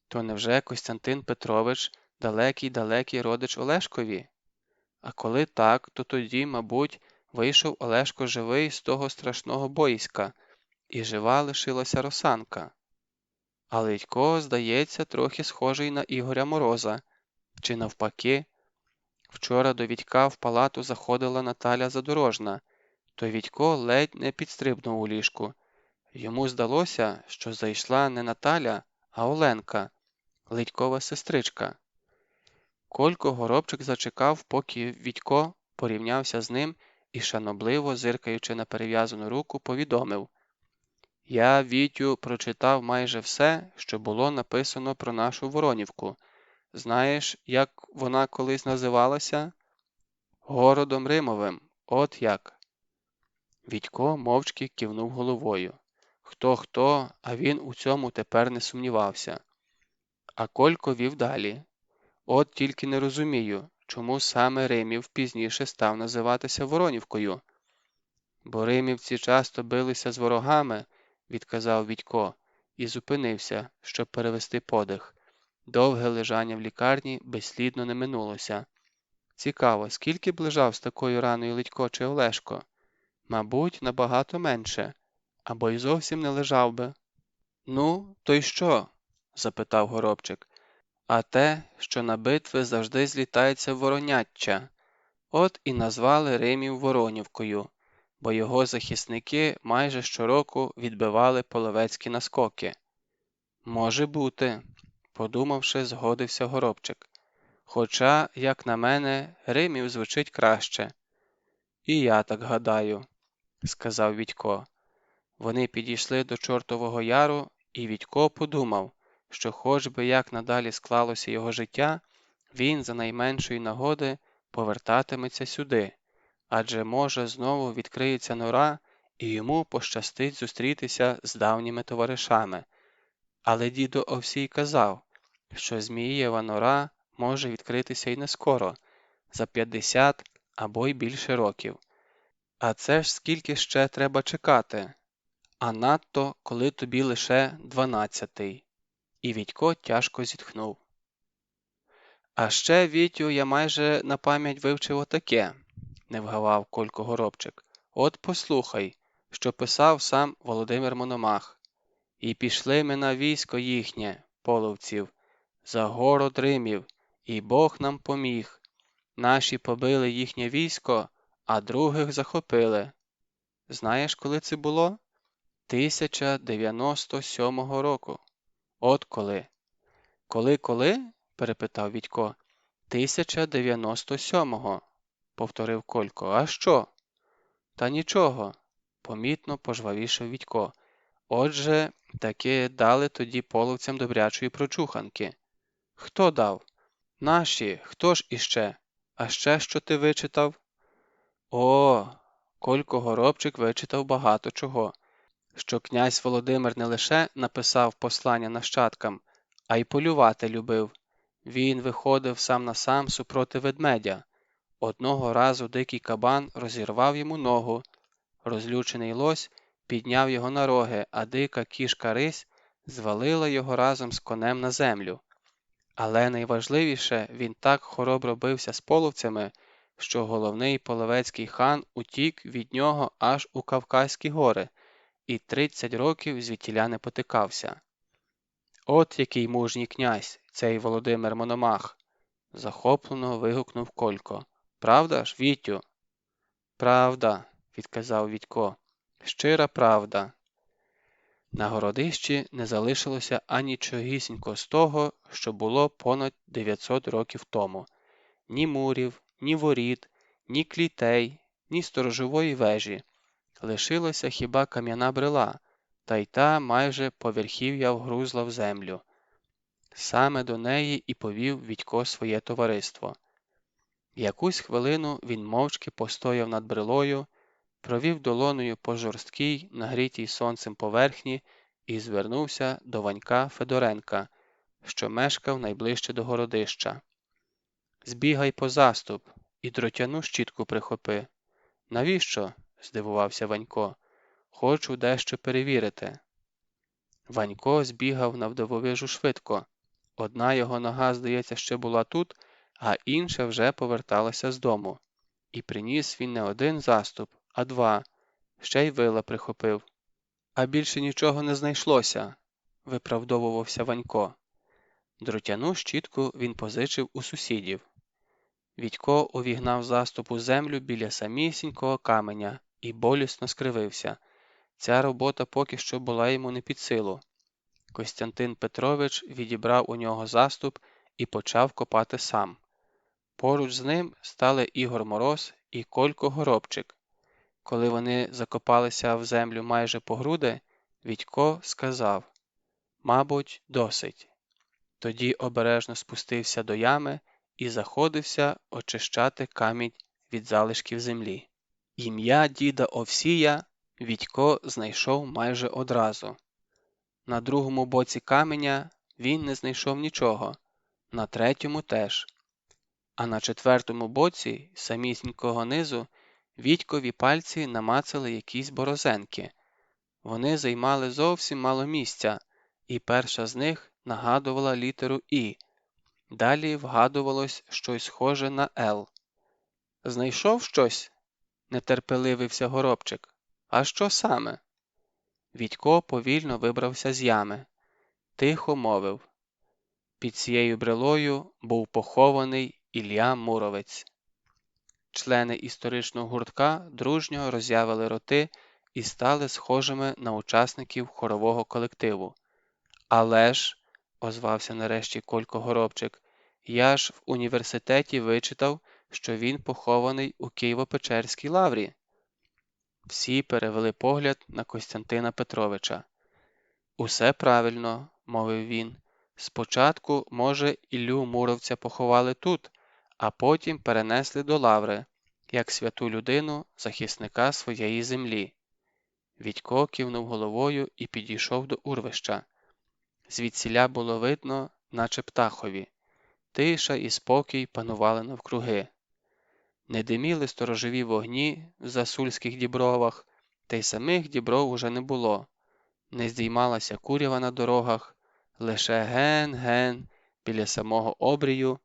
То невже Костянтин Петрович далекий родич Олешкові? А коли так, то тоді, мабуть, вийшов Олешко живий з того страшного боїська, і жива лишилася Росанка. А Ледько, здається, трохи схожий на Ігоря Мороза. Чи навпаки? Вчора до Вітька в палату заходила Наталя Задорожна, то Вітько ледь не підстрибнув у ліжку. Йому здалося, що зайшла не Наталя, а Оленка, Ледькова сестричка. Колько Горобчик зачекав, поки Вітько порівнявся з ним і, шанобливо зиркаючи на перев'язану руку, повідомив: «Я, Вітю, прочитав майже все, що було написано про нашу Воронівку. Знаєш, як вона колись називалася? Городом Римовим. От як». Вітько мовчки кивнув головою. Хто-хто, а він у цьому тепер не сумнівався. А Колько вів далі. От тільки не розумію, чому саме Римів пізніше став називатися Воронівкою. Бо римівці часто билися з ворогами, відказав Вітько, і зупинився, щоб перевести подих. Довге лежання в лікарні безслідно не минулося. Цікаво, скільки б лежав з такою раною Ледько чи Олешко? Мабуть, набагато менше, або й зовсім не лежав би. Ну, то й що? Запитав Горобчик. А те, що на битви завжди злітається вороняччя. От і назвали Римів Воронівкою, бо його захисники майже щороку відбивали половецькі наскоки. Може бути, подумавши, згодився Горобчик. Хоча, як на мене, Римів звучить краще. І я так гадаю, сказав Вітько. Вони підійшли до Чортового Яру, і Вітько подумав, що хоч би як надалі склалося його життя, він за найменшої нагоди повертатиметься сюди, адже, може, знову відкриється нора, і йому пощастить зустрітися з давніми товаришами. Але дідо Овсій казав, що Зміїєва нора може відкритися й не скоро, за 50 або й більше років. А це ж скільки ще треба чекати? А надто, коли тобі лише 12-й. І Вітько тяжко зітхнув. А ще, Вітю, я майже на пам'ять вивчив отаке, не вгавав Колько Горобчик. От послухай, що писав сам Володимир Мономах. І пішли ми на військо їхнє, половців, за город Римів, і Бог нам поміг. Наші побили їхнє військо, а других захопили. Знаєш, коли це було? 1097 року. От коли. Коли? Перепитав Вітько. 1097-го, повторив Колько. А що? Та нічого, помітно пожвавішав Вітько. Отже, таки дали тоді половцям добрячої прочуханки. Хто дав? Наші, хто ж іще? А ще що ти вичитав? О, Колько Горобчик вичитав багато чого. Що князь Володимир не лише написав послання нащадкам, а й полювати любив. Він виходив сам на сам супроти ведмедя. Одного разу дикий кабан розірвав йому ногу. Розлючений лось підняв його на роги, а дика кішка Рись звалила його разом з конем на землю. Але найважливіше, він так хоробро бився з половцями, що головний половецький хан утік від нього аж у Кавказькі гори і 30 років звідтіля не потикався. От який мужній князь, цей Володимир Мономах! Захоплено вигукнув Колько. Правда ж, Вітю? Правда, відказав Вітько. Щира правда. На Городищі не залишилося анічогісінько з того, що було понад 900 років тому. Ні мурів, ні воріт, ні клітей, ні сторожової вежі. Лишилася хіба кам'яна брила, та й та майже поверхів'я вгрузла в землю. Саме до неї і повів Вітько своє товариство. Якусь хвилину він мовчки постояв над брилою, провів долоною по жорсткій, нагрітій сонцем поверхні і звернувся до Ванька Федоренка, що мешкав найближче до Городища. «Збігай по заступ і дротяну щітку прихопи». «Навіщо?» – здивувався Ванько. «Хочу дещо перевірити». Ванько збігав навдивовижу швидко. Одна його нога, здається, ще була тут, а інша вже поверталася з дому. І приніс він не один заступ, а два. Ще й вила прихопив. «А більше нічого не знайшлося», – виправдовувався Ванько. Дротяну щітку він позичив у сусідів. Вітько увігнав заступ у землю біля самісінького каменя і болісно скривився. Ця робота поки що була йому не під силу. Костянтин Петрович відібрав у нього заступ і почав копати сам. Поруч з ним стали Ігор Мороз і Колько Горобчик. Коли вони закопалися в землю майже по груди, Вітько сказав: «Мабуть, досить». Тоді обережно спустився до ями і заходився очищати камінь від залишків землі. Ім'я діда Овсія Вітько знайшов майже одразу. На другому боці каменя він не знайшов нічого, на третьому теж. А на четвертому боці, самісінького низу, Вітькові пальці намацали якісь борозенки. Вони займали зовсім мало місця, і перша з них нагадувала літеру «І». Далі вгадувалось щось схоже на «Л». «Знайшов щось?» – нетерпеливився Горобчик. «А що саме?» Вітько повільно вибрався з ями. Тихо мовив: «Під цією брилою був похований Ілля Муромець». Члени історичного гуртка дружньо роззявили роти і стали схожими на учасників хорового колективу. «Але ж», – озвався нарешті Колько Горобчик, – «я ж в університеті вичитав, що він похований у Києво-Печерській лаврі». Всі перевели погляд на Костянтина Петровича. «Усе правильно», – мовив він. «Спочатку, може, Іллю Муромця поховали тут, а потім перенесли до лаври, як святу людину, захисника своєї землі». Вітько кивнув головою і підійшов до урвища. Звідсіля було видно, наче птахові. Тиша і спокій панували навкруги. Не диміли сторожові вогні в засульських дібровах, та й самих дібров уже не було. Не здіймалася курява на дорогах, лише ген-ген біля самого обрію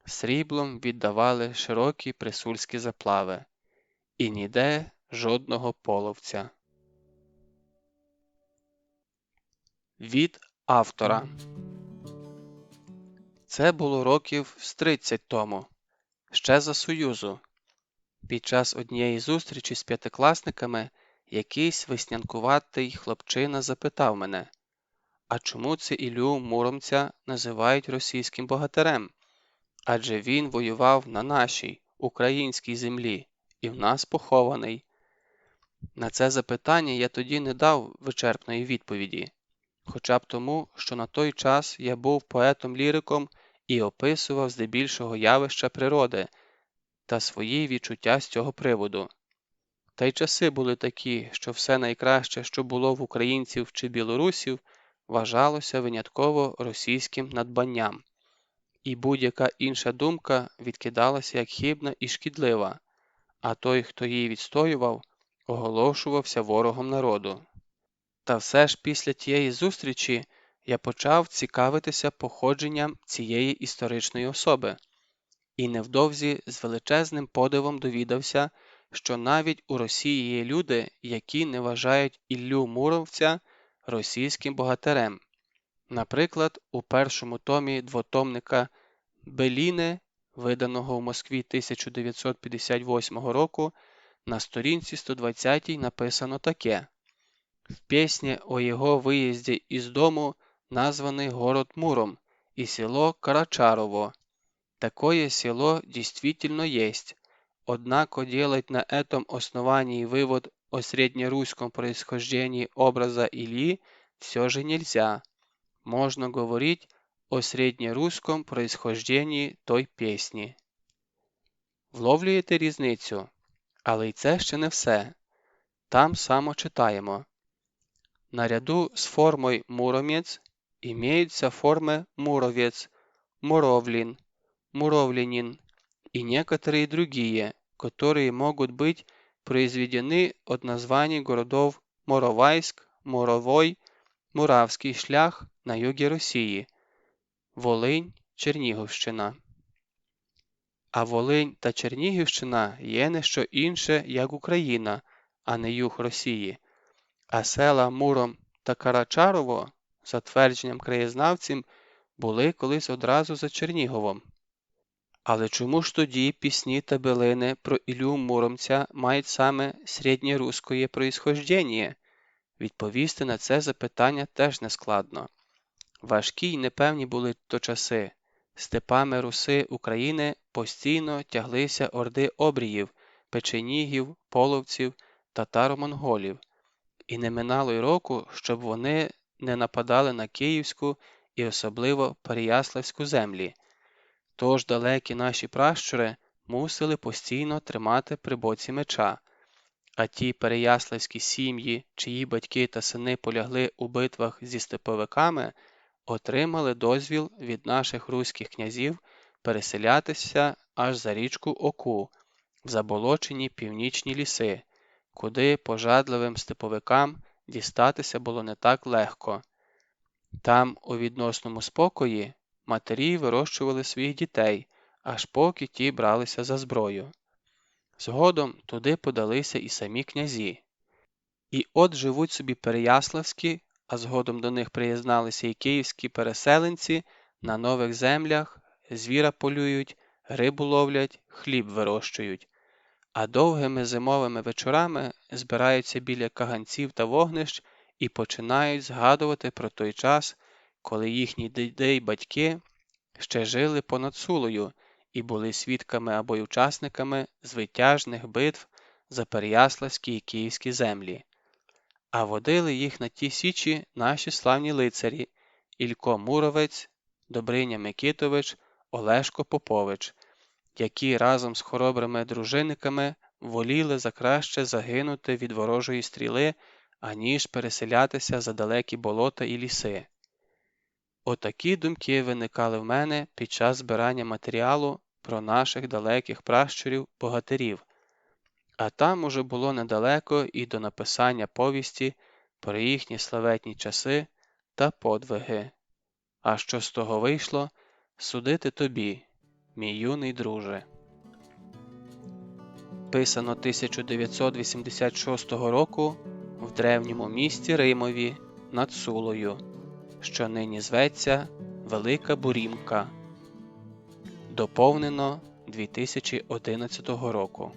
сріблом віддавали широкі присульські заплави. І ніде жодного половця. Від автора. Це було років з 30 тому, ще за Союзу. Під час однієї зустрічі з п'ятикласниками якийсь веснянкуватий хлопчина запитав мене: «А чому це Іллю Муромця називають російським богатирем? Адже він воював на нашій, українській землі, і в нас похований». На це запитання я тоді не дав вичерпної відповіді, хоча б тому, що на той час я був поетом-ліриком і описував здебільшого явища природи та свої відчуття з цього приводу. Та й часи були такі, що все найкраще, що було в українців чи білорусів, вважалося винятково російським надбанням, і будь-яка інша думка відкидалася як хибна і шкідлива, а той, хто її відстоював, оголошувався ворогом народу. Та все ж після тієї зустрічі я почав цікавитися походженням цієї історичної особи. і невдовзі з величезним подивом довідався, що навіть у Росії є люди, які не вважають Іллю Муромця російським богатирем. Наприклад, у першому томі двотомника Беліне, виданого в Москві 1958 року, на сторінці 120 написано таке: «В песне о его выезде из дому названный город Муром и село Карачарово. Такое село действительно есть, однако делать на этом основании вывод о среднерусском происхождении образа Ильи все же нельзя. Можно говорить о среднерусском происхождении той пісні». Вловлюєте різницю? Але й це ще не все. Там само читаємо: наряду с формой «муромец» имеются формы «муровец», «муровлин», «муровлянин» и некоторые другие, которые могут быть произведены от названий городов Моровайск, Моровой, Муравський шлях на югі Росії, Волинь, Чернігівщина. А Волинь та Чернігівщина є не що інше, як Україна, а не юг Росії. А села Муром та Карачарово, за твердженням краєзнавців, були колись одразу за Черніговом. Але чому ж тоді пісні та билини про Іллю Муромця мають саме середньоруське происхождення? Відповісти на це запитання теж нескладно. Важкі й непевні були то часи. Степами Руси України постійно тяглися орди обріїв, печенігів, половців, татаро-монголів. І не минало й року, щоб вони не нападали на Київську і особливо Переяславську землі. Тож далекі наші пращури мусили постійно тримати при боці меча, а ті переяславські сім'ї, чиї батьки та сини полягли у битвах зі степовиками, отримали дозвіл від наших руських князів переселятися аж за річку Оку, в заболочені північні ліси, куди пожадливим степовикам дістатися було не так легко. Там, у відносному спокої, матері вирощували своїх дітей, аж поки ті бралися за зброю. Згодом туди подалися і самі князі. І от живуть собі переяславські, а згодом до них приєдналися і київські переселенці на нових землях, звіра полюють, рибу ловлять, хліб вирощують. А довгими зимовими вечорами збираються біля каганців та вогнищ і починають згадувати про той час, коли їхні діди й батьки ще жили понад Сулою і були свідками або й учасниками звитяжних битв за переяславські і київські землі. А водили їх на ті січі наші славні лицарі Ілько Муровець, Добриня Микитович, Олешко Попович, які разом з хоробрими дружинниками воліли закраще загинути від ворожої стріли, аніж переселятися за далекі болота і ліси. Отакі думки виникали в мене під час збирання матеріалу про наших далеких пращурів-богатирів, а там уже було недалеко і до написання повісті про їхні славетні часи та подвиги. А що з того вийшло, судити тобі, мій юний друже. Писано 1986 року в древньому місті Римові над Сулою, що нині зветься Велика Бурімка. Доповнено 2011 року.